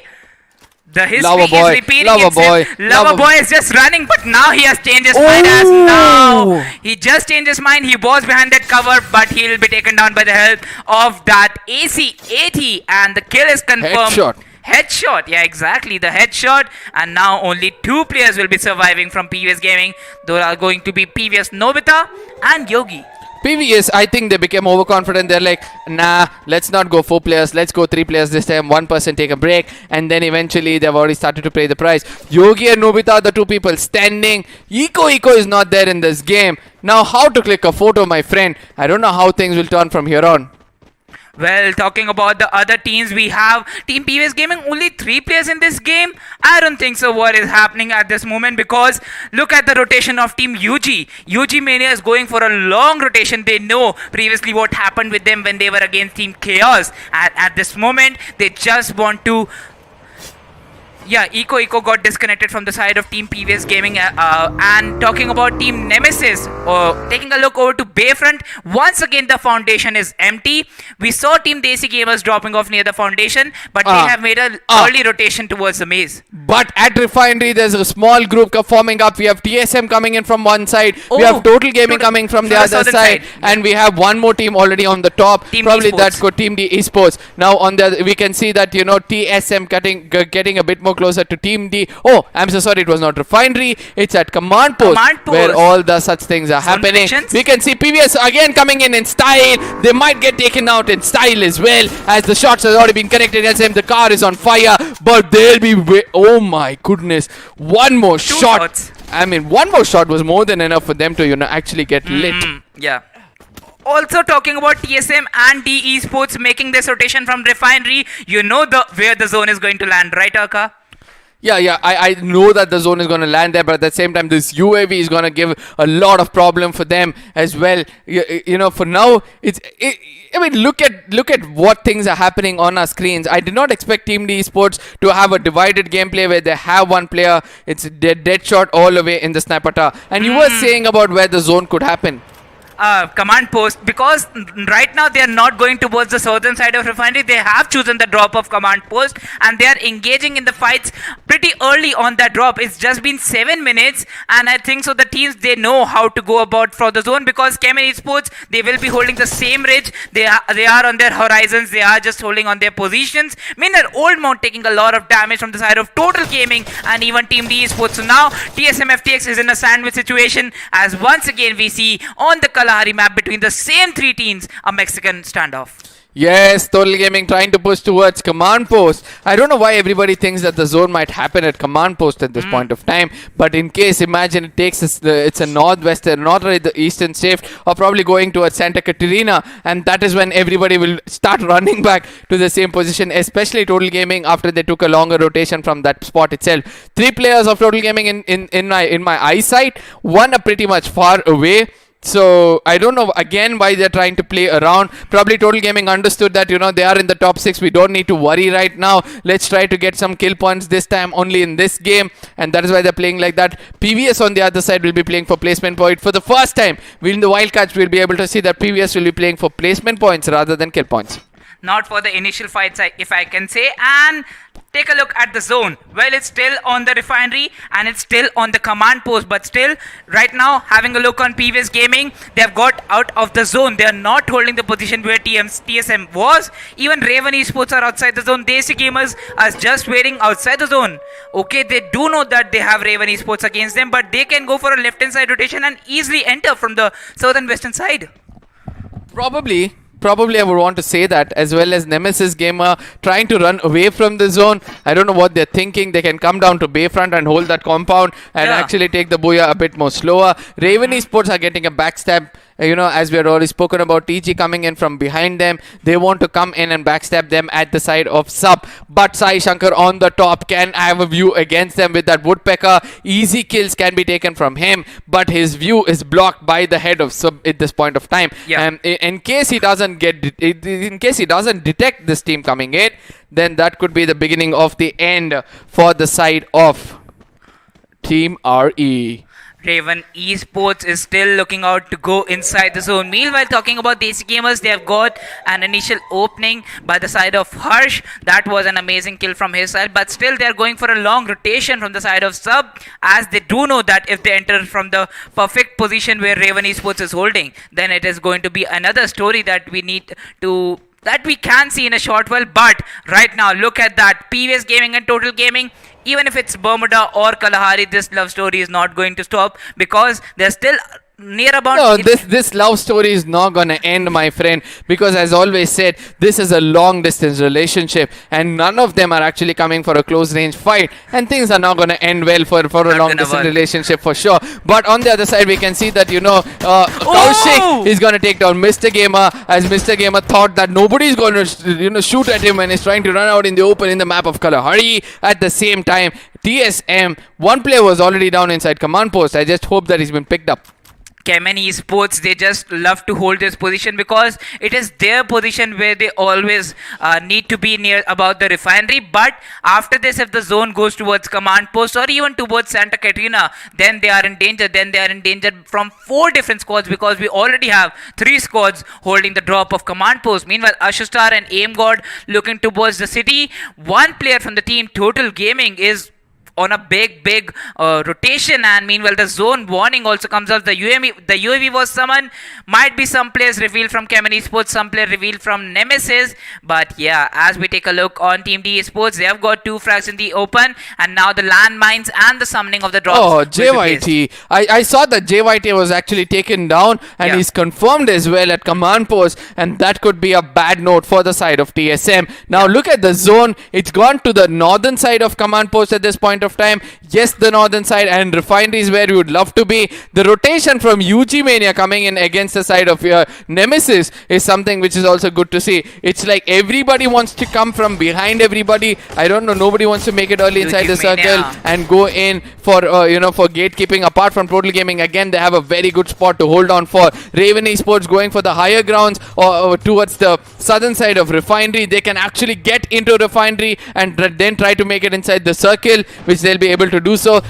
The history is repeating itself. Lover Boy is just running, but now he has changed his mind. As now he just changed his mind. He was behind that cover, but he will be taken down by the help of that AC-80, and the kill is confirmed. Headshot, yeah, exactly, the headshot. And now only 2 players will be surviving from PVS Gaming. Those are going to be PVS Nobita and Yogi. PVS, I think they became overconfident. They're like, nah, let's not go 4 players. Let's go 3 players this time. 1 person take a break. And then eventually they've already started to pay the price. Yogi and Nobita are the 2 people standing. Eco is not there in this game. Now, how to click a photo, my friend? I don't know how things will turn from here on. Well, talking about the other teams, we have Team PVS Gaming, only 3 players in this game. I don't think so what is happening at this moment, because look at the rotation of Team UG. UG Mania is going for a long rotation. They know previously what happened with them when they were against Team Chaos. At this moment, they just want to... Yeah, Eco got disconnected from the side of Team PVS Gaming. And talking about Team Nemesis, taking a look over to Bayfront, once again the foundation is empty. We saw Team Desi Gamers dropping off near the foundation, but they have made an early rotation towards the maze. But at Refinery, there's a small group forming up. We have TSM coming in from one side. We have Total Gaming coming from the other side. And we have one more team already on the top. Team Probably Esports. that's good, Team D Esports. Now on the we can see that, you know, TSM getting a bit more closer to Team D. Oh, I'm so sorry, it was not Refinery. It's at Command Post, where all the such things are happening. We can see PVS again coming in style. They might get taken out in style as well, as the shots have already been connected against him. The car is on fire, but they'll be... Oh my goodness. One more shot. I mean, one more shot was more than enough for them to, you know, actually get lit. Yeah. Also talking about TSM and D Esports making this rotation from Refinery, you know where the zone is going to land, right, Arka? Yeah. I know that the zone is going to land there, but at the same time, this UAV is going to give a lot of problem for them as well. You know, for now, I mean, look at what things are happening on our screens. I did not expect Team D Esports to have a divided gameplay where they have one player. It's dead shot all the way in the sniper tower. And you were saying about where the zone could happen. Command post, because right now they are not going towards the southern side of refinery. They have chosen the drop of command post and they are engaging in the fights pretty early on that drop. It's just been 7 minutes, and I think so the teams, they know how to go about for the zone, because Chemin Esports, they will be holding the same ridge. They are on their horizons. They are just holding on their positions. Meanwhile, Old Mount taking a lot of damage from the side of Total Gaming and even Team D Esports. So now TSM FTX is in a sandwich situation, as once again we see on the Kalahari map between the same three teams a Mexican standoff. Yes, Total Gaming trying to push towards command post. I don't know why everybody thinks that the zone might happen at command post at this point of time. But in case, imagine it takes it's a northwestern, not really the eastern shift, or probably going towards Santa Catarina, and that is when everybody will start running back to the same position. Especially Total Gaming after they took a longer rotation from that spot itself. 3 players of Total Gaming in my eyesight. One are pretty much far away. So I don't know again why they're trying to play around. Probably Total Gaming understood that, you know, they are in the top 6. We don't need to worry right now. Let's try to get some kill points this time only in this game, and that is why they're playing like that. PVS on the other side will be playing for placement point. For the first time in the wildcards, we'll be able to see that PVS will be playing for placement points rather than kill points. Not for the initial fights, if I can say. And take a look at the zone. Well, it's still on the refinery and it's still on the command post, but still right now, having a look on PVS Gaming, they have got out of the zone. They are not holding the position where TSM was. Even Raven Esports are outside the zone. Desi Gamers are just waiting outside the zone. Okay, they do know that they have Raven Esports against them, but they can go for a left hand side rotation and easily enter from the southern western side. Probably I would want to say that, as well as Nemesis Gamer trying to run away from the zone. I don't know what they're thinking. They can come down to Bayfront and hold that compound and actually take the Booyah a bit more slower. Raven Esports are getting a backstab. You know, as we had already spoken about, TG coming in from behind them. They want to come in and backstab them at the side of Sub. But Sai Shankar on the top can have a view against them with that Woodpecker. Easy kills can be taken from him, but his view is blocked by the head of Sub at this point of time. And in case he doesn't detect this team coming in, then that could be the beginning of the end for the side of Team RE. Raven Esports is still looking out to go inside the zone. Meanwhile, talking about Desi Gamers, they have got an initial opening by the side of Harsh. That was an amazing kill from his side, but still they are going for a long rotation from the side of Sub, as they do know that if they enter from the perfect position where Raven Esports is holding, then it is going to be another story that we can see in a short while. But right now, look at that. PVS Gaming and Total Gaming, even if it's Bermuda or Kalahari, this love story is not going to stop, because they're still near about... No, this love story is not going to end, my friend, because as always said, this is a long distance relationship and none of them are actually coming for a close range fight, and things are not going to end well for a long distance relationship for sure. But on the other side, we can see that, you know, Kaushik is going to take down Mr. Gamer, as Mr. Gamer thought that nobody's going to, you know, shoot at him and is trying to run out in the open in the map of Kalahari. At the same time, TSM, one player was already down inside command post. I just hope that he's been picked up. Chemin Esports, they just love to hold this position because it is their position where they always need to be near about the refinery. But after this, if the zone goes towards command post or even towards Santa Catarina, then they are in danger. Then they are in danger from 4 different squads, because we already have 3 squads holding the drop of command post. Meanwhile, Ashustar and Aim God looking towards the city. One player from the team Total Gaming is on a big rotation, and meanwhile the zone warning also comes out. The UAV was summoned. Might be some players revealed from Chemin Esports, some player revealed from Nemesis. But yeah, as we take a look on Team D Esports, they have got 2 frags in the open, and now the landmines and the summoning of the drops. Oh, JYT. I saw that JYT was actually taken down, and he's confirmed as well at command post, and that could be a bad note for the side of TSM. Now look at the zone. It's gone to the northern side of command post at this point of time. Yes, the northern side and Refinery is where you would love to be. The rotation from UG Mania coming in against the side of Nemesis is something which is also good to see. It's like everybody wants to come from behind everybody. I don't know, nobody wants to make it early inside the circle and go in for for gatekeeping. Apart from Total Gaming, again they have a very good spot to hold on for. Raven Esports going for the higher grounds or towards the southern side of Refinery. They can actually get into Refinery and then try to make it inside the circle, which they'll be able to do so.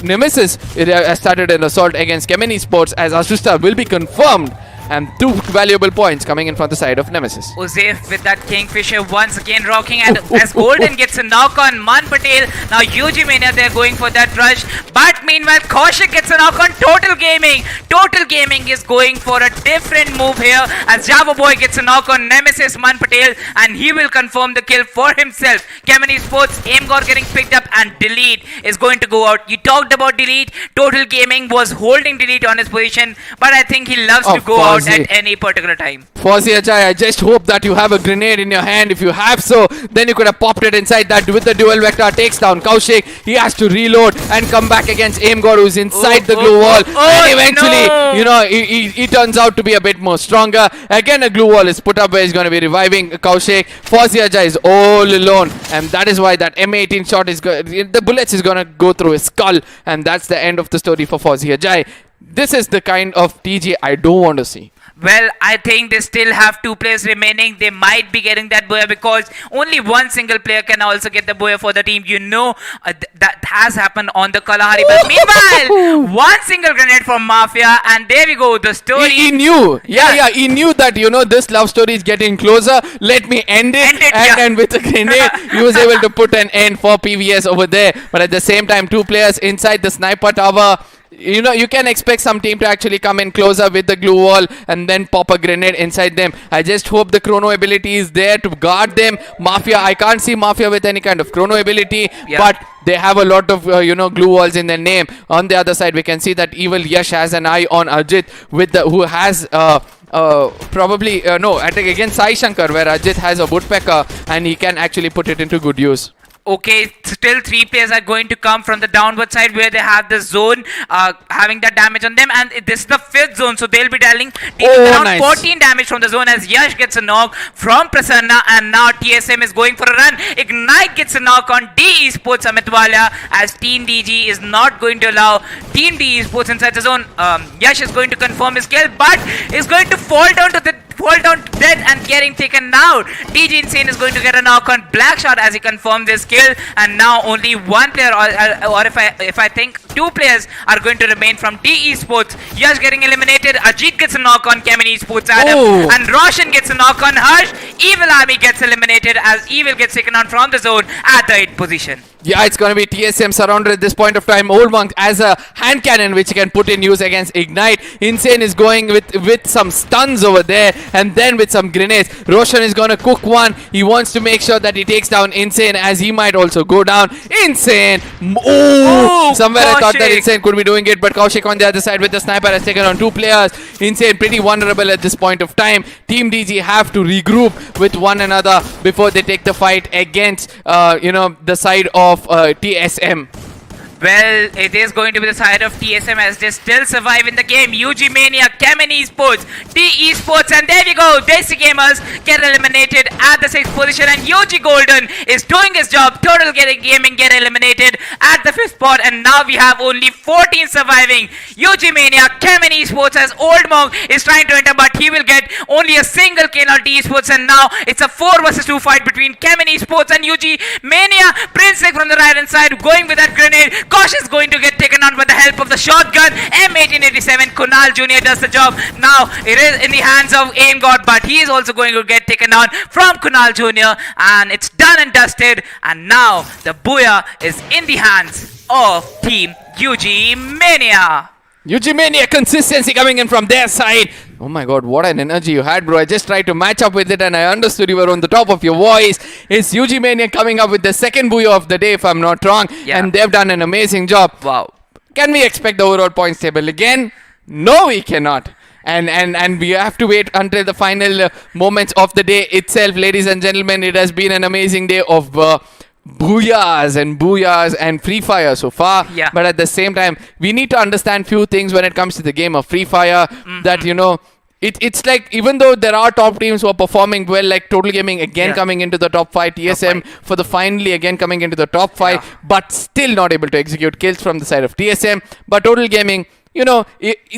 Nemesis has started an assault against Chemin Esports as Asusta will be confirmed. And 2 valuable points coming in from the side of Nemesis. Uzef with that Kingfisher once again rocking, and as Golden gets a knock on Man Patel. Now UG Mania, they're going for that rush. But meanwhile, Kaushik gets a knock on Total Gaming. Total Gaming is going for a different move here as Java Boy gets a knock on Nemesis Man Patel, and he will confirm the kill for himself. Chemin Esports, Aimgor getting picked up, and Delete is going to go out. You talked about Delete. Total Gaming was holding Delete on his position, but I think he loves to go out at any particular time. Fozzy Ajay, I just hope that you have a grenade in your hand. If you have so, then you could have popped it inside that with the dual vector. Takes down Kaushik. He has to reload and come back against Aimgor, who's inside the glue wall. And eventually, he turns out to be a bit more stronger. Again, a glue wall is put up where he's going to be reviving Kaushik. Fozzy Ajay is all alone, and that is why that M18 shot is the bullets is going to go through his skull, and that's the end of the story for Fozzy Ajay. This is the kind of TG I don't want to see. Well, I think they still have 2 players remaining. They might be getting that Boya because only one single player can also get the Boya for the team. That has happened on the Kalahari. But meanwhile, one single grenade from Mafia, and there we go. The story. He knew. Yeah. He knew that, this love story is getting closer. Let me end it. And with a grenade, he was able to put an end for PVS over there. But at the same time, 2 players inside the sniper tower. You can expect some team to actually come in closer with the glue wall and then pop a grenade inside them. I just hope the chrono ability is there to guard them. Mafia, I can't see Mafia with any kind of chrono ability, but they have a lot of glue walls in their name. On the other side, we can see that Evil Yash has an eye on Ajit who has I think against Sai Shankar, where Ajit has a woodpecker and he can actually put it into good use. Okay, still 3 players are going to come from the downward side where they have the zone having that damage on them, and this is the 5th zone, so they'll be dealing around 14 damage from the zone as Yash gets a knock from Prasanna, and now TSM is going for a run. Ignite gets a knock on D Esports Amitwala as Team DG is not going to allow Team D Esports inside the zone. Yash is going to confirm his kill, but is going to fall down to death and getting taken out. DG Insane is going to get a knock on Blackshot as he confirms this kill, and now only 1 player or if I think 2 players are going to remain from D Esports. Yash getting eliminated. Ajit gets a knock on Chemin Esports Adam, and Roshan gets a knock on Harsh. Evil Army gets eliminated as Evil gets taken out from the zone at the 8th position. Yeah, it's going to be TSM surrounded at this point of time. Old Monk as a hand cannon which he can put in use against Ignite. Insane is going with some stuns over there and then with some grenades. Roshan is going to cook one. He wants to make sure that he takes down Insane as he might also go down. Insane! Somewhere Kaushik. I thought that Insane could be doing it, but Kaushik on the other side with the sniper has taken on 2 players. Insane pretty vulnerable at this point of time. Team DG have to regroup with one another before they take the fight against the side of TSM. Well, it is going to be the side of TSM as they still survive in the game. UG Mania, Chemin Esports, D Esports, and there we go. Desi Gamers get eliminated at the 6th position, and UG Golden is doing his job. Total Gaming get eliminated at the 5th spot, and now we have only 14 surviving. UG Mania, Chemin Esports as Old Monk is trying to enter, but he will get only a single kill on D Esports, and now it's a 4 vs 2 fight between Chemin Esports and UG Mania. Prince Nick from the right hand side going with that grenade. Kosh is going to get taken on with the help of the shotgun. M1887, Kunal Jr. does the job. Now it is in the hands of Aim God, but he is also going to get taken on from Kunal Jr. And it's done and dusted. And now the Booyah is in the hands of Team UG Mania. UG Mania consistency coming in from their side. Oh my god, what an energy you had, bro. I just tried to match up with it and I understood you were on the top of your voice. It's UG Mania coming up with the second Booyah of the day, if I'm not wrong. Yeah. And they've done an amazing job. Wow. Can we expect the overall points table again? No, we cannot. And we have to wait until the final moments of the day itself. Ladies and gentlemen, it has been an amazing day of booyahs and Free Fire so far. Yeah. But at the same time, we need to understand few things when it comes to the game of Free Fire. That, you know, it's like, even though there are top teams who are performing well, like Total Gaming again coming into the top 5, TSM for the finally again coming into the top 5, but still not able to execute kills from the side of TSM. But Total Gaming, you know,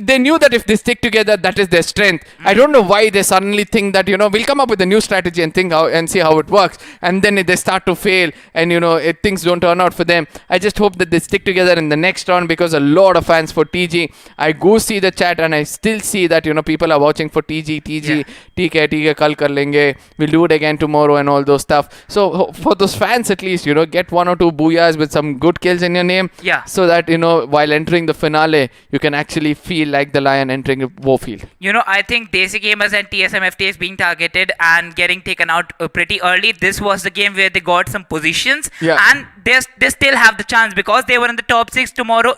they knew that if they stick together, that is their strength. I don't know why they suddenly think that, you know, we'll come up with a new strategy and think how and see how it works. And then they start to fail and, you know, things don't turn out for them. I just hope that they stick together in the next round, because a lot of fans for TG. I go see the chat and I still see that, you know, people are watching for TG, TK, kal kar lenge, we'll do it again tomorrow and all those stuff. So for those fans at least, you know, get 1 or 2 booyahs with some good kills in your name. So that, you know, while entering the finale, you can actually feel like the lion entering a warfield. You know, I think Desi Gamers and TSM FTX being targeted and getting taken out pretty early. This was the game where they got some positions, and they still have the chance, because they were in the top 6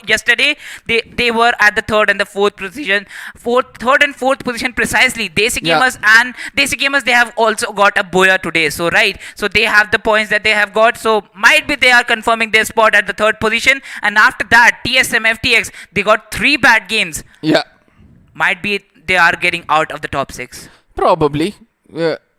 yesterday. They were at the 3rd and the 4th position, 3rd and 4th position precisely. Desi Gamers, they have also got a Boya today. So so they have the points that they have got. So might be they are confirming their spot at the 3rd position. And after that, TSM FTX, they got 3 bad games. Might be they are getting out of the top 6. Probably.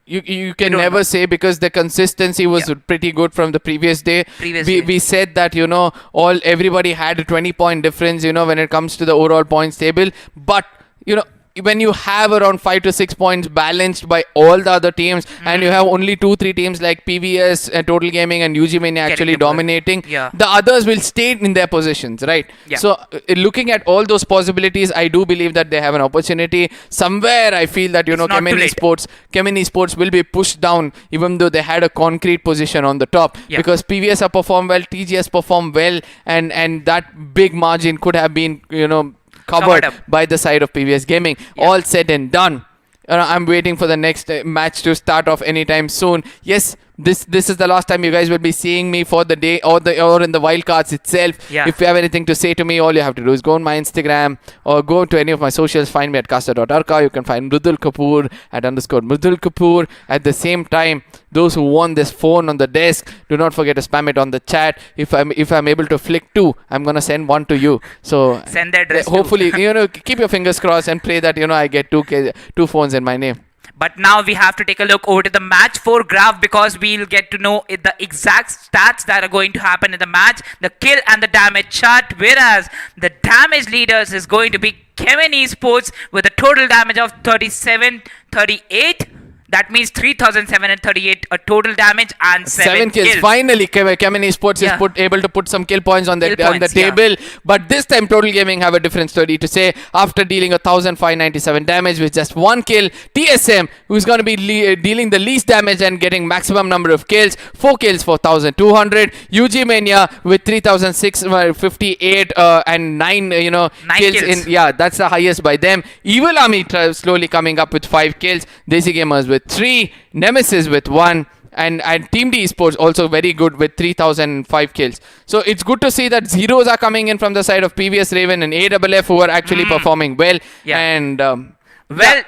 You can never say, because the consistency was pretty good from the previous day. We said that, you know, everybody had a 20-point difference, you know, when it comes to the overall points table. But, you know, when you have around 5 to 6 points balanced by all the other teams, and you have only 2-3 teams like PVS, Total Gaming and UG Mania actually dominating, the others will stay in their positions, right? So looking at all those possibilities, I do believe that they have an opportunity. Somewhere I feel that, you know, Chemin Esports will be pushed down, even though they had a concrete position on the top, because PVS have performed well, TGS performed well, and that big margin could have been, you know, covered by the side of PVS Gaming. All said and done, I'm waiting for the next match to start off anytime soon. Yes, this is the last time you guys will be seeing me for the day or in the wildcards itself. If you have anything to say to me, all you have to do is go on my Instagram or go to any of my socials. Find me at caster.arka. You can find Mridul Kapoor at _Mridul Kapoor. At the same time, those who won this phone on the desk, do not forget to spam it on the chat. If I'm able to flick 2, I'm gonna send 1 to you. So send the address. Hopefully, you know, keep your fingers crossed and pray that, you know, I get 2 phones in my name. But now we have to take a look over to the match 4 graph, because we'll get to know the exact stats that are going to happen in the match, the kill and the damage chart, whereas the damage leaders is going to be Chemin Esports with a total damage of 3738. That means 3,738 total damage and 7 kills. Finally, Chemin Esports is able to put some kill points on the table. But this time, Total Gaming have a different story to say. After dealing 1,597 damage with just 1 kill, TSM, who's going to be dealing the least damage and getting maximum number of kills, 4 kills for 1,200. UG Mania with 3,658 and 9, you know, kills. That's the highest by them. Evil Army slowly coming up with 5 kills. Desi Gamers with 3, Nemesis with 1, and Team D Esports also very good with 3,005 kills. So it's good to see that zeros are coming in from the side of PVS Raven and AFF, who are actually performing well. And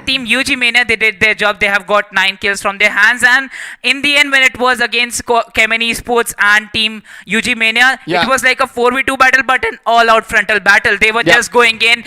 Team UG Mania, they did their job. They have got 9 kills from their hands, and in the end, when it was against Chemin Esports and Team UG Mania, it was like a 4v2 battle, but an all-out frontal battle. They were just going in.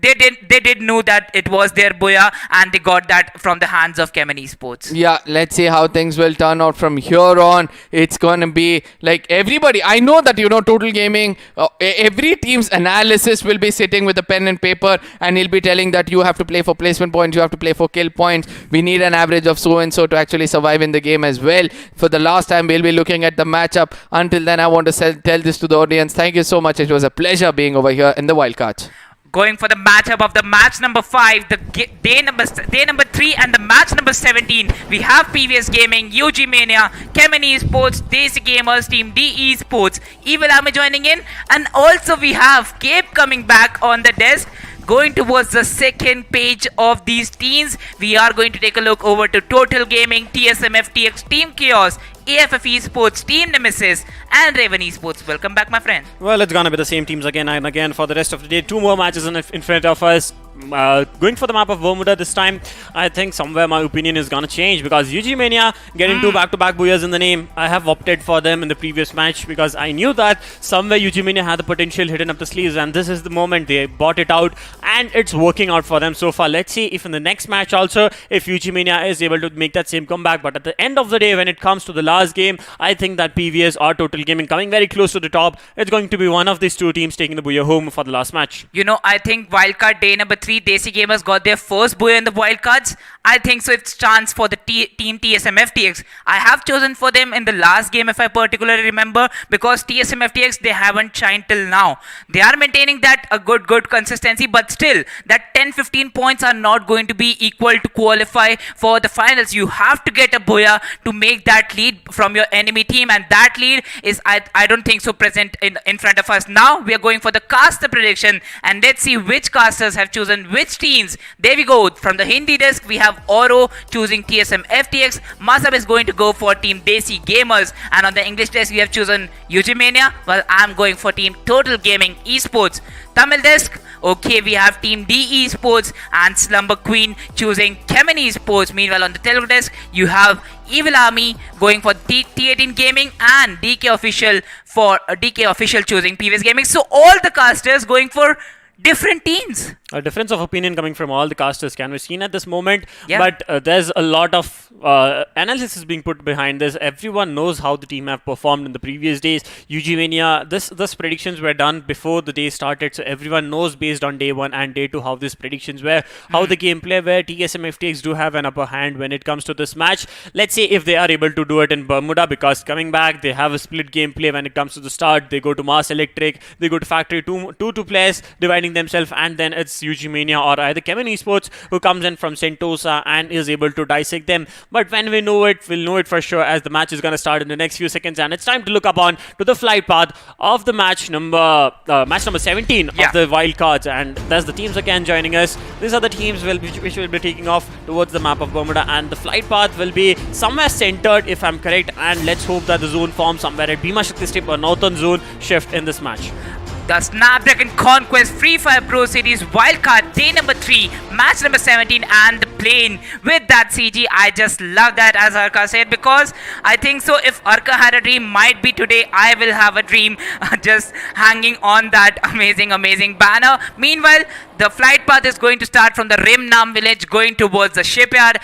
They did know that it was their Boya, and they got that from the hands of Chemin Esports. Let's see how things will turn out from here on. It's going to be like everybody. I know that, you know, Total Gaming, every team's analysis will be sitting with a pen and paper, and he'll be telling that you have to play for placement points, you have to play for kill points. We need an average of so and so to actually survive in the game as well. For the last time, we'll be looking at the matchup. Until then, I want to tell this to the audience. Thank you so much. It was a pleasure being over here in the wildcards. Going for the matchup of the match number 5, the day number 3, and the match number 17. We have PVS Gaming, UG Mania, Chemin Esports, Desi Gamers, Team D Esports, Evil Army joining in, and also we have Cape coming back on the desk. Going towards the second page of these teams, we are going to take a look over to Total Gaming, TSM FTX, Team Chaos, AFF Esports, Team Nemesis, and Raven Esports. Welcome back, my friend. Well, it's gonna be the same teams again and again for the rest of the day. 2 more matches in front of us. Going for the map of Bermuda this time, I think somewhere my opinion is gonna change because UG Mania getting two back-to-back Booyahs in the name. I have opted for them in the previous match because I knew that somewhere UG Mania had the potential hidden up the sleeves, and this is the moment they bought it out, and it's working out for them so far. Let's see if in the next match also, if UG Mania is able to make that same comeback. But at the end of the day, when it comes to the last game, I think that PVS or Total Gaming coming very close to the top, it's going to be one of these two teams taking the Booyah home for the last match. You know, I think wildcard day number 3, Desi Gamers got their first Booyah in the wildcards. I think so it's chance for the team TSM FTX. I have chosen for them in the last game, if I particularly remember, because TSM FTX, they haven't shined till now. They are maintaining that a good consistency, but still, that 10-15 points are not going to be equal to qualify for the finals. You have to get a Booyah to make that lead from your enemy team, and that lead is, I don't think so, present in front of us. Now, we are going for the caster prediction, and let's see which casters have chosen which teams. There we go. From the Hindi desk, we have Oro choosing TSM FTX. Masab is going to go for Team Desi Gamers. And on the English desk, we have chosen UG Mania. Well, I'm going for Team Total Gaming Esports. Tamil desk, okay, we have Team D Esports and Slumber Queen choosing Chemin Esports. Meanwhile, on the Telugu desk, you have Evil Army going for T18 Gaming and DK Official choosing PVS Gaming. So all the casters going for different teams. A difference of opinion coming from all the casters can be seen at this moment, but there's a lot of analysis being put behind this. Everyone knows how the team have performed in the previous days. UG Mania, this predictions were done before the day started, so everyone knows based on day 1 and day 2 how these predictions were, how the gameplay were. TSM FTX do have an upper hand when it comes to this match. Let's see if they are able to do it in Bermuda, because coming back, they have a split gameplay when it comes to the start. They go to Mars Electric, they go to Factory, two players dividing themselves, and then it's UG Mania or either Chemin Esports who comes in from Sentosa and is able to dissect them. But when we know it, we'll know it for sure as the match is going to start in the next few seconds, and it's time to look upon to the flight path of the match number 17 of the wild cards, and there's the teams again joining us. These are the teams which will be taking off towards the map of Bermuda, and the flight path will be somewhere centered, if I'm correct, and let's hope that the zone forms somewhere at Bhima Shakti Strip or Northern Zone shift in this match. The Snapdragon Conquest Free Fire Pro Series Wildcard Day number 3, match number 17, and the plane with that CG. I just love that, as Arka said, because I think so if Arka had a dream, might be today I will have a dream just hanging on that amazing banner. Meanwhile, the flight path is going to start from the Rimnam village going towards the shipyard,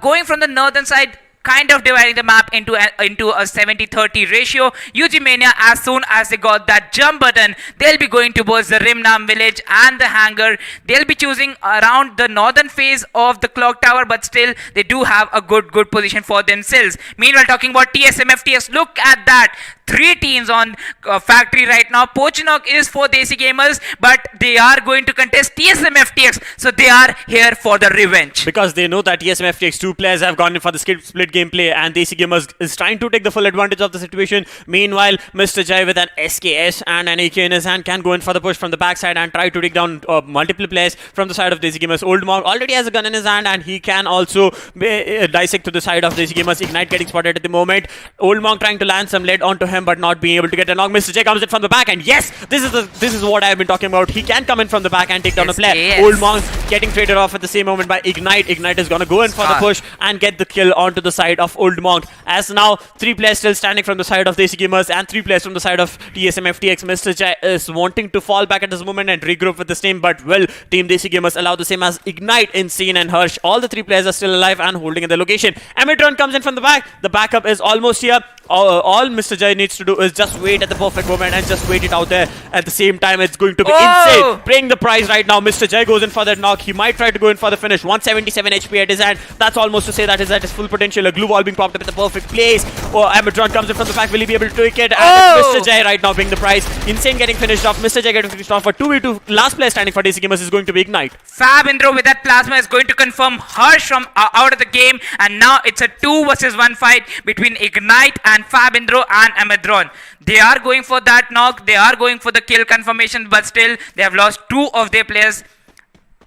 going from the northern side, kind of dividing the map into a 70-30 ratio. UG Mania, as soon as they got that jump button, they'll be going towards the Rimnam village and the hangar. They'll be choosing around the northern phase of the clock tower, but still they do have a good position for themselves. Meanwhile, talking about TSM FTX, look at that. 3 teams on factory right now. Pochinok is for Desi Gamers, but they are going to contest TSM FTX, so they are here for the revenge. Because they know that TSM FTX 2 players have gone in for the split gameplay, and Desi Gamers is trying to take the full advantage of the situation. Meanwhile, Mr. Jai with an SKS and an AK in his hand can go in for the push from the backside and try to take down multiple players from the side of Desi Gamers. Old Monk already has a gun in his hand, and he can also dissect to the side of Desi Gamers. Ignite getting spotted at the moment. Old Monk trying to land some lead onto him, but not being able to get a knock. Mr. J comes in from the back, and yes, this is what I've been talking about. He can come in from the back and take down a player. Old Monk getting traded off at the same moment by Ignite. Ignite is gonna go in for the push and get the kill onto the side of Old Monk. As now 3 players still standing from the side of Desi Gamers and 3 players from the side of TSM FTX. Mr. J is wanting to fall back at this moment and regroup with this team, but will Team Desi Gamers allow the same as Ignite, Insane and Harsh? All the 3 players are still alive and holding in their location. Amitron comes in from the back. The backup is almost here. All Mr. Jai needs to do is just wait at the perfect moment and just wait it out there. At the same time, it's going to be insane. Paying the price right now. Mr. Jai goes in for that knock. He might try to go in for the finish. 177 HP at his hand. That's almost to say that is at his full potential. A glue wall being popped up at the perfect place. Amitron comes in from the back. Will he be able to take it? And Mr. Jai right now paying the price. Insane getting finished off. Mr. Jai getting finished off for 2v2. Last player standing for Desi Gamers is going to be Ignite. Fab Indro with that plasma is going to confirm Harsh from out of the game, and now it's a 2 versus 1 fight between Ignite and Fab Indro and Amadron. They are going for that knock, they are going for the kill confirmation, but still they have lost 2 of their players.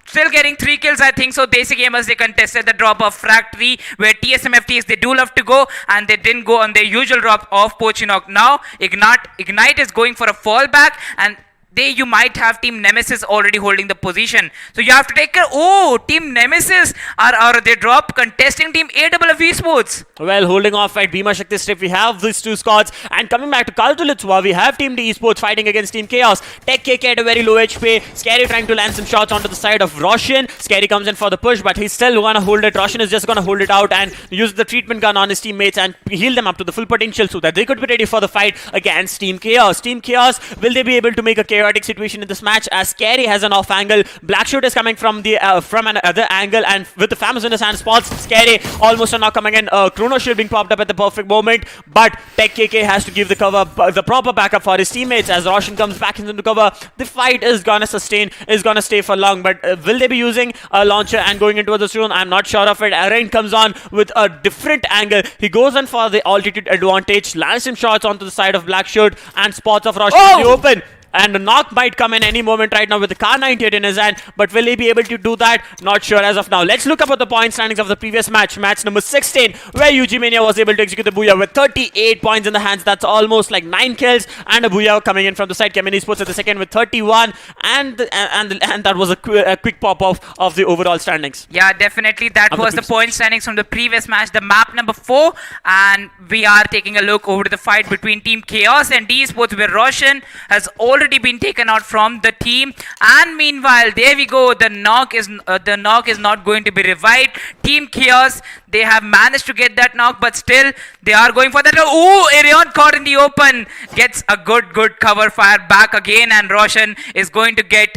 Still getting 3 kills, I think so. Desi Gamers, they contested the drop of Factory, where TSM FTX, they do love to go, and they didn't go on their usual drop of Pochinok. Now Ignite is going for a fallback, and you might have Team Nemesis already holding the position. So you have to take care. Oh, Team Nemesis are they drop contesting Team AFF Esports. Well, holding off at Bhima Shakti Strip, we have these two squads. And coming back to Kaltulitswa, we have Team D Esports fighting against Team Chaos. Tech KK at a very low HP. Scary trying to land some shots onto the side of Roshan. Scary comes in for the push, but he's still gonna hold it. Roshan is just gonna hold it out and use the treatment gun on his teammates and heal them up to the full potential so that they could be ready for the fight against Team Chaos. Team Chaos, will they be able to make a chaotic situation in this match? As Scary has an off angle, Blackshoot is coming from the from another angle, and with the Famous in his hand, spots Scary almost a knock coming in. Chrono Shield being popped up at the perfect moment, but Tech KK has to give the cover, the proper backup for his teammates. As Roshan comes back into the cover, the fight is gonna stay for long. But will they be using a launcher and going into the zone? I'm not sure of it. Arain comes on with a different angle. He goes in for the altitude advantage, lands some shots onto the side of Blackshoot, and spots of Roshan in the open. And a knock might come in any moment right now with the Kar98 in his hand, but will he be able to do that? Not sure as of now. Let's look up at the point standings of the previous match, match number 16, where UG Mania was able to execute the Booyah with 38 points in the hands. That's almost like 9 kills, and a Booyah coming in from the side. Chemin Esports at the second with 31, and that was a quick pop-off of the overall standings. Yeah, definitely. That was the point standings from the previous match, the map number 4, and we are taking a look over to the fight between Team Chaos and D Esports, where Roshan has already been taken out from the team, and meanwhile there we go, the knock is not going to be revived. Team Chaos, they have managed to get that knock, but still they are going for that. Oh, Arion caught in the open, gets a good cover fire back again, and Roshan is going to get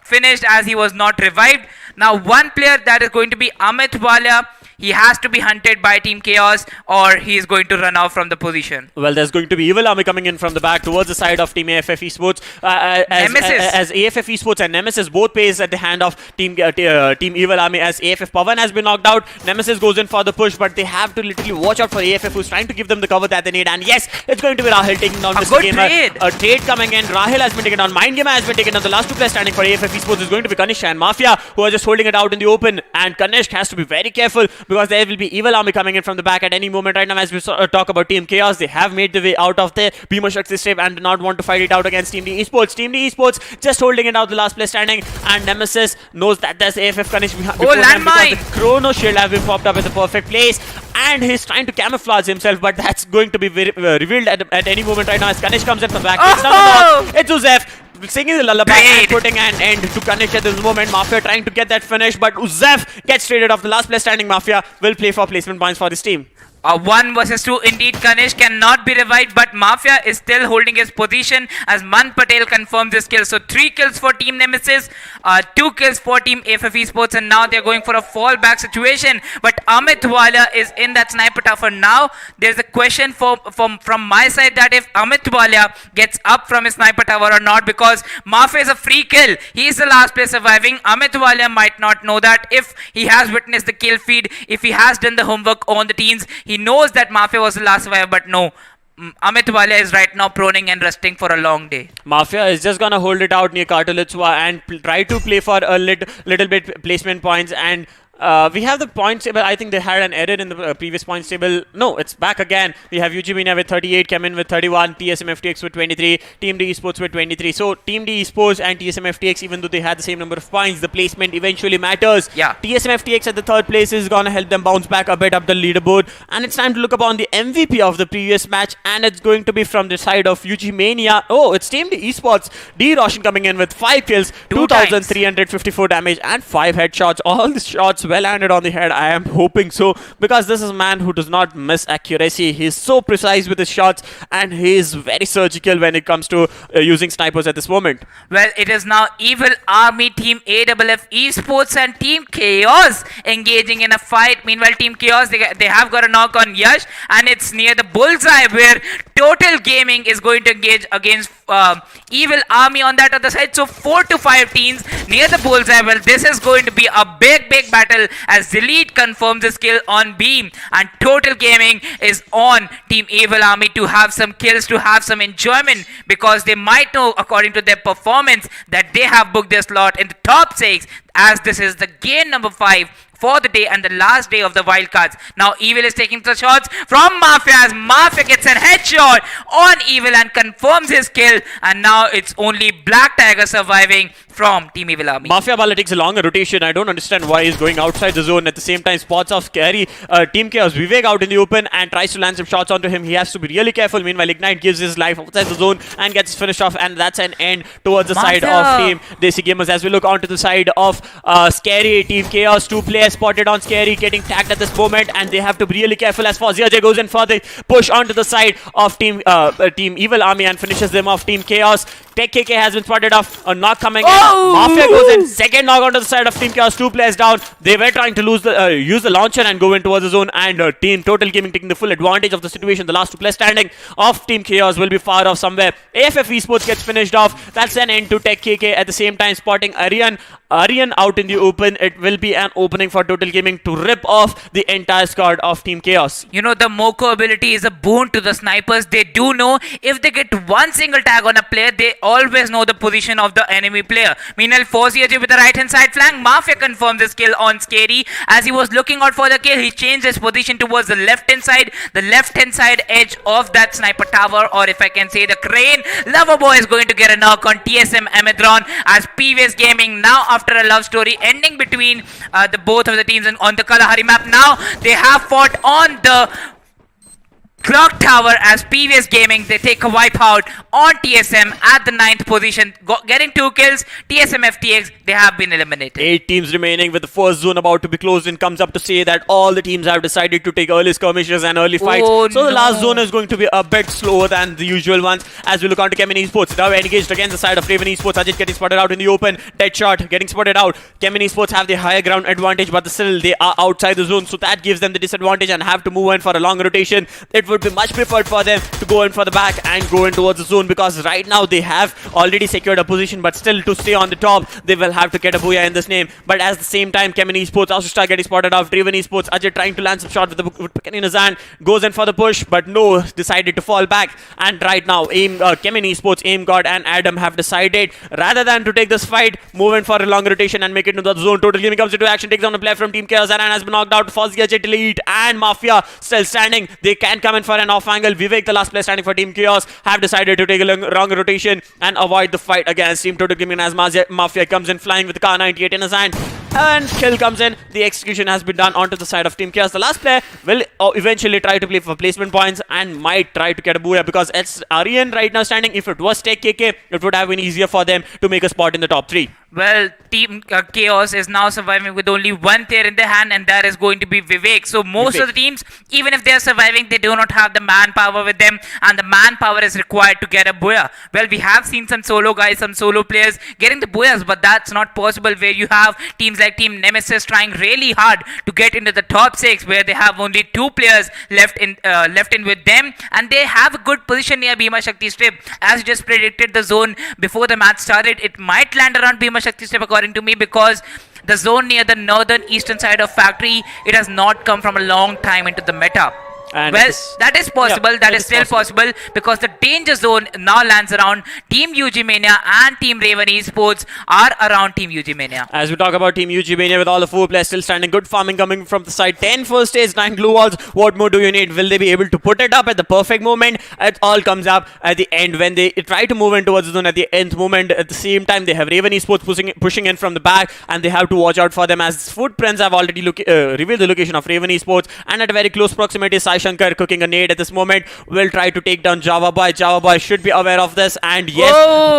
finished as he was not revived. Now one player that is going to be Amit Walia. He has to be hunted by Team Chaos, or he is going to run off from the position. Well, there's going to be Evil Army coming in from the back towards the side of Team AFF Esports. As AFF Esports and Nemesis both pays at the hand of Team Evil Army, as AFF Pavan has been knocked out. Nemesis goes in for the push, but they have to literally watch out for AFF, who's trying to give them the cover that they need. And yes, it's going to be Rahil taking down Mr. Gamer. A trade coming in. Rahil has been taken down. Mind Gamer has been taken down. The last two players standing for AFF Esports is going to be Kanishk and Mafia, who are just holding it out in the open. And Kanishk has to be very careful, because there will be Evil Army coming in from the back at any moment right now. As we talk about Team Chaos, they have made the way out of the Bhima Shakti Strip and do not want to fight it out against Team D Esports. Team D Esports just holding it out, the last place standing, and Nemesis knows that there's AFF Kanishk before him, because the Chrono Shield have been popped up in the perfect place, and he's trying to camouflage himself, but that's going to be revealed at any moment right now as Kanishk comes in from the back. It's Uzef singing the lullaby and putting an end to Kanishk at this moment. Mafia trying to get that finish, but Uzef gets traded off. The last place standing Mafia will play for placement points for this team. 1 versus 2, indeed. Kanishk cannot be revived, but Mafia is still holding his position as Man Patel confirms his kill. So 3 kills for Team Nemesis, 2 kills for Team AFF Esports, and now they're going for a fallback situation. But Amit Walia is in that sniper tower now. There's a question from my side that if Amit Walia gets up from his sniper tower or not, because Mafia is a free kill. He is the last player surviving. Amit Walia might not know that if he has witnessed the kill feed, if he has done the homework on the teams. He knows that Mafia was the last survivor, but no. Amit Walia is right now proning and resting for a long day. Mafia is just gonna hold it out near Kartulitswa and try to play for a little bit placement points, and we have the points table. I think they had an error in the previous points table. No, it's back again. We have UG Mania with 38, Chemin with 31, TSM FTX with 23, Team D Esports with 23. So Team D Esports and TSM FTX, even though they had the same number of points, the placement eventually matters. Yeah. TSM FTX at the 3rd place is gonna help them bounce back a bit up the leaderboard. And it's time to look upon the MVP of the previous match, and it's going to be from the side of UG Mania. Oh, it's Team D Esports. D Roshan coming in with 5 kills, 2,354 damage, and 5 headshots. All the shots well landed on the head. I am hoping so, because this is a man who does not miss accuracy. He's so precise with his shots, and he is very surgical when it comes to using snipers at this moment. Well, it is now Evil Army, Team AFF Esports, and Team Chaos engaging in a fight. Meanwhile, Team Chaos, they have got a knock on Yash, and it's near the bullseye where Total Gaming is going to engage against Evil Army on that other side. So 4 to 5 teams near the bullseye. Well, this is going to be a big battle as Delete confirms his kill on Beam, and Total Gaming is on Team Evil Army to have some kills, to have some enjoyment, because they might know, according to their performance, that they have booked their slot in the top 6, as this is the game number 5 for the day and the last day of the wildcards. Now Evil is taking the shots from Mafia as Mafia gets a headshot on Evil and confirms his kill, and now it's only Black Tiger surviving from Team Evil Army. Mafia Bala takes a longer rotation. I don't understand why he's going outside the zone. At the same time, spots off Scary Team Chaos Vivek out in the open and tries to land some shots onto him. He has to be really careful. Meanwhile, Ignite gives his life outside the zone and gets finished off, and that's an end towards the side of Team Desi Gamers. As we look onto the side of Scary Team Chaos, 2 players spotted on Scary, getting tagged at this moment, and they have to be really careful as Fozia goes in for the push onto the side of Team Evil Army and finishes them off. Team Chaos, Tech KK has been spotted off, a knock coming in. Mafia goes in, second knock onto the side of Team Chaos, 2 players down. They were trying to use the launcher and go in towards the zone, and Team Total Gaming taking the full advantage of the situation. The last 2 players standing of Team Chaos will be far off somewhere. AFF Esports gets finished off. That's an end to Tech KK. At the same time, spotting Aryan out in the open. It will be an opening for Total Gaming to rip off the entire squad of Team Chaos. You know, the Moko ability is a boon to the snipers. They do know if they get one single tag on a player, they always know the position of the enemy player. Meanwhile, Fozia with the right hand side flank. Mafia confirms his kill on Scary. As he was looking out for the kill, he changed his position towards the left hand side edge of that sniper tower, or if I can say the crane. Loverboy is going to get a knock on TSM Amedron as PVS Gaming now, after a love story ending between the both of the teams on the Kalahari map, now they have fought on the Clock Tower as PVS Gaming. They take a wipeout on TSM at the 9th position, getting 2 kills. TSM FTX, they have been eliminated. 8 teams remaining with the first zone about to be closed in. Comes up to say that all the teams have decided to take early skirmishes and early fights. So the last zone is going to be a bit slower than the usual ones. As we look on to Chemin Esports, now engaged against the side of Raven Esports. Ajit getting spotted out in the open. Deadshot getting spotted out. Chemin Esports have the higher ground advantage, but still they are outside the zone, so that gives them the disadvantage and have to move in for a long rotation. It would be much preferred for them to go in for the back and go in towards the zone, because right now they have already secured a position, but still to stay on the top they will have to get a booyah in this name. But at the same time, Chemin Esports also start getting spotted off. Driven Esports, Ajay trying to land some shot with the pick in his hand, goes in for the push, but no, decided to fall back. And right now Chemin Esports, Aim God and Adam have decided, rather than to take this fight, move in for a long rotation and make it into the zone. Total Gaming comes into action, takes on a player from Team Chaos. Zaran has been knocked out. Fozia Jet Elite and Mafia still standing. They can come in for an off angle. Vivek, the last player standing for Team Chaos, have decided to take a long rotation and avoid the fight against Team Total Gaming as Mafia comes in flying with the K98 in his hand. And kill comes in. The execution has been done onto the side of Team Chaos. The last player will eventually try to play for placement points and might try to get a booyah, because it's Aryan right now standing. If it was Tech KK, it would have been easier for them to make a spot in the top 3. Well, Team Chaos is now surviving with only 1 player in their hand, and that is going to be Vivek. So most of the teams, even if they are surviving, they do not have the manpower with them, and the manpower is required to get a booyah. Well, we have seen some solo guys, some solo players getting the booyahs, but that's not possible where you have teams like Team Nemesis trying really hard to get into the top 6, where they have only 2 players left in with them, and they have a good position near Bhima Shakti Strip. As you just predicted the zone before the match started, it might land around Bhima Shakti Strip according to me, because the zone near the northern eastern side of factory, it has not come from a long time into the meta. And well, that is possible. Yeah, that is still possible, because the danger zone now lands around Team UG Mania, and Team Raven Esports are around Team UG Mania. As we talk about Team UG Mania, with all the 4 players still standing, good farming coming from the side. 10 first stage, 9 glue walls. What more do you need? Will they be able to put it up at the perfect moment? It all comes up at the end when they try to move in towards the zone at the nth moment. At the same time, they have Raven Esports pushing in from the back, and they have to watch out for them, as footprints have already revealed the location of Raven Esports, and at a very close proximity, Sai Shankar cooking a nade at this moment will try to take down Java Boy. Java Boy should be aware of this, and yes,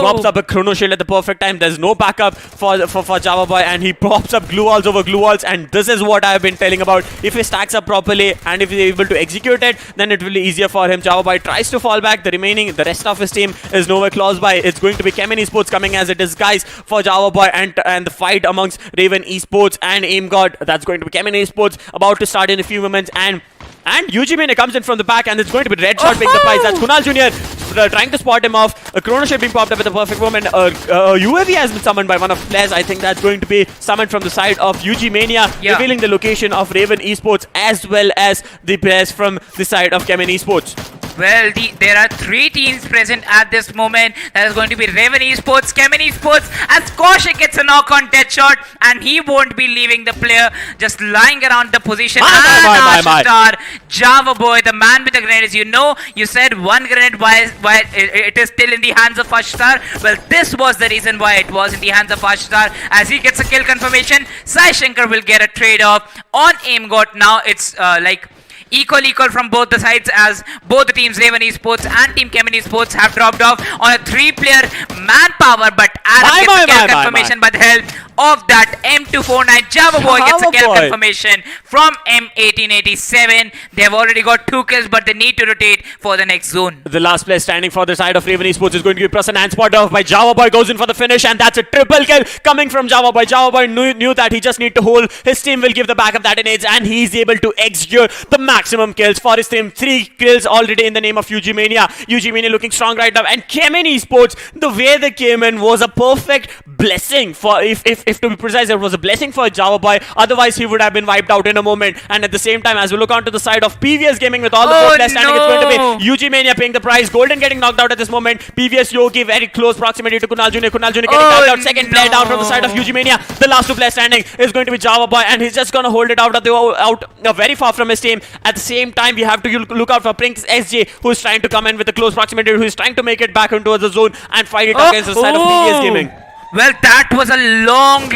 pops up a chrono shield at the perfect time. There's no backup for Java Boy, and he pops up glue walls over glue walls, and this is what I've been telling about. If he stacks up properly and if he's able to execute it, then it will be easier for him. Java Boy tries to fall back. The rest of his team is nowhere close by. It's going to be Chemin Esports coming as a disguise for Java Boy, and the fight amongst Raven Esports and Aim God. That's going to be Chemin Esports about to start in a few moments, and UG Mania comes in from the back, and it's going to be Red Shot picking the prize. That's Kunal Jr. Trying to spot him off. A chrono shield being popped up at the perfect moment. UAV has been summoned by one of the players. I think that's going to be summoned from the side of UG Mania, revealing the location of Raven Esports as well as the players from the side of Chemin Esports. Well, there are 3 teams present at this moment. That is going to be Raven Esports, Chemin Esports, as Kaushik gets a knock on Deadshot, and he won't be leaving the player just lying around the position. Star, Java Boy, the man with the grenades. You said one grenade while it is still in the hands of Star. Well, this was the reason why it was in the hands of Star. As he gets a kill confirmation, Sai Shankar will get a trade-off on aim got. Now it's like equal from both the sides, as both the teams, Raven Esports and Team Chemin Esports, have dropped off on a 3-player manpower, but Adam gets a kill confirmation by the help of that M249. Java Boy gets a kill confirmation from M1887. They have already got 2 kills, but they need to rotate for the next zone. The last player standing for the side of Raven Esports is going to be Prasanna, and spot off by Java Boy, goes in for the finish, and that's a triple kill coming from Java Boy. Java Boy knew that he just need to hold. His team will give the backup that it needs, and he's able to execute the maximum kills for his team. 3 kills already in the name of UG Mania. UG Mania looking strong right now, and Chemin Esports, the way they came in was a perfect blessing for, if to be precise, it was a blessing for Java Boy. Otherwise, he would have been wiped out in a moment. And at the same time, as we look onto the side of PVS Gaming with all the 4 players standing, it's going to be UG Mania paying the price. Golden getting knocked out at this moment. PVS Yogi very close proximity to Kunal Jr. Kunal Jr. getting knocked out. Second player down from the side of UG Mania. The last 2 players standing is going to be Java Boy, and he's just going to hold it out very far from his team. At the same time, we have to look out for Prince SJ, who is trying to come in with a close proximity, who is trying to make it back into the zone and fight it against the side of PVS Gaming. Well, that was a long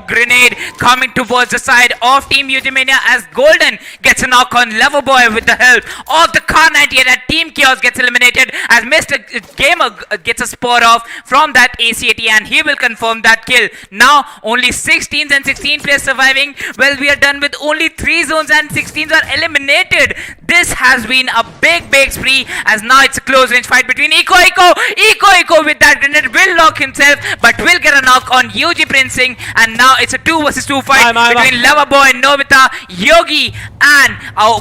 grenade coming towards the side of Team UG Mania, as Golden gets a knock on Loverboy with the help of the Car 98, and Team Chaos gets eliminated as Mr. Gamer gets a spot off from that ACAT, and he will confirm that kill. Now, only 16s and 16 players surviving. Well, we are done with only 3 zones and 16s are eliminated. This has been a big spree, as now it's a close range fight between Eco with that grenade will lock himself, but will get a knock on UG Princing, and now it's a 2 versus 2 fight between Loverboy, Nobita, Yogi, and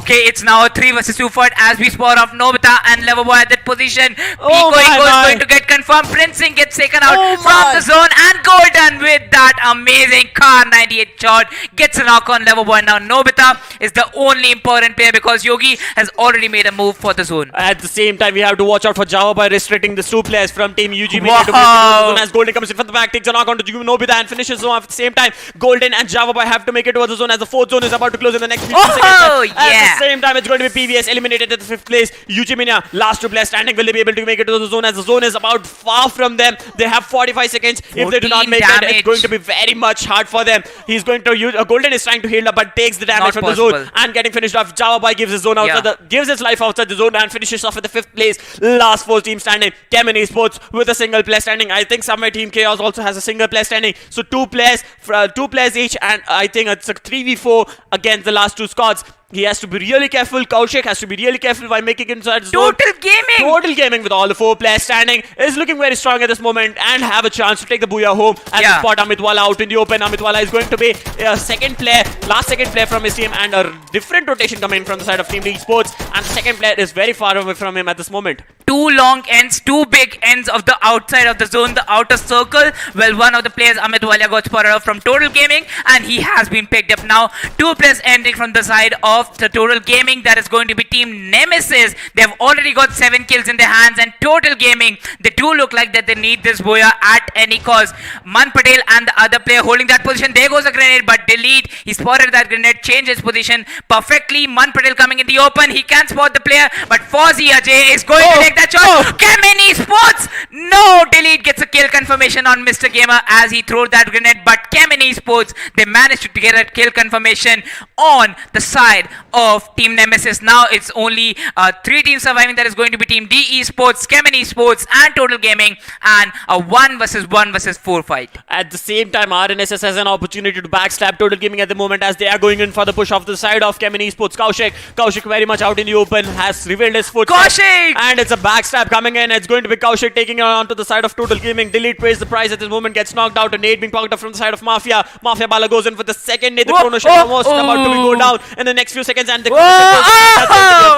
it's now a 3 versus 2 fight as we spot off Nobita and Loverboy at that position. Eco is going to get confirmed. Princing gets taken out from the zone, and Golden with that amazing Car 98 shot gets a knock on Loverboy. Now Nobita is the only important player because Yogi has already made a move for the zone. At the same time, we have to watch out for Java by restricting the 2 players from Team UG Mania to the zone, as Golden comes in from the back, takes a knock on to Nobita and finishes zone. At the same time, Golden and Java Boy have to make it towards the zone, as the 4th zone is about to close in the next few seconds. At the same time, it's going to be PVS eliminated at the 5th place. UG Mania, last 2 players standing. Will they be able to make it to the zone, as the zone is about far from them? They have 45 seconds. If they do not make it, it's going to be very much hard for them. He's going to use Golden is trying to heal up, but takes the damage from the zone and getting finished off. Java Boy gives his zone outside gives his life outside the zone and finishes off at the 5th place. Last 4 teams standing. Chemin Esports with a single player standing. I think somewhere Team Chaos also has a single player standing. So 2 players each, and I think it's a 3v4 against the last 2 squads. He has to be really careful. Kaushik has to be really careful while making it inside the zone. Total Gaming with all the 4 players standing is looking very strong at this moment and have a chance to take the booyah home and spot Amitwala out in the open. Amitwala is going to be a last second player from his team, and a different rotation coming from the side of Team Esports, and the second player is very far away from him at this moment. 2 long ends, 2 big ends of the outside of the zone, the outer circle. Well, one of the players, Amitwala, got spotted out from Total Gaming, and he has been picked up now. 2 players ending from the side of the Total Gaming. That is going to be Team Nemesis. They have already got 7 kills in their hands, and Total Gaming, they do look like that they need this booyah at any cost. Man Patel and the other player holding that position. There goes a grenade, but delete. He spotted that grenade, changed his position perfectly. Man Patel coming in the open. He can spot the player, but Fozzy Ajay is going to take that shot. Chemin Esports! No! Delete gets a kill confirmation on Mr. Gamer as he throws that grenade, but Chemin Esports, they managed to get a kill confirmation on the side of Team Nemesis. Now it's only 3 teams surviving. That is going to be Team D Esports, Chemin Esports, and Total Gaming, and a 1 versus 4 fight. At the same time, RNSS has an opportunity to backstab Total Gaming at the moment, as they are going in for the push off the side of Chemin Esports. Kaushik very much out in the open, has revealed his foot. Kaushik! And it's a backstab coming in. It's going to be Kaushik taking it onto the side of Total Gaming. Delete pays the price at this moment, gets knocked out. A nade being popped up from the side of Mafia. Mafia Bala goes in for the second nade. The chrono shot almost about to go down in the next few seconds, and the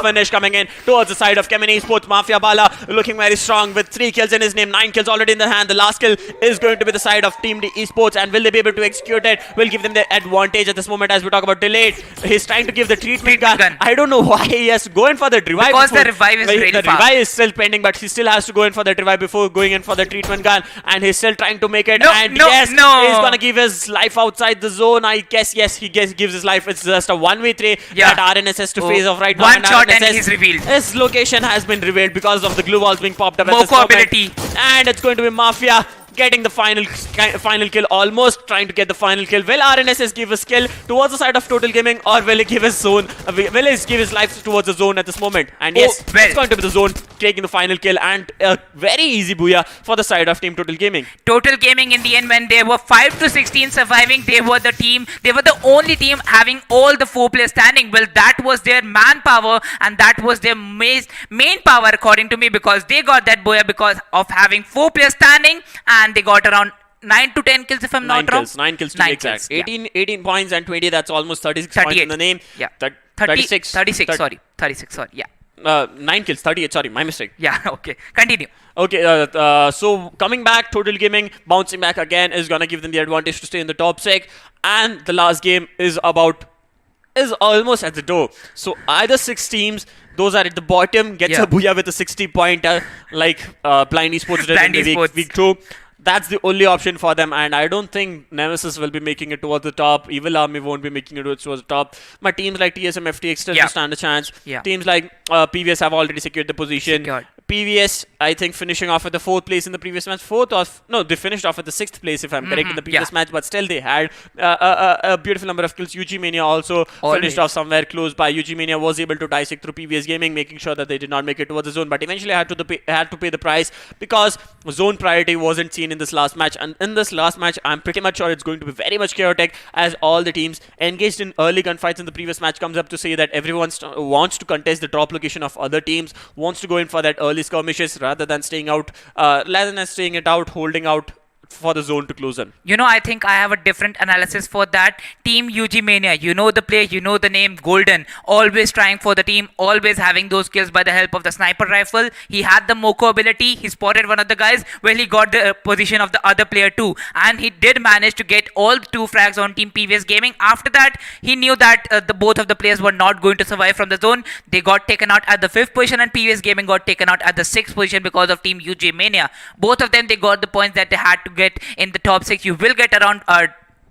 finish coming in towards the side of Chemin Esports. Mafia Bala looking very strong with 3 kills in his name, 9 kills already in the hand. The last kill is going to be the side of Team D Esports, and will they be able to execute it? Will give them the advantage at this moment as we talk about delayed. He's trying to give the treatment gun. I don't know why he has to go in for the revive. Because the revive is really fast. The revive is still pending, but he still has to go in for that revive before going in for the treatment gun, and he's still trying to make it. He's gonna give his life outside the zone. I guess yes, he gives his life. It's just a 1v3 that RNS has to face off right now. One shot and he's revealed. His location has been revealed because of the glue walls being popped up. Moko ability. And it's going to be Mafia getting the final kill, almost trying to get the final kill. Will RNSS give his kill towards the side of Total Gaming, or will he give his zone? Will he give his life towards the zone at this moment? And yes, it's going to be the zone taking the final kill, and a very easy booyah for the side of Team Total Gaming. Total Gaming in the end, when they were 5 to 16 surviving, they were the only team having all the 4 players standing. Well, that was their manpower, and that was their main power according to me, because they got that booyah because of having 4 players standing, and they got around 9 to 10 kills if I'm not wrong. 9 kills to be exact. 18 points and 20, that's almost 36 points in the name. Yeah. 36, sorry, yeah. 9 kills, 38, sorry, my mistake. Yeah, okay. Continue. Okay, so coming back, Total Gaming bouncing back again is gonna give them the advantage to stay in the top 6, and the last game is almost at the door. So either 6 teams, those are at the bottom, gets a booyah with a 60-pointer like Blind Esports did in the week 2. That's the only option for them, and I don't think Nemesis will be making it towards the top. Evil Army won't be making it towards the top. But teams like TSM FTX still stand a chance. Teams like PVS have already secured the position. PVS, I think, finishing off at the 4th place in the previous match. They finished off at the 6th place, if I'm correct, in the previous match, but still they had a beautiful number of kills. UG Mania also finished off somewhere close by. UG Mania was able to dissect through PVS Gaming, making sure that they did not make it towards the zone, but eventually had to pay the price because zone priority wasn't seen in this last match. And in this last match, I'm pretty much sure it's going to be very much chaotic, as all the teams engaged in early gunfights in the previous match comes up to say that everyone wants to contest the drop location of other teams, wants to go in for that early skirmishes rather than staying it out, holding out for the zone to close in. You know, I think I have a different analysis for that. Team UG Mania, you know the play, you know the name, Golden, always trying for the team, always having those kills by the help of the sniper rifle. He had the Moko ability, he spotted one of the guys, well, he got the position of the other player too, and he did manage to get all 2 frags on Team PVS Gaming. After that, he knew that both of the players were not going to survive from the zone. They got taken out at the 5th position, and PVS Gaming got taken out at the 6th position because of Team UG Mania. Both of them, they got the points that they had to get in the top 6. You will get around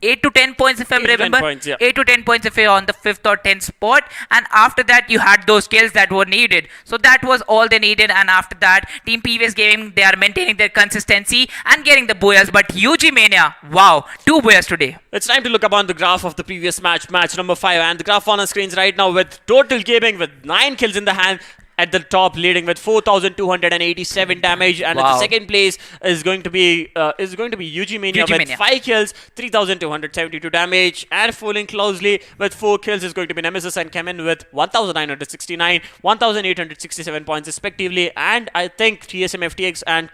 8 to 10 points if I remember. 8 to 10 points if you're on the 5th or 10th spot, and after that you had those kills that were needed. So that was all they needed, and after that Team PVS Gaming, they are maintaining their consistency and getting the booyahs. But UG Mania, wow, 2 booyahs today. It's time to look upon the graph of the previous match number 5, and the graph on our screens right now with Total Gaming with 9 kills in the hand at the top, leading with 4,287 damage, and at the second place is going to be UG Mania with 5 kills, 3,272 damage, and following closely with 4 kills is going to be Nemesis and Chemin with 1,969, 1,867 points respectively, and I think TSM FTX and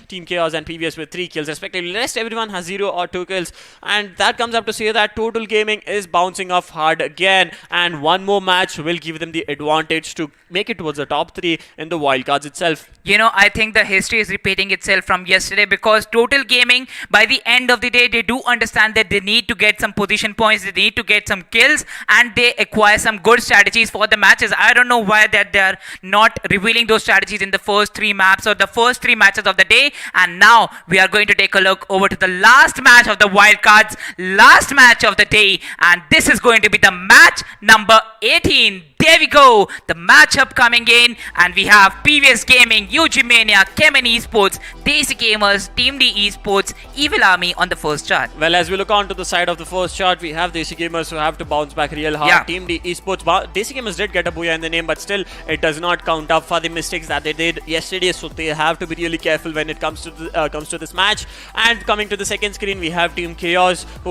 Team Chaos and PVS with 3 kills respectively. The rest everyone has 0 or 2 kills, and that comes up to say that Total Gaming is bouncing off hard again, and one more match will give them the advantage to make it towards the top 3 in the wildcards itself. You know, I think the history is repeating itself from yesterday, because Total Gaming, by the end of the day, they do understand that they need to get some position points, they need to get some kills, and they acquire some good strategies for the matches. I don't know why that they are not revealing those strategies in the first 3 maps or the first 3 matches of the day. And now we are going to take a look over to the last match of the wildcards, last match of the day, and this is going to be the match number 18. There we go, the matchup coming in, and we have PVS Gaming, UG Mania, Chemin Esports, Desi Gamers, Team D Esports, Evil Army on the first chart. Well, as we look on to the side of the first chart, we have Desi Gamers who have to bounce back real hard. Team D Esports, Desi Gamers did get a booyah in the name, but still it does not count up for the mistakes that they did yesterday, so they have to be really careful when it comes to this match. And coming to the second screen, we have Team Chaos who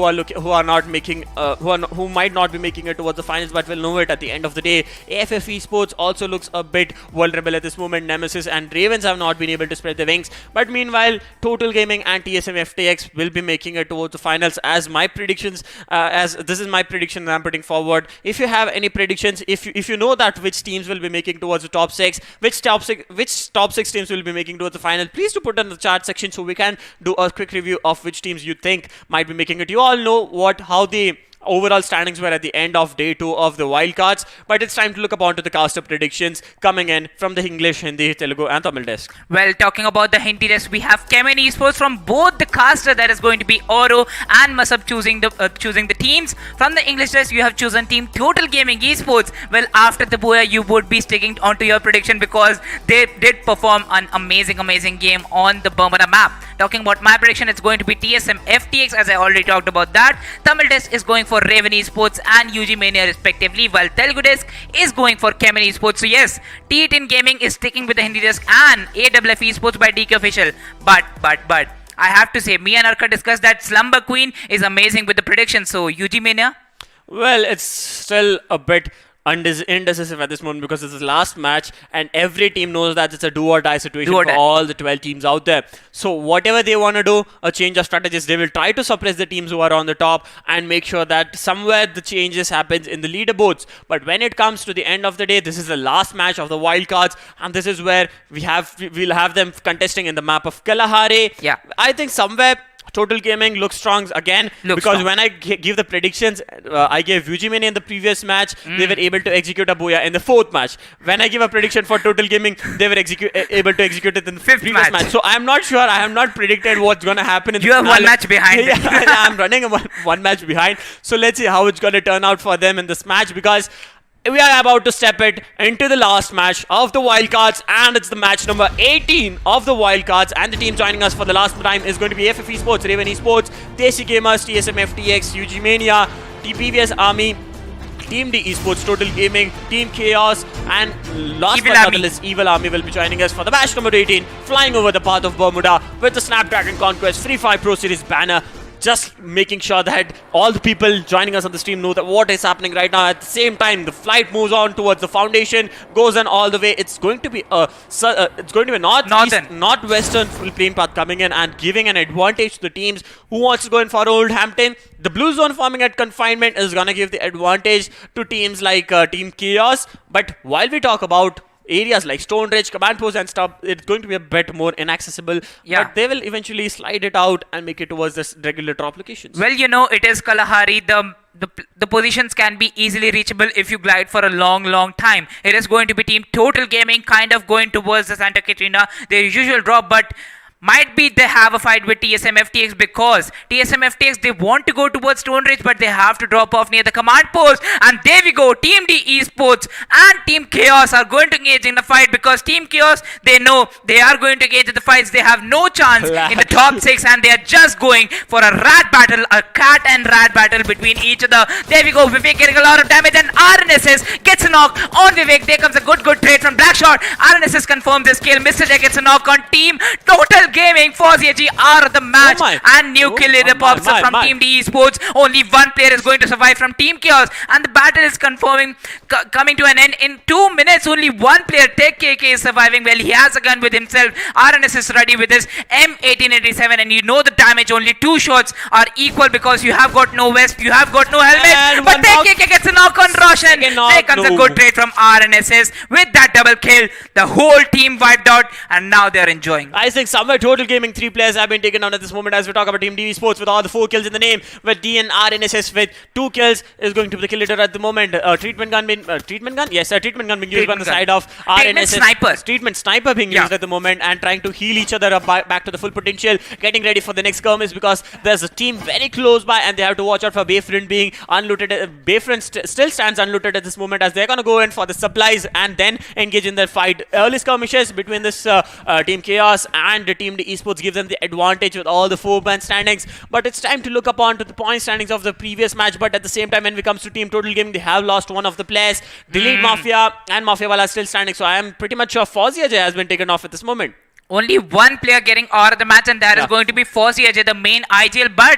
might not be making it towards the finals, but will know it at the end of the day. AFF Esports also looks a bit vulnerable at this moment. Nemesis and Ravens have not been able to spread their wings. But meanwhile, Total Gaming and TSM FTX will be making it towards the finals as my predictions, as this is my prediction that I'm putting forward. If you have any predictions, if you know that which teams will be making towards the top 6, which top 6 teams will be making towards the final, please do put in the chat section so we can do a quick review of which teams you think might be making it. You all know how the overall standings were at the end of day 2 of the wildcards, but it's time to look upon to the caster predictions coming in from the English, Hindi, Telugu and Tamil desk. Well, talking about the Hindi desk, we have Chemin Esports from both the caster, that is going to be Oro and Masab choosing the teams. From the English desk, you have chosen team Total Gaming Esports. Well, after the Boya, you would be sticking onto your prediction because they did perform an amazing game on the Bermuda map. Talking about my prediction, it's going to be TSM FTX, as I already talked about that. Tamil desk is going for Raven Esports and UG Mania respectively, while Telugu desk is going for Chemin Esports. So yes, T10 Gaming is sticking with the Hindi desk and AWF Esports by DK Official. But I have to say, me and Arka discussed that Slumber Queen is amazing with the prediction. So UG Mania? Well, it's still a bit indecisive at this moment because it's the last match and every team knows that it's a do or die situation for all the 12 teams out there. So whatever they want to do, a change of strategies, they will try to suppress the teams who are on the top and make sure that somewhere the changes happens in the leaderboards. But when it comes to the end of the day, this is the last match of the wildcards and this is where we'll have them contesting in the map of Kalahari. Yeah, I think somewhere Total Gaming looks strong again because when I give the predictions, I gave Vujimene in the previous match. They were able to execute a Booyah in the 4th match. When I give a prediction for Total Gaming, they were able to execute it in the 5th match. So I'm not sure. I have not predicted what's going to happen in the finale. You have 1 match behind. Yeah, I'm running one match behind. So let's see how it's going to turn out for them in this match because we are about to step it into the last match of the wildcards and it's the match number 18 of the wildcards and the team joining us for the last time is going to be FF Esports, Raven Esports, Desi Gamers, TSM FTX, UG Mania, TPVS Army, Team D Esports, Total Gaming, Team Chaos and last but not the least, Evil Army will be joining us for the match number 18, flying over the path of Bermuda with the Snapdragon Conquest Free Fire Pro Series banner. Just making sure that all the people joining us on the stream know that what is happening right now. At the same time, the flight moves on towards the foundation, goes on all the way. It's going to be a northwestern full plane path coming in and giving an advantage to the teams who wants to go in for Old Hampton. The blue zone forming at confinement is going to give the advantage to teams like Team Chaos. But while we talk about areas like Stone Ridge, Command Post and stuff, it's going to be a bit more inaccessible. Yeah. But they will eventually slide it out and make it towards this regular drop locations. Well, you know, it is Kalahari. The positions can be easily reachable if you glide for a long time. It is going to be Team Total Gaming kind of going towards the Santa Catarina, their usual drop, but might be they have a fight with TSM FTX because TSM FTX, they want to go towards Stone Ridge, but they have to drop off near the command post. And there we go. Team D Esports and Team Chaos are going to engage in the fight because Team Chaos, they know they are going to engage in the fights. They have no chance in the top 6 and they are just going for a rat battle, a cat and rat battle between each other. There we go. Vivek getting a lot of damage and RNSS gets a knock on Vivek. There comes a good trade from Blackshot. RNSS confirms this kill. Mr. J gets a knock on Team Total Gaming. Forziag are the match and new kill leader pops up from Team D Esports. Only one player is going to survive from Team Chaos and the battle is coming to an end in 2 minutes. Only one player, Tech KK, is surviving. Well, he has a gun with himself. RNS is ready with his M1887 and you know the damage. Only 2 shots are equal because you have got no vest, you have got no helmet. But Tech KK gets a knock on Roshan. There comes a good trade from RNSS. With that double kill, the whole team wiped out and now they're enjoying. I think somewhere Total Gaming 3 players have been taken down at this moment as we talk about Team D Esports with all the 4 kills in the name, with D and RNSS with 2 kills is going to be the kill leader at the moment. Treatment gun being treatment gun being used on the side of RNSS. Treatment sniper being used at the moment and trying to heal each other up back to the full potential, getting ready for the next skirmish because there's a team very close by and they have to watch out for Bayfront being unlooted. Bayfront still stands unlooted at this moment as they're going to go in for the supplies and then engage in their fight. Early skirmishes between this Team Chaos and the Team D Esports give them the advantage with all the 4-man standings, but it's time to look upon to the point standings of the previous match. But at the same time, when it comes to Team Total Gaming, they have lost one of the players. Delete Mafia and Mafia Wala still standing, so I am pretty much sure Forziag has been taken off at this moment. Only one player getting out of the match and that is going to be Forziag, the main IGL, but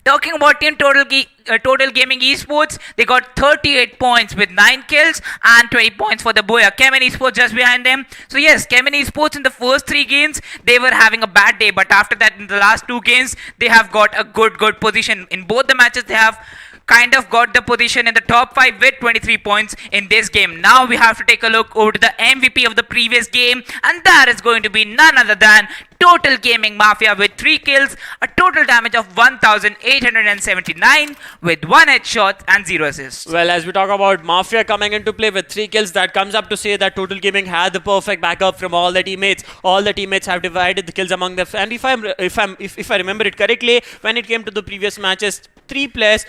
Talking about Team Total Gaming Esports, they got 38 points with 9 kills and 20 points for the Boya. Chemin Esports just behind them. So yes, Chemin Esports in the first 3 games, they were having a bad day. But after that, in the last 2 games, they have got a good position. In both the matches, they have kind of got the position in the top 5 with 23 points in this game. Now we have to take a look over to the MVP of the previous game, and that is going to be none other than Total Gaming Mafia with 3 kills, a total damage of 1,879 with 1 headshot and 0 assists. Well, as we talk about Mafia coming into play with 3 kills, that comes up to say that Total Gaming had the perfect backup from all the teammates. All the teammates have divided the kills among them. And if I remember it correctly, when it came to the previous matches, 2 players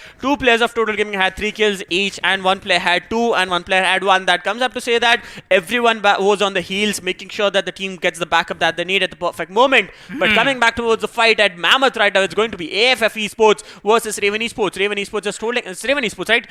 of Total Gaming had 3 kills each, and 1 player had 2 and 1 player had 1. That comes up to say that everyone was on the heels, making sure that the team gets the backup that they need at the perfect moment. But coming back towards the fight at Mammoth right now, it's going to be AFF Esports versus Raven Esports. Raven Esports just holding. It's Raven Esports, right?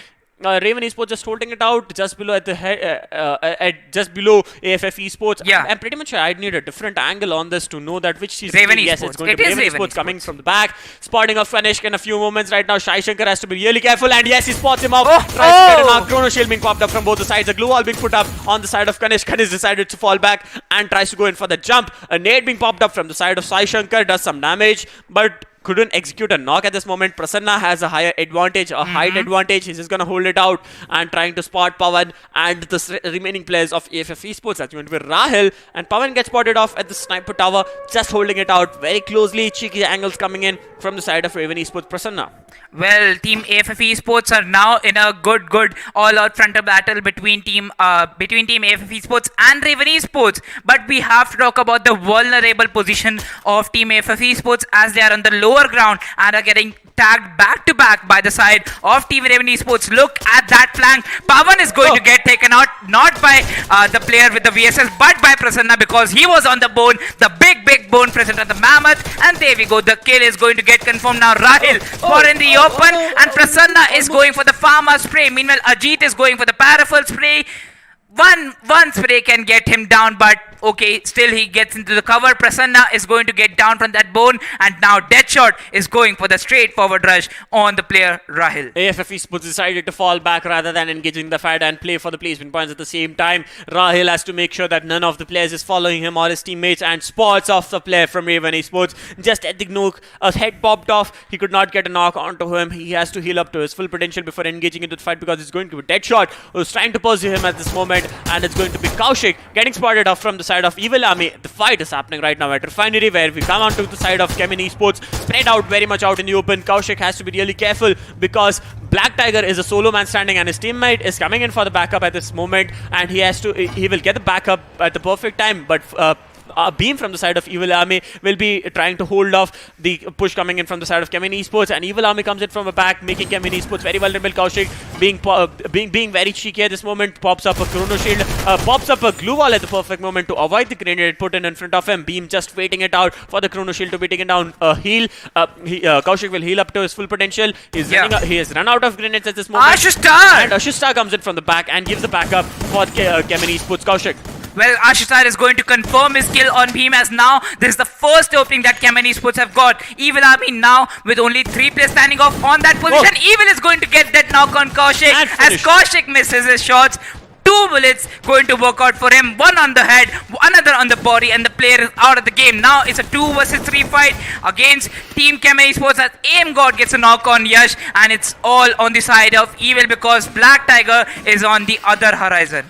Raven Esports just holding it out just below at the head, just below AFF Esports. Yeah. I'm pretty much sure I'd need a different angle on this to know that which season. Raven Yes, Esports. it's going to be Raven Esports coming from the back, spotting a finish in a few moments right now. Shai Shankar has to be really careful, and yes, he spots him out. Tries to get a knock. Chrono Shield being popped up from both the sides. A glue wall being put up on the side of Kanish. Kanish decided to fall back and tries to go in for the jump. A nade being popped up from the side of Shai Shankar does some damage, but couldn't execute a knock at this moment. Prasanna has a higher advantage, a height advantage. He's just going to hold it out and trying to spot Pawan and the remaining players of AFF Esports. That's going to be Rahil, and Pawan gets spotted off at the sniper tower, just holding it out very closely. Cheeky angles coming in from the side of Raven Esports. Prasanna. Well, Team AFF Esports are now in a good all-out frontal battle between Team AFF Esports and Raven Esports. But we have to talk about the vulnerable position of Team AFF Esports, as they are on the lower ground and are getting tagged back to back by the side of Team Raven Esports. Look at that flank. Pawan is going to get taken out, not by the player with the VSS, but by Prasanna, because he was on the bone, the big bone present at the Mammoth. And there we go. The kill is going to get confirmed now. Rahil for in the open, and Prasanna is going for the Pharma spray. Meanwhile, Ajit is going for the Parafol spray. One spray can get him down, but okay, still he gets into the cover. Prasanna is going to get down from that bone, and now Deadshot is going for the straightforward rush on the player Rahil. AFF Esports decided to fall back rather than engaging the fight and play for the placement points at the same time. Rahil has to make sure that none of the players is following him or his teammates, and spots off the player from Raven Esports. Just at the knock, a head popped off. He could not get a knock onto him. He has to heal up to his full potential before engaging into the fight, because it's going to be Deadshot who's trying to pursue him at this moment, and it's going to be Kaushik getting spotted off from the side of Evil Army. The fight is happening right now at Refinery, where we come onto the side of Chemin Esports, spread out very much out in the open. Kaushik has to be really careful, because Black Tiger is a solo man standing, and his teammate is coming in for the backup at this moment, and he will get the backup at the perfect time, but a beam from the side of Evil Army will be trying to hold off the push coming in from the side of Chemin Esports, and Evil Army comes in from the back, making Chemin Esports very vulnerable. Kaushik being very cheeky at this moment, pops up a Chrono Shield, pops up a glue wall at the perfect moment to avoid the grenade put in front of him. Beam just waiting it out for the Chrono Shield to be taken down. Kaushik will heal up to his full potential. He has run out of grenades at this moment. Ashistar! And Ashistar comes in from the back and gives the backup for Chemin Esports. Kaushik. Well, Ashistar is going to confirm his kill on Bhim, as now this is the first opening that Chemin Esports have got. Evil Army now with only 3 players standing off on that position. Evil is going to get that knock on Kaushik, as Kaushik misses his shots. 2 bullets going to work out for him. 1 on the head, another on the body, and the player is out of the game. Now it's a 2 versus 3 fight against Team Chemin Esports, as Aim God gets a knock on Yash, and it's all on the side of Evil, because Black Tiger is on the other horizon.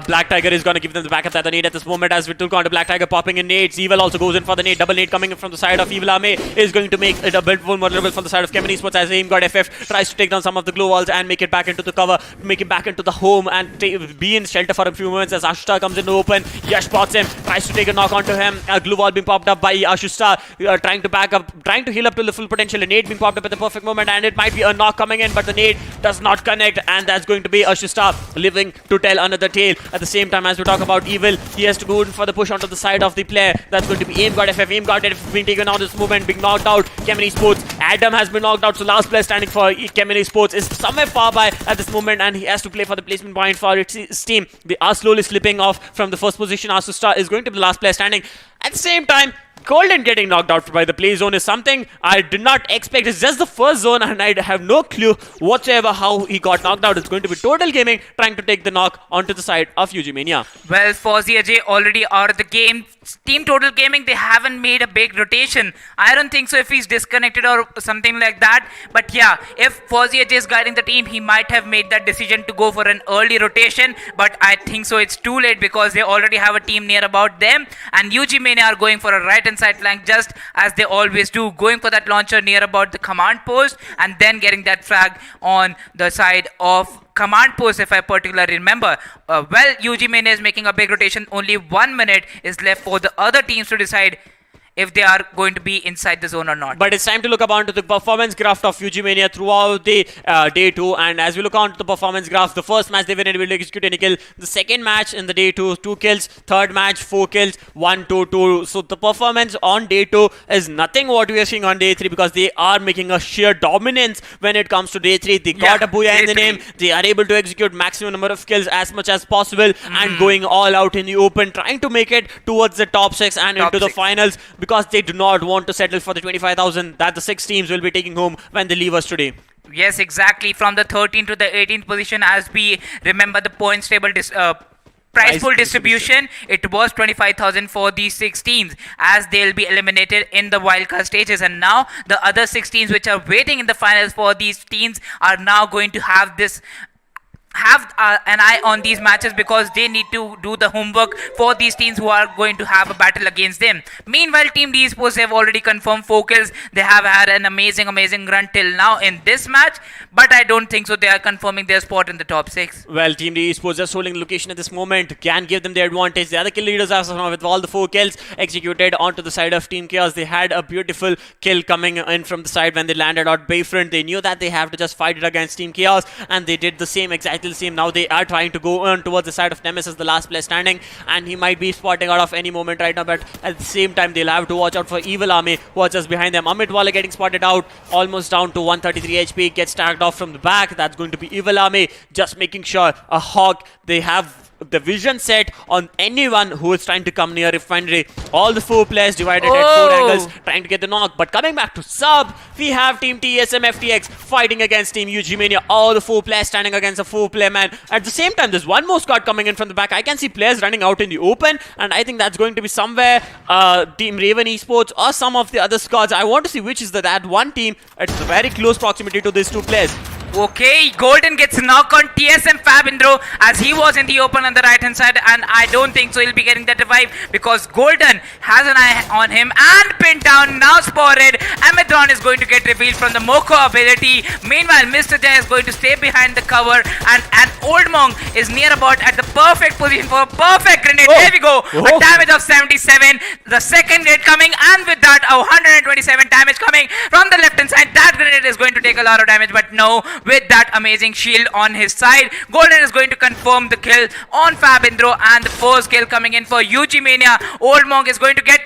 Black Tiger is going to give them the backup that they need at this moment, as we took on to Black Tiger popping in nades. Evil also goes in for the nade. Double nade coming in from the side of Evil Army is going to make it a bit vulnerable from the side of Chemin Esports, as Aim God FF tries to take down some of the glow walls and make it back into the cover, make it back into the home, and be in shelter for a few moments as Ashistar comes in to open. Yash spots him, tries to take a knock onto him. A glue wall being popped up by Ashistar, trying to back up, trying to heal up to the full potential. A nade being popped up at the perfect moment, and it might be a knock coming in, but the nade does not connect, and that's going to be Ashistar living to tell another tale. At the same time, as we talk about Evil, he has to go in for the push onto the side of the player. That's going to be Aim God FF. Aim God FF being taken out this moment, being knocked out. Chemin Esports, Adam has been knocked out, so last player standing for Chemin Esports is somewhere far by at this moment, and he has to play for the placement point for his team. They are slowly slipping off from the first position. Ashistar is going to be the last player standing. At the same time, Golden getting knocked out by the play zone is something I did not expect. It's just the first zone and I have no clue whatsoever how he got knocked out. It's going to be Total Gaming trying to take the knock onto the side of UG Mania. Well, Fozzy Ajay already out of the game. Team Total Gaming, they haven't made a big rotation. I don't think so if he's disconnected or something like that. But yeah, if Fozzy Ajay is guiding the team, he might have made that decision to go for an early rotation. But I think so it's too late because they already have a team near about them. And UG Mania are going for a right side flank just as they always do, going for that launcher near about the command post and then getting that frag on the side of command post, if I particularly remember. Well, UG Mania is making a big rotation. Only 1 minute is left for the other teams to decide if they are going to be inside the zone or not. But it's time to look up onto the performance graph of UG Mania throughout the day 2. And as we look onto the performance graph, the first match they were able to execute any kill. The second match in the day 2, 2 kills. Third match, 4 kills, 1, 2, 2. So the performance on day 2 is nothing what we are seeing on day 3 because they are making a sheer dominance when it comes to day 3. They got a booyah in the name. They are able to execute maximum number of kills as much as possible and going all out in the open, trying to make it towards the top 6 and into the finals, because they do not want to settle for the 25,000 that the 6 teams will be taking home when they leave us today. Yes, exactly. From the 13th to the 18th position, as we remember the points table prize pool distribution, it was 25,000 for these 6 teams as they'll be eliminated in the wildcard stages. And now the other 6 teams which are waiting in the finals for these teams are now going to have an eye on these matches because they need to do the homework for these teams who are going to have a battle against them. Meanwhile, Team D Esports have already confirmed 4 kills. They have had an amazing run till now in this match, but I don't think so they are confirming their spot in the top 6. Well, Team D Esports just holding the location at this moment can give them the advantage. The other kill leaders as of now with all the 4 kills executed onto the side of Team Chaos. They had a beautiful kill coming in from the side when they landed out Bayfront. They knew that they have to just fight it against Team Chaos, and they did the same exactly the same. Now they are trying to go on towards the side of Nemesis, the last player standing, and he might be spotting out of any moment right now, but at the same time they'll have to watch out for Evil Army who are just behind them. Amit Wale getting spotted out, almost down to 133 HP, gets tagged off from the back. That's going to be Evil Army, just making sure a Hawk, they have the vision set on anyone who is trying to come near Refinery. All the 4 players divided at 4 angles trying to get the knock. But coming back to sub, we have Team TSM FTX fighting against Team UG Mania. All the 4 players standing against a 4-player man. At the same time, there's one more squad coming in from the back. I can see players running out in the open, and I think that's going to be somewhere Team Raven Esports or some of the other squads. I want to see which is that one team at very close proximity to these 2 players. Okay, Golden gets a knock on TSM Fabindro as he was in the open on the right hand side, and I don't think so he'll be getting that revive because Golden has an eye on him and pinned down, now spotted. Ametron is going to get revealed from the Moko ability. Meanwhile, Mr. Jai is going to stay behind the cover, and Old Monk is near about at the perfect position for a perfect grenade. There we go, a damage of 77, the second grenade coming, and with that a 127 damage coming from the left hand side. That grenade is going to take a lot of damage, but no, with that amazing shield on his side, Golden is going to confirm the kill on Fabindro, and the first kill coming in for UG Mania. Old Monk is going to get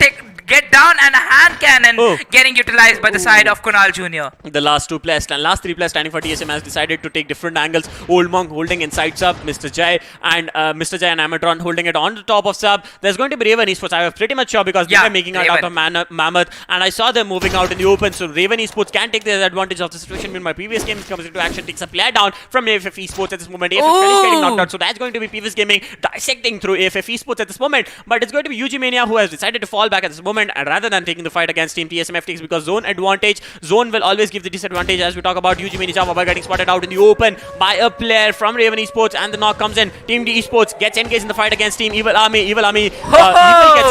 down, and a hand cannon getting utilized by the side of Kunal Jr. The last 3 players standing for TSM has decided to take different angles. Old Monk holding inside sub, Mr. Jai and Amatron holding it on the top of sub. There's going to be Raven Esports. I was pretty much sure because they were making out of Mammoth, and I saw them moving out in the open. So Raven Esports can take the advantage of the situation. When my previous game comes into action, takes a player down from AFF Esports at this moment. AFF is getting knocked out, so that's going to be previous gaming dissecting through AFF Esports at this moment. But it's going to be UG Mania who has decided to fall back at this moment, and rather than taking the fight against Team TSM FTX, because zone advantage, zone will always give the disadvantage. As we talk about UG Mania Java getting spotted out in the open by a player from Raven Esports, and the knock comes in. Team D Esports gets engaged in the fight against Team Evil Army. Evil Army gets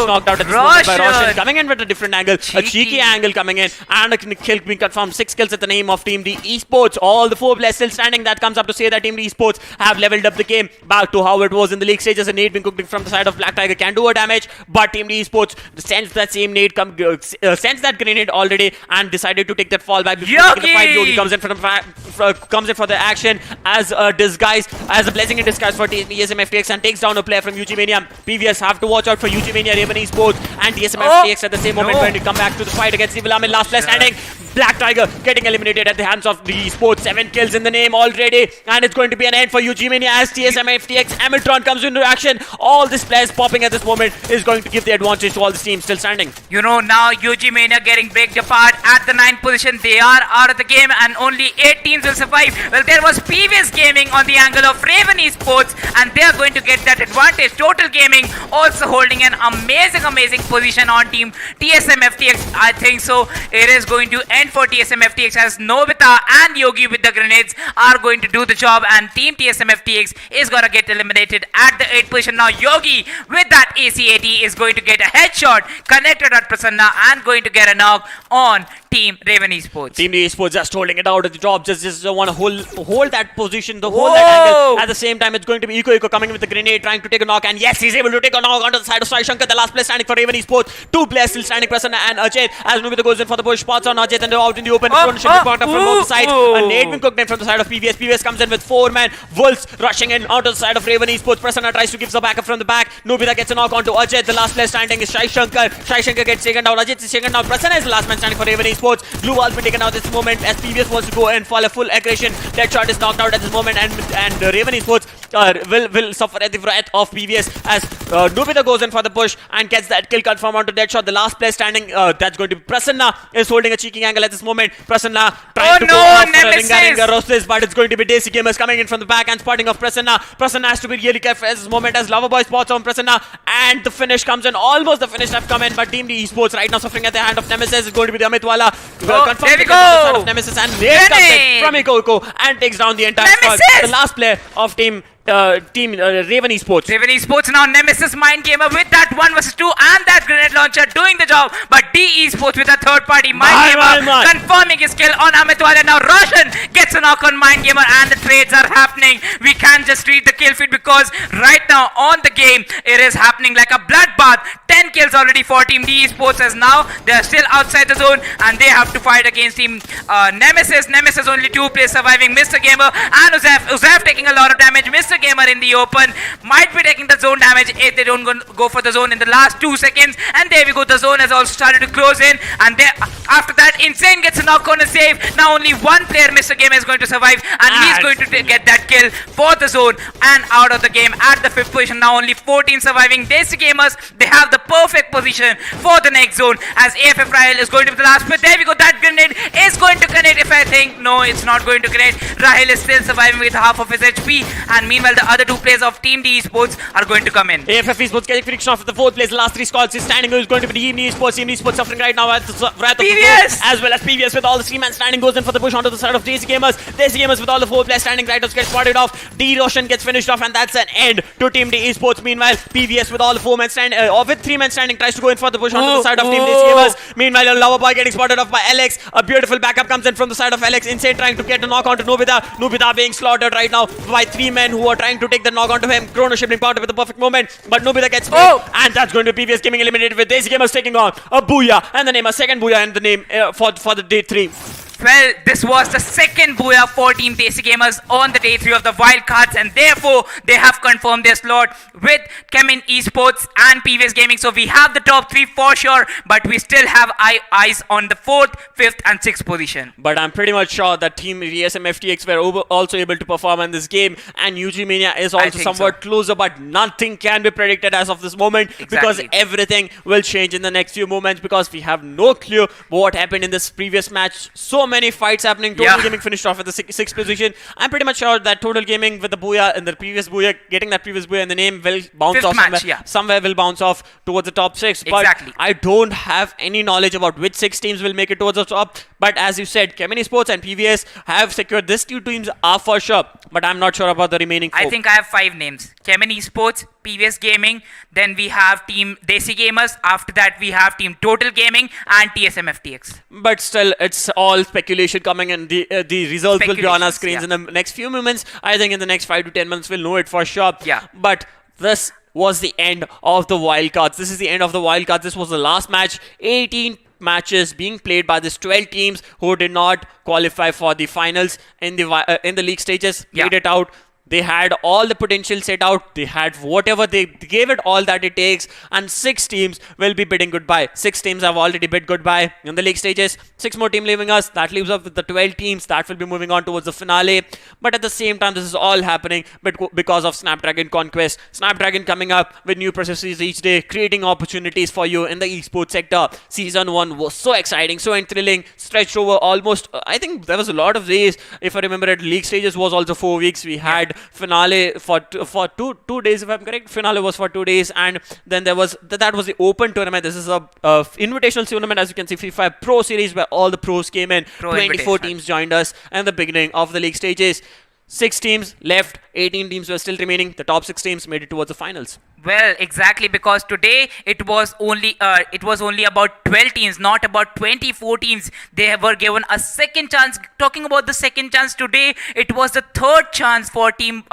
knocked out at this moment by Roshan, coming in with a different angle, a cheeky angle coming in, and a kill being confirmed. 6 kills at the name of Team D Esports. All the 4 players still standing. That comes up to say that Team D Esports have leveled up the game back to how it was in the league stages. A nade being cooked from the side of Black Tiger can do a damage, but Team D Esports sends that same nade sends that grenade already and decided to take that fall back before taking the fight. Yogi comes in for the action as a disguise, as a blessing in disguise for TSM FTX, and takes down a player from UG Mania. PVS have to watch out for UG Mania, Raven Esports, and TSM FTX at the same moment when we come back to the fight against Evil Army. Last player standing. Black Tiger getting eliminated at the hands of the Esports. 7 kills in the name already, and it's going to be an end for UG Mania as TSM FTX Hamilton comes into action. All these players popping at this moment is going to give the advantage to all the teams still standing. You know, now UG Mania getting break apart at the 9th position. They are out of the game and only 8 teams will survive. Well, there was previous gaming on the angle of Raven Esports and they are going to get that advantage. Total Gaming also holding an amazing position on team TSM FTX. I think so. It is going to end for TSM FTX as Nobita and Yogi with the grenades are going to do the job, and team TSM FTX is going to get eliminated at the 8th position. Now Yogi with that ACAT is going to get a headshot connected at Prasanna and going to get a knock on team Raven Esports. Team Esports just holding it out at the top, just want to hold that position, hold that angle. At the same time, it's going to be Eco coming in with the grenade, trying to take a knock, and yes, he's able to take a knock onto the side of Sai Shankar, the last player standing for Raven Esports. 2 players still standing, Prasanna and Ajit, as Nubita goes in for the push, spots on Ajit, and they're out in the open. Should be blocked up from both sides. A nade being cooked in from the side of PVS. PVS comes in with 4 men. Wolves rushing in onto the side of Raven Esports. Prasanna tries to give the backup from the back. Nubita gets a knock onto Ajit. The last player standing is Sai Shankar. Sai Shankar gets taken down. Ajit is taken down. Prasanna is the last man standing for Raven Esports. Blue wall's been taken out this moment as PVS wants to go in for a full aggression. Deadshot is knocked out at this moment, and Raven Esports will suffer at the wrath of PVS as Nubita goes in for the push and gets that kill confirmed onto Deadshot. The last player standing, that's going to be Prasanna, is holding a cheeking angle at this moment. Prasanna trying to go after a Ringa Rosses, but it's going to be Desi Gamers coming in from the back and spotting of Prasanna. Prasanna has to be really careful at this moment as Loverboy spots on Prasanna, and the finish comes in. Almost the finish have come in, but Team Esports right now suffering at the hand of Nemesis. Is going to be the Amitwala. There we go! Of Nemesis, and there comes in from Iko and takes down the entire squad. The last player of team Raven Esports. Raven Esports now Nemesis Mind Gamer with that 1 vs 2 and that grenade launcher doing the job, but D Esports with a third party Mind Gamer confirming his skill on Amitwala. Now Roshan gets a knock on Mind Gamer and the trades are happening. We can't just read the kill feed because right now on the game it is happening like a bloodbath. 10 kills already for team D Esports as now they are still outside the zone and they have to fight against team Nemesis. Nemesis only 2 players surviving, Mr. Gamer and Uzef taking a lot of damage. Mr. Gamer in the open might be taking the zone damage if they don't go for the zone in the last 2 seconds, and there we go, the zone has also started to close in, and there, after that Insane gets a knock on a save. Now only 1 player, Mr. Gamer, is going to survive and he's going to get that kill for the zone and out of the game at the 5th position. Now only 14 surviving. Desi Gamers, they have the perfect position for the next zone as AFF Rahil is going to be the last player. There we go, that grenade is going to connect if I think. No, it's not going to connect. Rahil is still surviving with half of his HP, and meanwhile the other 2 players of Team D Esports are going to come in. AFF Esports getting friction off at the 4th place. The last 3 squads is standing. Who's going to be Team D Esports? Team D Esports suffering right now at the wrath of the zone, as well as PVS with all the 3 men standing goes in for the push onto the side of Desi Gamers. Desi Gamers with all the 4 players standing right now gets spotted off. D Roshan gets finished off, and that's an end to Team D Esports. Meanwhile, PVS with all the 4 men standing, with 3 men standing, tries to go in for the push onto the side of Team Desi Gamers. Meanwhile, a Loverboy getting spotted off by Alex. A beautiful backup comes in from the side of Alex. Insane trying to get a knock onto Nobita. Nobita being slaughtered right now by 3 men who are trying to take the knock onto him. Chrono shipping part with the perfect moment, but Nobita gets and that's going to be PVS Gaming eliminated with Desi Gamers taking on a Booyah and the name, a second Booyah and the name for the day 3. Well, this was the second Booyah for Team Desi Gamers on the day 3 of the wildcards, and therefore they have confirmed their slot with Chemin Esports and PVS Gaming. So we have the top 3 for sure, but we still have eyes on the 4th, 5th and 6th position. But I'm pretty much sure that Team TSM FTX were also able to perform in this game, and UG Mania is also somewhat closer, but nothing can be predicted as of this moment because everything will change in the next few moments because we have no clue what happened in this previous match. So many fights happening. Total Gaming finished off at the 6th position. I'm pretty much sure that Total Gaming with the Booyah and the previous Booyah, getting that previous Booyah in the name will bounce off somewhere will bounce off towards the top 6. But I don't have any knowledge about which 6 teams will make it towards the top. But as you said, Chemin Esports and PVS have secured these 2 teams are for sure. But I'm not sure about the remaining 4. I think I have 5 names. Chemin Esports, PVS Gaming, then we have Team Desi Gamers, after that we have Team Total Gaming and TSM FTX. But still, it's all speculation coming and the results will be on our screens in the next few moments. I think in the next 5 to 10 months we'll know it for sure. But this was the end of the wildcards. This is the end of the wildcards. This was the last match. 18 matches being played by these 12 teams who did not qualify for the finals in the league stages. Played it out. They had all the potential set out. They had whatever, they gave it all that it takes, and 6 teams will be bidding goodbye. 6 teams have already bid goodbye in the league stages. 6 more teams leaving us. That leaves us with the 12 teams that will be moving on towards the finale. But at the same time, this is all happening because of Snapdragon Conquest. Snapdragon coming up with new processes each day, creating opportunities for you in the esports sector. Season 1 was so exciting, so thrilling, stretched over almost, I think there was a lot of days. If I remember it, league stages was also 4 weeks. We had finale for two days, if I'm correct. Finale was for 2 days, and then there was that was the open tournament. This is a invitational tournament, as you can see, FIFA Pro Series, where all the pros came in. 24 teams joined us in the beginning of the league stages. 6 teams left, 18 teams were still remaining. The top 6 teams made it towards the finals. Well, exactly, because today it was only about 12 teams, not about 24 teams. They were given a second chance. Talking about the second chance today, it was the third chance for teams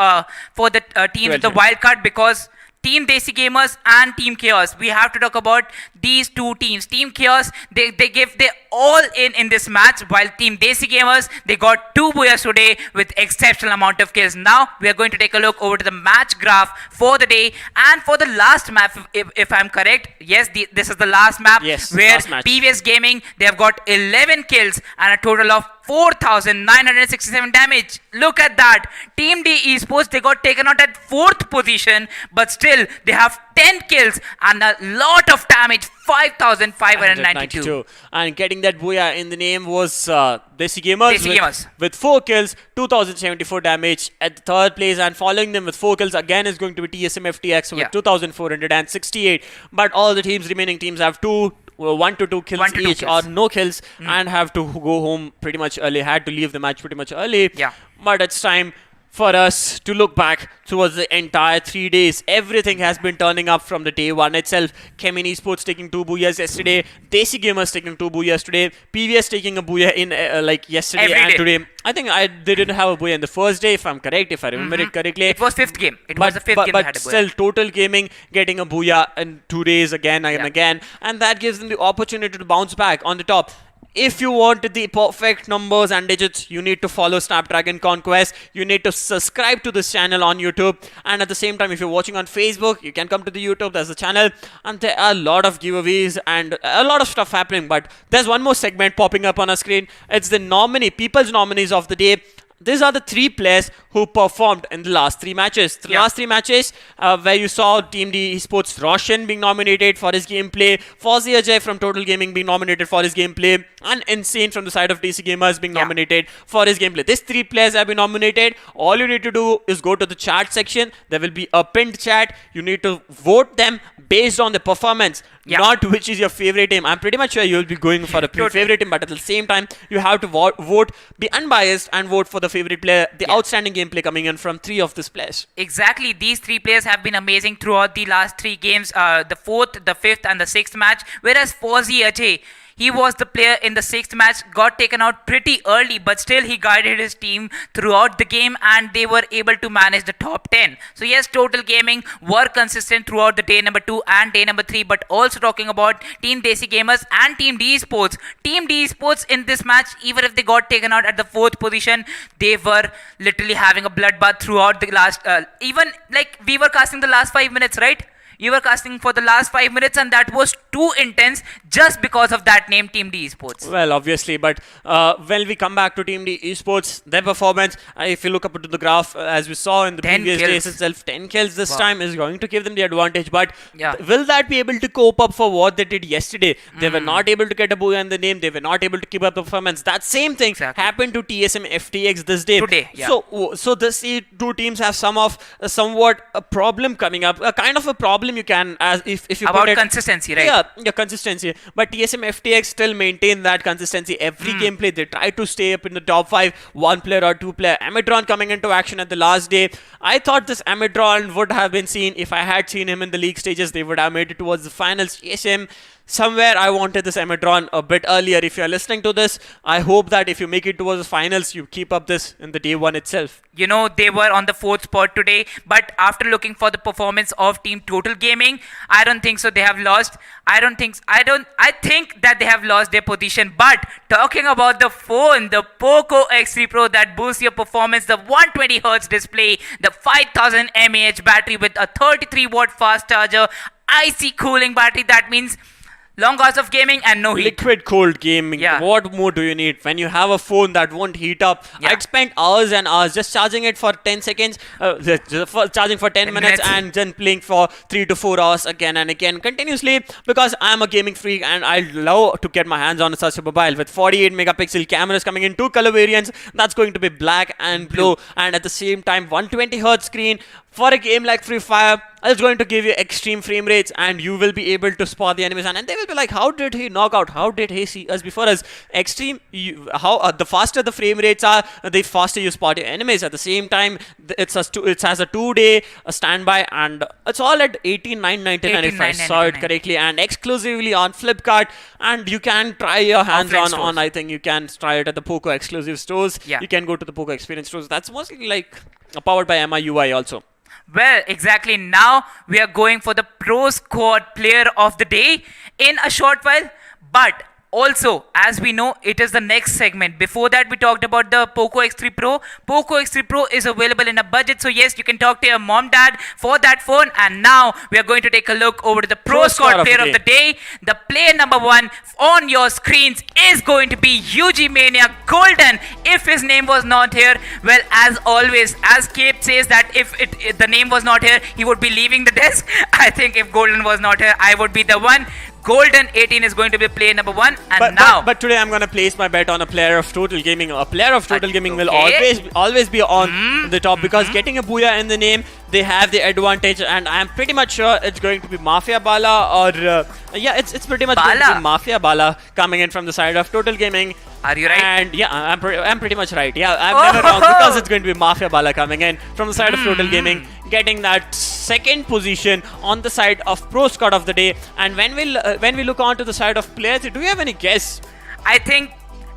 with the wild card, because Team Desi Gamers and Team Chaos. We have to talk about these 2 teams. Team Chaos, they give their all in this match, while Team Desi Gamers, they got 2 booyahs today with exceptional amount of kills. Now, we are going to take a look over to the match graph for the day and for the last map, if I'm correct. Yes, this is the last map, where PVS Gaming, they have got 11 kills and a total of 4,967 damage. Look at that. Team D Esports, they got taken out at 4th position, but still they have 10 kills and a lot of damage, 5,592. And getting that booyah in the name was Desi Gamers, with 4 kills, 2,074 damage at the 3rd place, and following them with 4 kills again is going to be TSM FTX with 2,468. But all the remaining teams have 1 to 2 kills each, or no kills, and have to go home pretty much early, had to leave the match pretty much early. But it's time for us to look back towards the entire 3 days. Everything has been turning up from the day 1 itself. Chemin Esports taking 2 booyahs yesterday, Desi Gamers taking 2 booyahs today, PVS taking a booyah in yesterday and today. I think they didn't have a booyah in the first day, if I'm correct, if I remember it correctly. It was 5th game. It was the 5th game. But still, Total Gaming getting a booyah in 2 days again and again, and that gives them the opportunity to bounce back on the top. If you want the perfect numbers and digits, you need to follow Snapdragon Conquest. You need to subscribe to this channel on YouTube. And at the same time, if you're watching on Facebook, you can come to the YouTube. There's a channel. And there are a lot of giveaways and a lot of stuff happening. But there's one more segment popping up on our screen. It's the people's nominees of the day. These are the 3 players who performed in the last 3 matches. The last 3 matches where you saw Team D Esports Roshan being nominated for his gameplay, Fozzy Ajay from Total Gaming being nominated for his gameplay, and Insane from the side of DC Gamers being nominated for his gameplay. These 3 players have been nominated. All you need to do is go to the chat section. There will be a pinned chat. You need to vote them based on the performance, not which is your favorite team. I'm pretty much sure you'll be going for a favorite team, but at the same time, you have to vote, be unbiased, and vote for the favorite player, the outstanding gameplay coming in from 3 of these players. Exactly. These 3 players have been amazing throughout the last 3 games, the 4th, the 5th, and the 6th match, whereas Fozzy Ajay, he was the player in the 6th match, got taken out pretty early, but still he guided his team throughout the game and they were able to manage the top 10. So yes, Total Gaming were consistent throughout the day number 2 and day number 3, but also talking about Team Desi Gamers and Team D Esports. Team D Esports in this match, even if they got taken out at the 4th position, they were literally having a bloodbath throughout the last, even like we were casting the last 5 minutes, right? You were casting for the last 5 minutes and that was too intense just because of that name, Team D Esports. Well, obviously, but when we come back to Team D Esports, their performance, if you look up into the graph, as we saw in the previous days itself, 10 kills this time is going to give them the advantage, but will that be able to cope up for what they did yesterday? They were not able to get a booyah in the name, they were not able to keep up the performance. That same thing happened to TSM FTX this day. So these 2 teams have somewhat a problem coming up, a kind of a problem you can, as if you about put it, consistency, right? Yeah, consistency. But TSM FTX still maintain that consistency. Every gameplay they try to stay up in the top 5, 1 player or 2 player. Amidron coming into action at the last day. I thought this Amidron would have been seen. If I had seen him in the league stages, they would have made it towards the finals. TSM somewhere I wanted this Emmetron a bit earlier. If you're listening to this, I hope that if you make it towards the finals, you keep up this in the day one itself. You know, they were on the 4th spot today, but after looking for the performance of Team Total Gaming, I don't think so they have lost. I think that they have lost their position. But talking about the phone, the Poco X3 Pro that boosts your performance, the 120Hz display, the 5000 mAh battery with a 33-watt fast charger, icy cooling battery, that means long hours of gaming and no heat. Liquid cold gaming. Yeah. What more do you need when you have a phone that won't heat up? Yeah. I'd spent hours and hours just charging it for 10 seconds, charging for 10 minutes and then playing for 3 to 4 hours again and again continuously, because I'm a gaming freak and I love to get my hands on such a mobile with 48 megapixel cameras coming in 2 color variants. That's going to be black and blue, and at the same time 120Hz screen. For a game like Free Fire, it's going to give you extreme frame rates, and you will be able to spot the enemies, and they will be like, how did he knock out? How did he see us before us? Extreme, the faster the frame rates are, the faster you spot your enemies. At the same time, it has a 2-day standby, and it's all at $18,999 if I saw it correctly, and exclusively on Flipkart, and you can try your hands on I think you can try it at the Poco exclusive stores. Yeah. You can go to the Poco experience stores. That's mostly like powered by MIUI also. Well, exactly. Now we are going for the Pro Squad Player of the Day in a short while. But also, as we know, it is the next segment. Before that, we talked about the Poco X3 Pro. Poco X3 Pro is available in a budget. So yes, you can talk to your mom, dad for that phone. And now we are going to take a look over to the Pro Squad Player of the Day. The player number 1 on your screens is going to be UG Mania Golden. If his name was not here, well, as always, as Cape says that if the name was not here, he would be leaving the desk. I think if Golden was not here, I would be the one. Golden 18 is going to be player number 1, and but today I'm going to place my bet on a player of Total Gaming. A player of Total Gaming will always be on the top, because getting a Booyah in the name, they have the advantage, and I'm pretty much sure it's going to be Mafia Bala, or it's pretty much going to be Mafia Bala coming in from the side of Total Gaming. Are you right? And yeah, I'm pretty much right. Yeah, I'm never wrong, because it's going to be Mafia Bala coming in from the side of Total Gaming, getting that second position on the side of Pro Squad of the Day. And when we look on to the side of players, do you have any guess? I think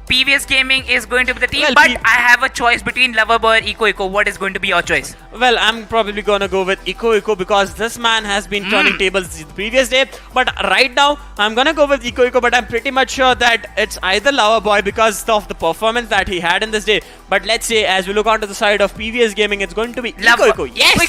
PVS Gaming is going to be the team, but I have a choice between Loverboy or Eco. What is going to be your choice? Well, I'm probably gonna go with Eco because this man has been turning tables the previous day. But right now, I'm gonna go with Eco, but I'm pretty much sure that it's either Loverboy because of the performance that he had in this day. But let's say, as we look onto the side of PVS Gaming, it's going to be Eco. Yes!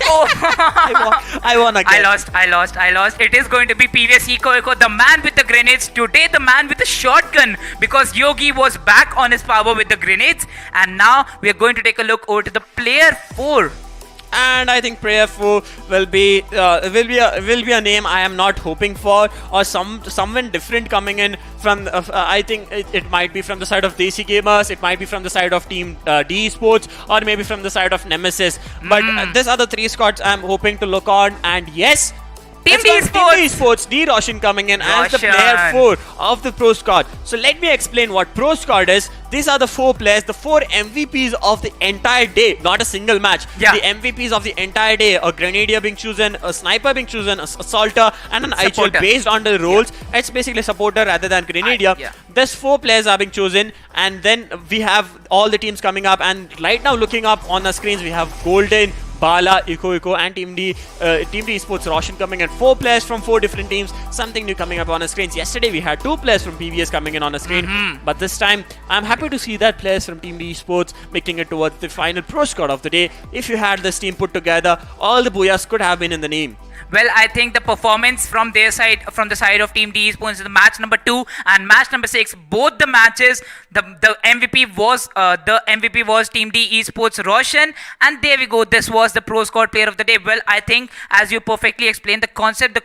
I won again. I lost. It is going to be PVS Eco, the man with the grenades. Today, the man with the shotgun, because Yogi was back on his power with the grenades. And now we are going to take a look over to the player 4. And I think Prayer 4 will be a name I am not hoping for, or someone different coming in from. I think it might be from the side of Desi Gamers, it might be from the side of Team D Esports, or maybe from the side of Nemesis. But these are the 3 squads I'm hoping to look on, and yes. Team D Esports, D Roshan coming in as the player 4 of the Pro Squad. So let me explain what Pro Squad is. These are the 4 players, the 4 MVPs of the entire day, not a single match. Yeah. The MVPs of the entire day, a Grenadier being chosen, a Sniper being chosen, a Assaulter, and an IHL based on the roles. Yeah. It's basically Supporter rather than Grenadier. These 4 players are being chosen, and then we have all the teams coming up. And right now, looking up on the screens, we have Golden, Bala, Eco, and Team D Esports Roshan coming in. 4 players from 4 different teams. Something new coming up on the screens. Yesterday we had 2 players from PVS coming in on the screen. But this time, I'm happy to see that players from Team D Esports making it towards the final Pro Squad of the day. If you had this team put together, all the Booyahs could have been in the name. Well, I think the performance from their side, from the side of Team D Esports, the match number 2 and match number 6, both the matches, the MVP was Team D Esports Roshan, and there we go. This was the Pro Squad Player of the Day. Well, I think as you perfectly explained, the concept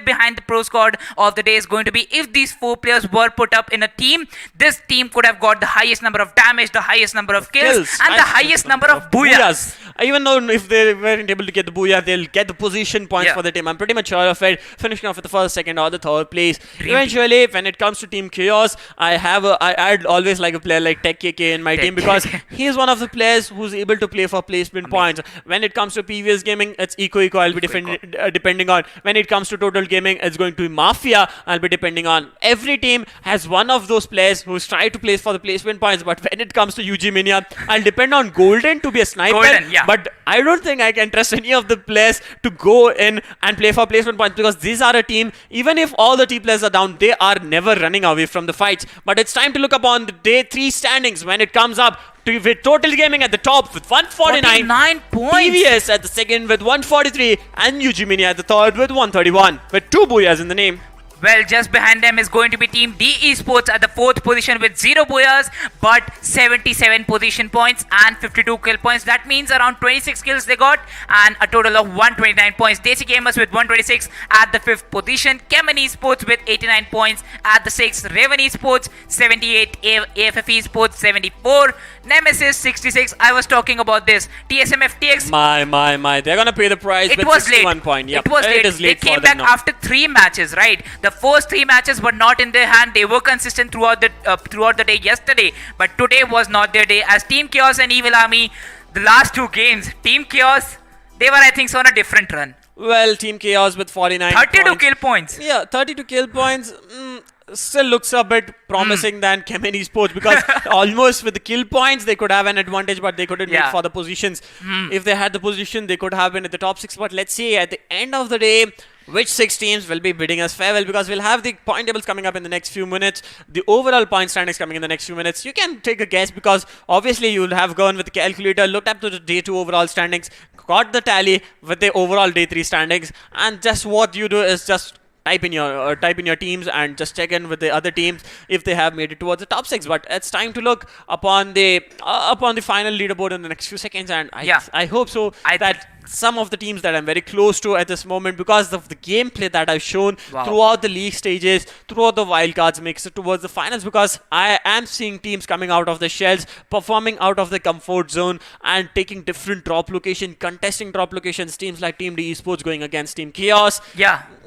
behind the Pro Squad of the day is going to be, if these 4 players were put up in a team, this team could have got the highest number of damage, the highest number of kills, and the highest number of Booyahs. Even though if they weren't able to get the Booyah, they'll get the position points for the team. I'm pretty much sure of it. Finishing off with the first, second, or the third place. Eventually, when it comes to Team Chaos, I'd always like a player like Tech KK in my team because he's one of the players who's able to play for placement points. When it comes to PVS gaming, it's eco. I'll be depending on. When it comes to Total Gaming, it's going to be Mafia. I'll be depending on. Every team has one of those players who's tried to place for the placement points, but when it comes to UG Mania, I'll depend on Golden to be a sniper. But I don't think I can trust any of the players to go in and play for placement points because these are a team, even if all the T players are down, they are never running away from the fights. But it's time to look up on the day 3 standings when it comes up with Total Gaming at the top with 149 points. PVS at the second with 143 and UG Mania at the third with 131 with 2 booyahs in the name. Well, just behind them is going to be Team D Esports at the 4th position with 0 booyahs, but 77 position points and 52 kill points. That means around 26 kills they got and a total of 129 points. Desi Gamers with 126 at the 5th position. Chemin Esports with 89 points at the 6th. Raven Esports 78. AFF Esports 74. Nemesis 66. I was talking about this. TSM FTX. My. They're going to pay the price with 61 points. Yep. It was late. They came back after 3 matches, right? The first 3 matches were not in their hand. They were consistent throughout the day yesterday, but today was not their day. As Team Chaos and Evil Army, the last 2 games, Team Chaos, they were I think so on a different run. Well, Team Chaos with 49 32 points. kill points. Yeah, 32 kill points. Still looks a bit promising than Chemin Esports because almost with the kill points they could have an advantage, but they couldn't make for the positions. If they had the position, they could have been at the top 6. But let's see at the end of the day which 6 teams will be bidding us farewell, because we'll have the point tables coming up in the next few minutes. The overall point standings coming in the next few minutes. You can take a guess because obviously you'll have gone with the calculator, looked up to the day 2 overall standings, got the tally with the overall day 3 standings, and just what you do is just type in your teams and just check in with the other teams if they have made it towards the top 6. But it's time to look upon the final leaderboard in the next few seconds, and I hope so that some of the teams that I'm very close to at this moment, because of the gameplay that I've shown throughout the league stages, throughout the wildcards, makes it towards the finals, because I am seeing teams coming out of the shells, performing out of the comfort zone and taking different drop location, contesting drop locations. Teams like Team D Esports going against Team Chaos.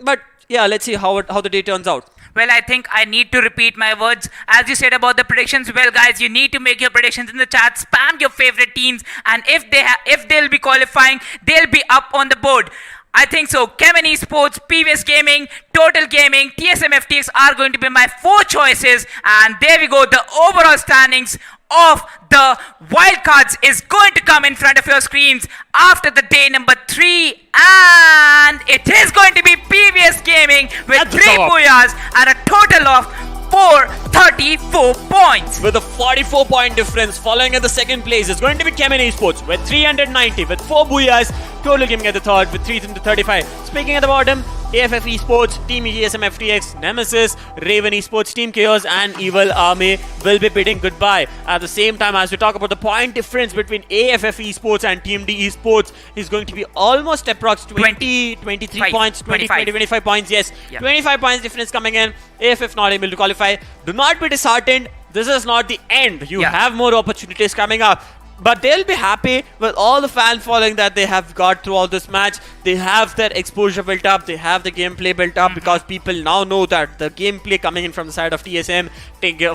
But let's see how the day turns out. Well, I think I need to repeat my words. As you said about the predictions, well, guys, you need to make your predictions in the chat. Spam your favorite teams, and if they'll be qualifying, they'll be up on the board. I think so. Chemin Esports, PVS Gaming, Total Gaming, TSM FTX are going to be my 4 choices. And there we go. The overall standings of the wildcards is going to come in front of your screens after the day number 3. And it is going to be PVS Gaming with 3 booyahs and a total of 434 points. With a 44-point difference, following at the second place is going to be Chemin Esports with 390 with 4 booyahs. Total Gaming at the third with 335. Speaking at the bottom, AFF Esports, Team ESM FTX, Nemesis, Raven Esports, Team Chaos and Evil Army will be bidding goodbye. At the same time, as we talk about the point difference between AFF Esports and Team D Esports is going to be almost approximately 23 points, 25 points, yes. 25 points difference coming in. AFF not able to qualify. Do not be disheartened. This is not the end. You have more opportunities coming up. But they'll be happy with all the fan following that they have got throughout this match. They have their exposure built up. They have the gameplay built up because people now know that the gameplay coming in from the side of TSM,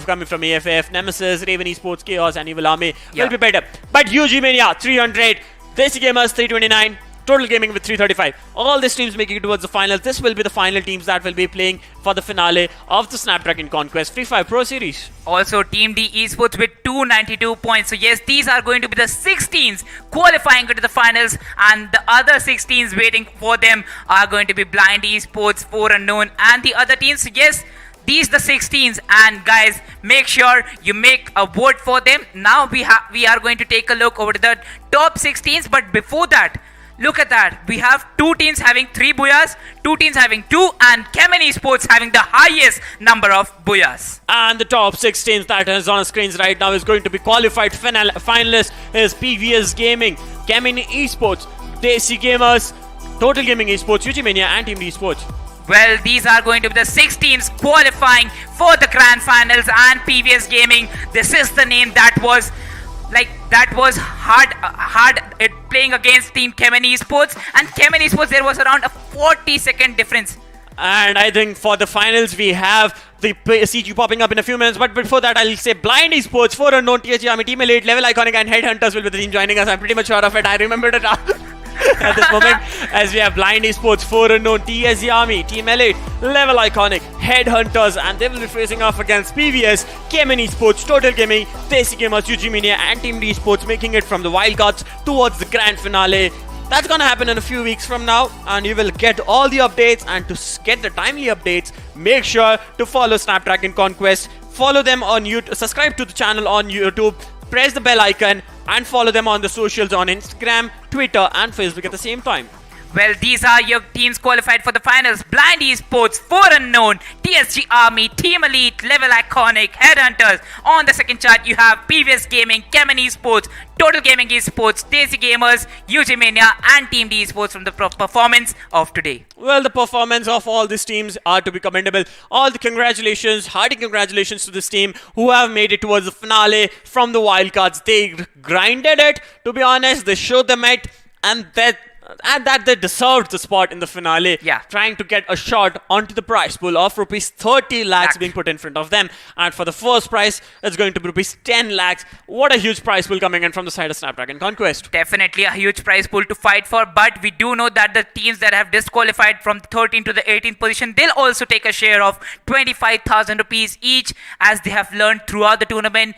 coming from AFF, Nemesis, Raven Esports, Chaos and Evil Army will be better. But UG Mania 300, Desi Gamers 329, Total Gaming with 335. All these teams making it towards the finals. This will be the final teams that will be playing for the finale of the Snapdragon Conquest Free Fire Pro Series. Also, Team D Esports with 292 points. So yes, these are going to be the 16s qualifying into the finals, and the other 16s waiting for them are going to be Blind Esports, 4 Unknown, and the other teams. So yes, these the 16s, and guys, make sure you make a vote for them. Now we are going to take a look over to the top 16s, but before that, look at that. We have 2 teams having 3 booyahs, 2 teams having 2, and Chemin Esports having the highest number of booyahs. And the top 6 teams that is on screens right now is going to be qualified finalists is PVS Gaming, Chemin Esports, Desi Gamers, Total Gaming Esports, UG Mania and Team D Esports. Well, these are going to be the 6 teams qualifying for the grand finals, and PVS Gaming, this is the name that was like that was hard playing against Team Chemin Esports, and Chemin Esports there was around a 40-second difference. And I think for the finals, we have the CG popping up in a few minutes. But before that, I'll say Blind Esports, 4 unknown, TSG Army, Team Elite, Level Iconic, and Headhunters will be the team joining us. I'm pretty much sure of it. I remembered it at this moment. As we have Blind Esports, 4 unknown, TSG Army, Team Elite, Level Iconic, Headhunters, and they will be facing off against PVS, Chemin Esports, Total Gaming, Desi Gamers, Mania, and Team D Esports, making it from the wildcards towards the grand finale. That's gonna happen in a few weeks from now, and you will get all the updates. And to get the timely updates, make sure to follow Snapdragon Conquest, follow them on YouTube, subscribe to the channel on YouTube, press the bell icon, and follow them on the socials on Instagram, Twitter, and Facebook at the same time. Well, these are your teams qualified for the finals. Blind Esports, 4 unknown, TSG Army, Team Elite, Level Iconic, Headhunters. On the second chart, you have PVS Gaming, Chemin Esports, Total Gaming Esports, Desi Gamers, Mania, and Team D Esports from the performance of today. Well, the performance of all these teams are to be commendable. All the congratulations, hearty congratulations to this team who have made it towards the finale from the wildcards. They grinded it, to be honest. They showed the might, and that they deserved the spot in the finale. Yeah. Trying to get a shot onto the prize pool of rupees 30 lakhs being put in front of them. And for the first prize, it's going to be rupees 10 lakhs. What a huge prize pool coming in from the side of Snapdragon Conquest. Definitely a huge prize pool to fight for, but we do know that the teams that have disqualified from the 13th to the 18th position, they'll also take a share of 25,000 rupees each, as they have learned throughout the tournament.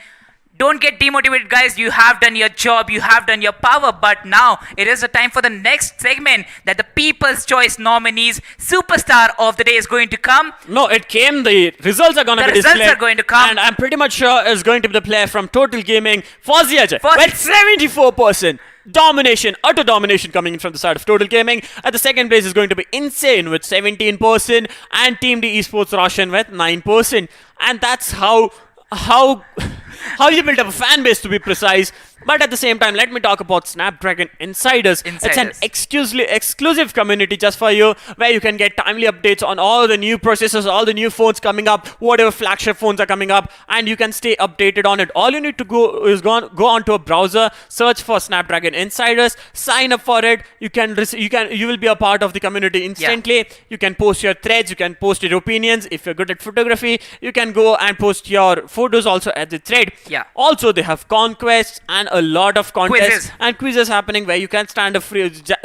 Don't get demotivated, guys. You have done your job, you have done your power, but now it is the time for the next segment that the People's Choice nominees Superstar of the Day is going to come. No, it came. The results are going to be displayed. The results are going to come. And I'm pretty much sure it's going to be the player from Total Gaming, Fozzy Ajay, with 74%. Domination, utter domination coming in from the side of Total Gaming. At the second place is going to be Insane with 17%, and Team D Esports Roshan with 9%. And that's how you build up a fan base, to be precise. But at the same time, let me talk about Snapdragon Insiders. It's an exclusive community just for you, where you can get timely updates on all the new processors, all the new phones coming up, whatever flagship phones are coming up, and you can stay updated on it. All you need to go is go onto a browser, search for Snapdragon Insiders, sign up for it. You will be a part of the community instantly. Yeah. You can post your threads, you can post your opinions. If you're good at photography, you can go and post your photos also at the thread. Yeah. Also, they have conquests and a lot of contests and quizzes happening, where you can stand a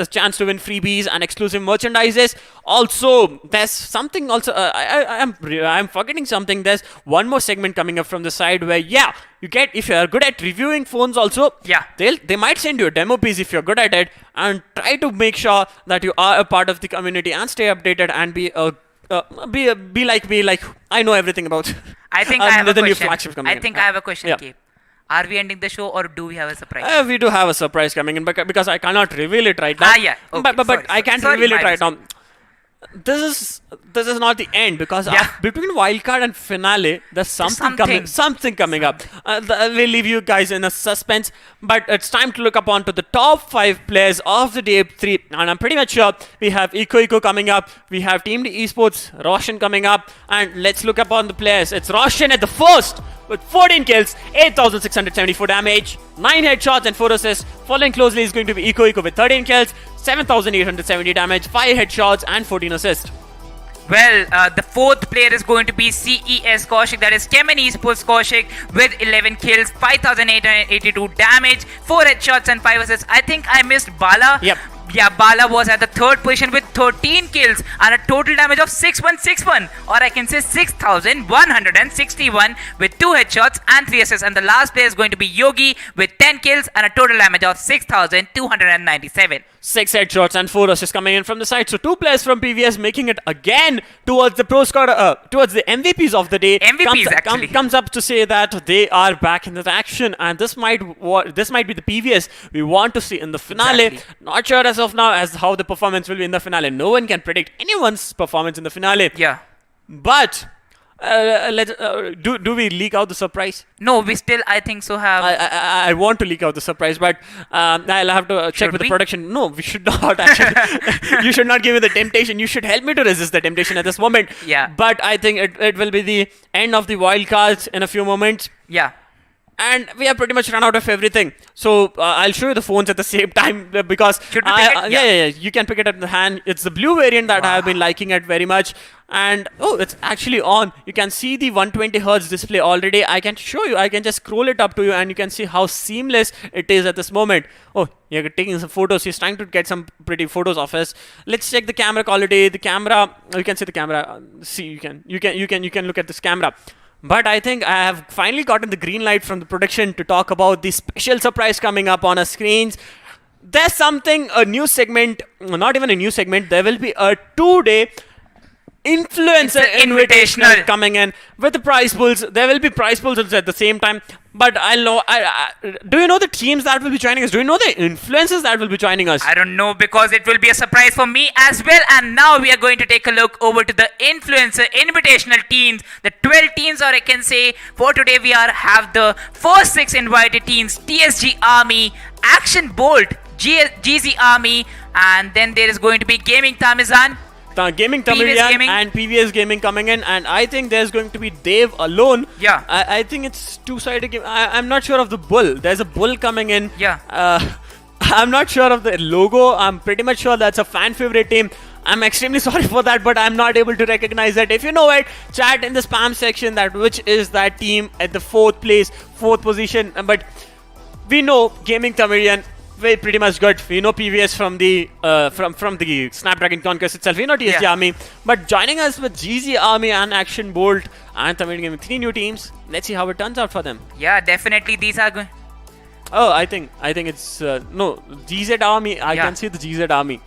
chance to win freebies and exclusive merchandises. Also, there's something also, I'm forgetting something. There's one more segment coming up from the side where, you get, if you're good at reviewing phones also, they might send you a demo piece if you're good at it, and try to make sure that you are a part of the community and stay updated and be like me, like I know everything about. I think I have a question. I have a question, Keep. Are we ending the show, or do we have a surprise? We do have a surprise coming in, because I cannot reveal it right now. Okay, but I can't reveal it right now. This is not the end, because between wildcard and finale, there's something coming up. We'll leave you guys in a suspense, but it's time to look up onto the top 5 players of the day 3, and I'm pretty much sure we have Eco coming up, we have Team D Esports Roshan coming up, and let's look up on the players. It's Roshan at the first with 14 kills, 8,674 damage, 9 headshots and 4 assists. Following closely is going to be Eco with 13 kills, 7,870 damage, 5 headshots and 14 assists. Well, the fourth player is going to be CES Kaushik, that is Chemin Esports Kaushik, with 11 kills, 5,882 damage, 4 headshots and 5 assists. I think I missed Bala. Yep. Yeah, Bala was at the third position with 13 kills and a total damage of 6,161, or I can say 6,161 with 2 headshots and 3 assists. And the last player is going to be Yogi with 10 kills and a total damage of 6,297. 6 headshots and 4 assists coming in from the side. So 2 players from PVS making it again towards the towards the MVPs of the day. Comes up to say that they are back in the action, and this might be the PVS we want to see in the finale. Exactly. Not sure as of now as how the performance will be in the finale. No one can predict anyone's performance in the finale. Yeah. But do we leak out the surprise? No, we still, I think so, have... I want to leak out the surprise, but I'll have to check with the production. No, we should not, actually. You should not give me the temptation. You should help me to resist the temptation at this moment. Yeah. But I think it will be the end of the wild cards in a few moments. Yeah. and we have pretty much run out of everything. So I'll show you the phones at the same time because Should we pick it? yeah, you can pick it up in the hand. It's the blue variant that I have been liking it very much. And it's actually on. You can see the 120 Hz display already. I can show you. I can just scroll it up to you, and you can see how seamless it is at this moment. Oh, you're taking some photos. He's trying to get some pretty photos of us. Let's check the camera quality. The camera. You can see the camera. See, you can look at this camera. But I think I have finally gotten the green light from the production to talk about the special surprise coming up on our screens. There's something, a new segment, not even a new segment, there will be a 2-day influencer invitational coming in with the prize pools. There will be prize pools at the same time. But I'll know. Do you know the teams that will be joining us? Do you know the influencers that will be joining us? I don't know, because it will be a surprise for me as well. And now we are going to take a look over to the influencer invitational teams, the 12 teams, or I can say for today we have the first 6 invited teams: TSG Army, Action Bolt, GZ Army, and then there is going to be Gaming Tamizan, Gaming Tamilian and PVS Gaming coming in, and I think there's going to be Dave alone. Yeah. I think it's two-sided game. I'm not sure of the bull. There's a bull coming in. Yeah. I'm not sure of the logo. I'm pretty much sure that's a fan favorite team. I'm extremely sorry for that, but I'm not able to recognize that. If you know it, chat in the spam section that which is that team at the 4th position. But we know Gaming Tamilian. We're pretty much good. We know PVS from the from the Snapdragon Conquest itself. We know TSG Army, but joining us with GZ Army and Action Bolt and Tamil Gaming, 3 new teams. Let's see how it turns out for them. Yeah, definitely these are going. Oh, I think it's no GZ Army. I can see the GZ Army.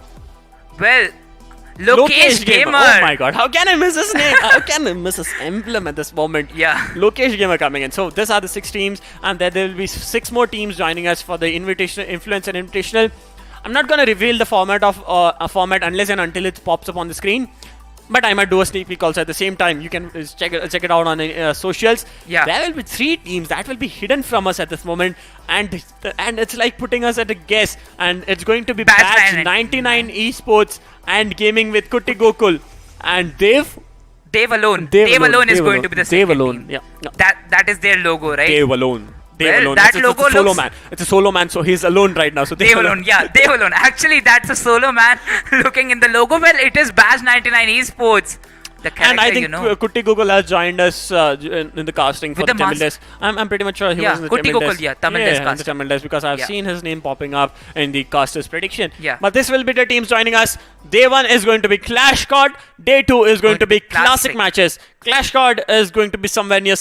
Well, Lokesh Gamer. Oh my god, how can I miss his name? How can I miss his emblem at this moment? Yeah. Lokesh Gamer coming in. So these are the 6 teams, and there will be 6 more teams joining us for the Influencer Invitational. I'm not going to reveal the format of a format unless and until it pops up on the screen. But I might do a sneak peek also at the same time. You can check it out on the socials. Yeah. There will be 3 teams that will be hidden from us at this moment, and it's like putting us at a guess. And it's going to be Batch 99 Esports and Gaming with Kutti Gokul and Dave alone. Dave alone is going to be the second Dave alone. team. Yeah. That is their logo, right? Dave alone. Well, that logo it's a solo looks... man. It's a solo man, so he's alone right now. So Dave alone, yeah, Dave alone. Actually, that's a solo man looking in the logo. Well, it is Batch 99 Esports. The character, and I think Kutti Gokul has joined us in the casting for the Tamil Desk. I'm pretty much sure he was in the Tamil Desk. Tamil Desk cast. The Tamil Desk, because I've seen his name popping up in the caster's prediction. Yeah. But this will be the teams joining us. Day 1 is going to be Clash Card. Day 2 is going to be classic matches. Clash Card is going to be somewhere near...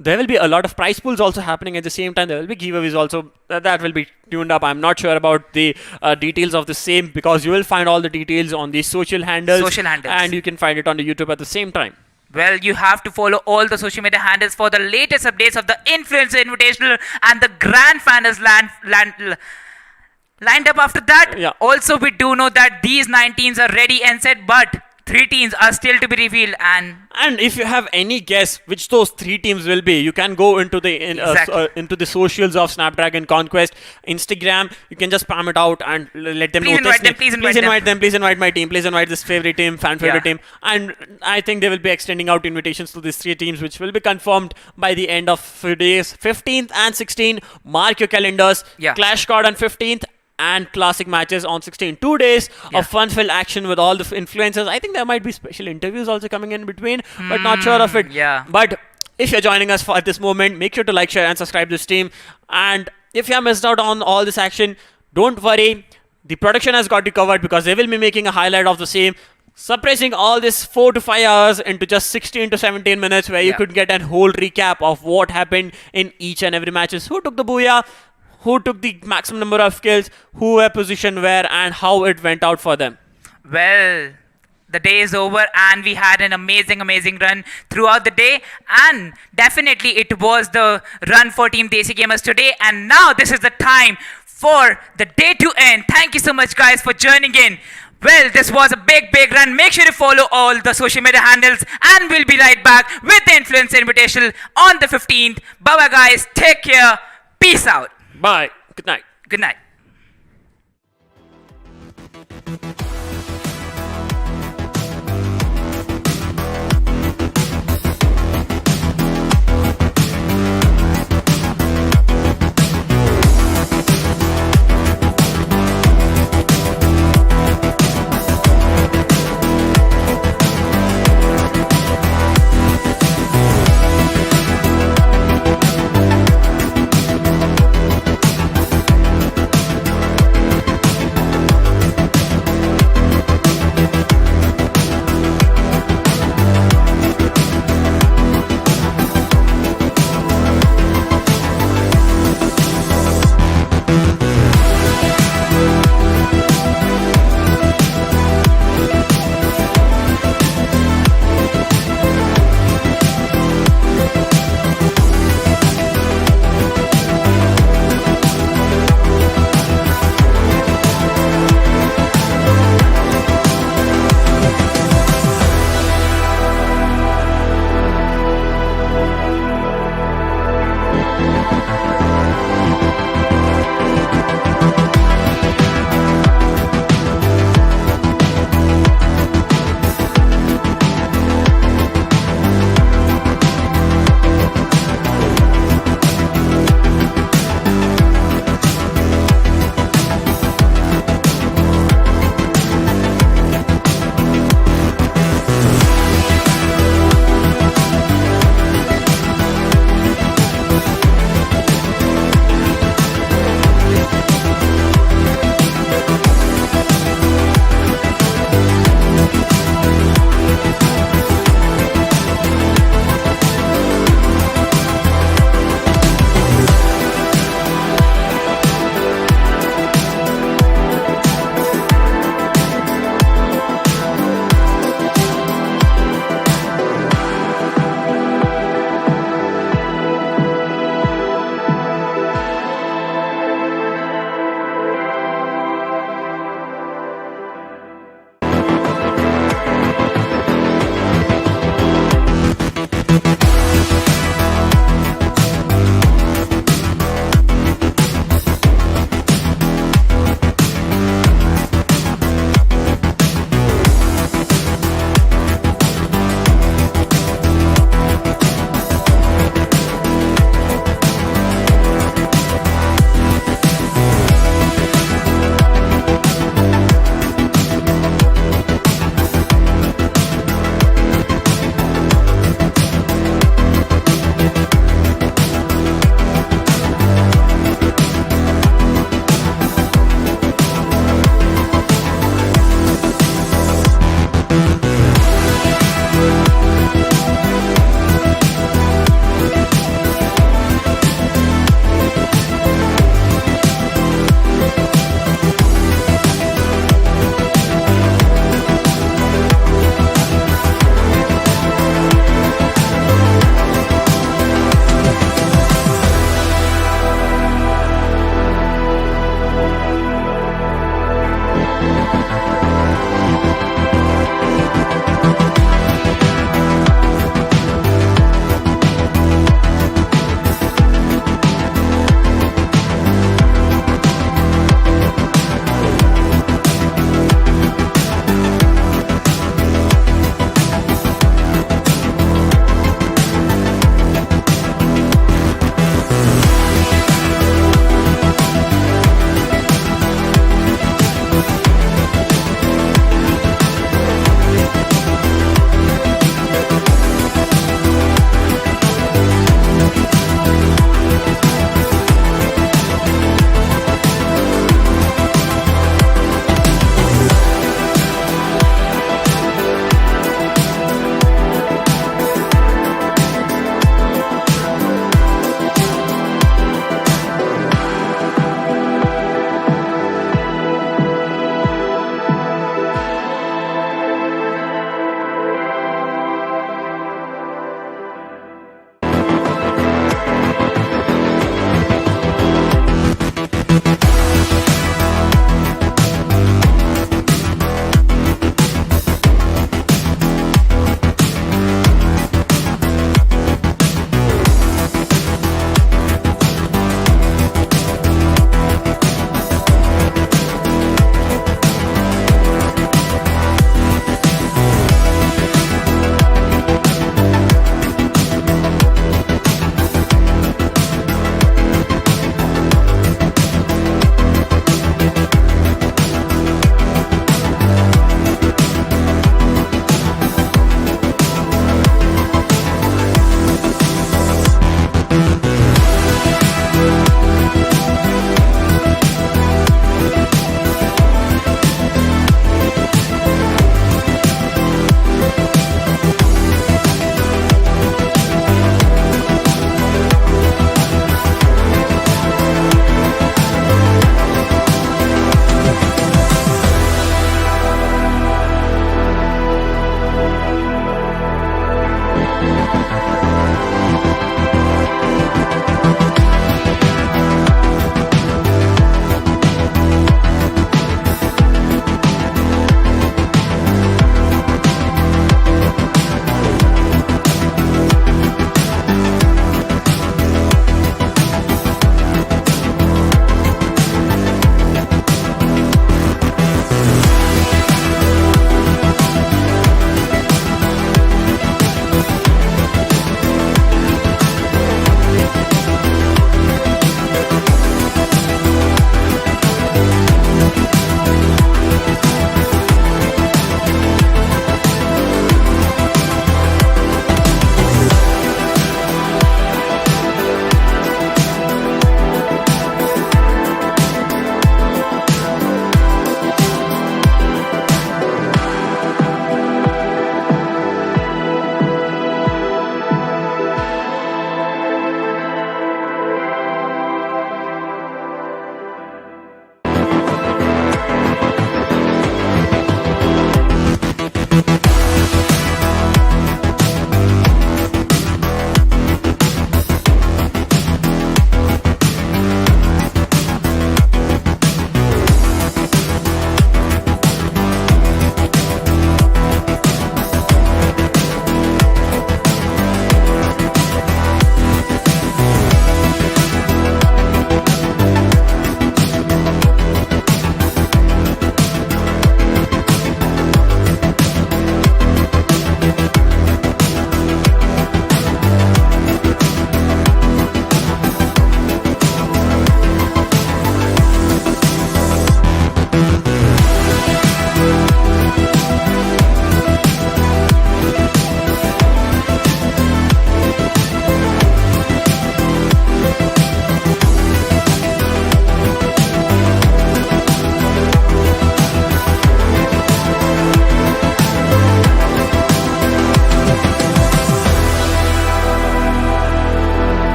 there will be a lot of prize pools also happening at the same time. There will be giveaways also. That will be tuned up. I'm not sure about the details of the same, because you will find all the details on the social handles. And you can find it on the YouTube at the same time. Well, you have to follow all the social media handles for the latest updates of the Influencer Invitational and the Grand Finals lined up after that. Yeah. Also, we do know that these 9 teams are ready and set, but 3 teams are still to be revealed. And if you have any guess which those 3 teams will be, you can go into the into the socials of Snapdragon Conquest, Instagram. You can just spam it out and let them know. Please invite them. Please invite my team. Please invite this favorite team, fan favorite team. And I think they will be extending out invitations to these 3 teams, which will be confirmed by the end of days, 15th and 16th. Mark your calendars. Yeah. Clash Card on 15th. And classic matches on 16. 2 days of fun-filled action with all the influencers. I think there might be special interviews also coming in between, but not sure of it. Yeah. But if you're joining us at this moment, make sure to like, share, and subscribe to this team. And if you have missed out on all this action, don't worry. The production has got you covered, because they will be making a highlight of the same, suppressing all this 4 to 5 hours into just 16 to 17 minutes, where you could get a whole recap of what happened in each and every matches. Who took the booyah? Who took the maximum number of kills, who were positioned where, and how it went out for them. Well, the day is over, and we had an amazing run throughout the day, and definitely it was the run for Team Desi Gamers today, and now this is the time for the day to end. Thank you so much, guys, for joining in. Well, this was a big run. Make sure to follow all the social media handles, and we'll be right back with the Influencer Invitational on the 15th. Bye-bye, guys. Take care. Peace out. Bye. Good night. Good night. है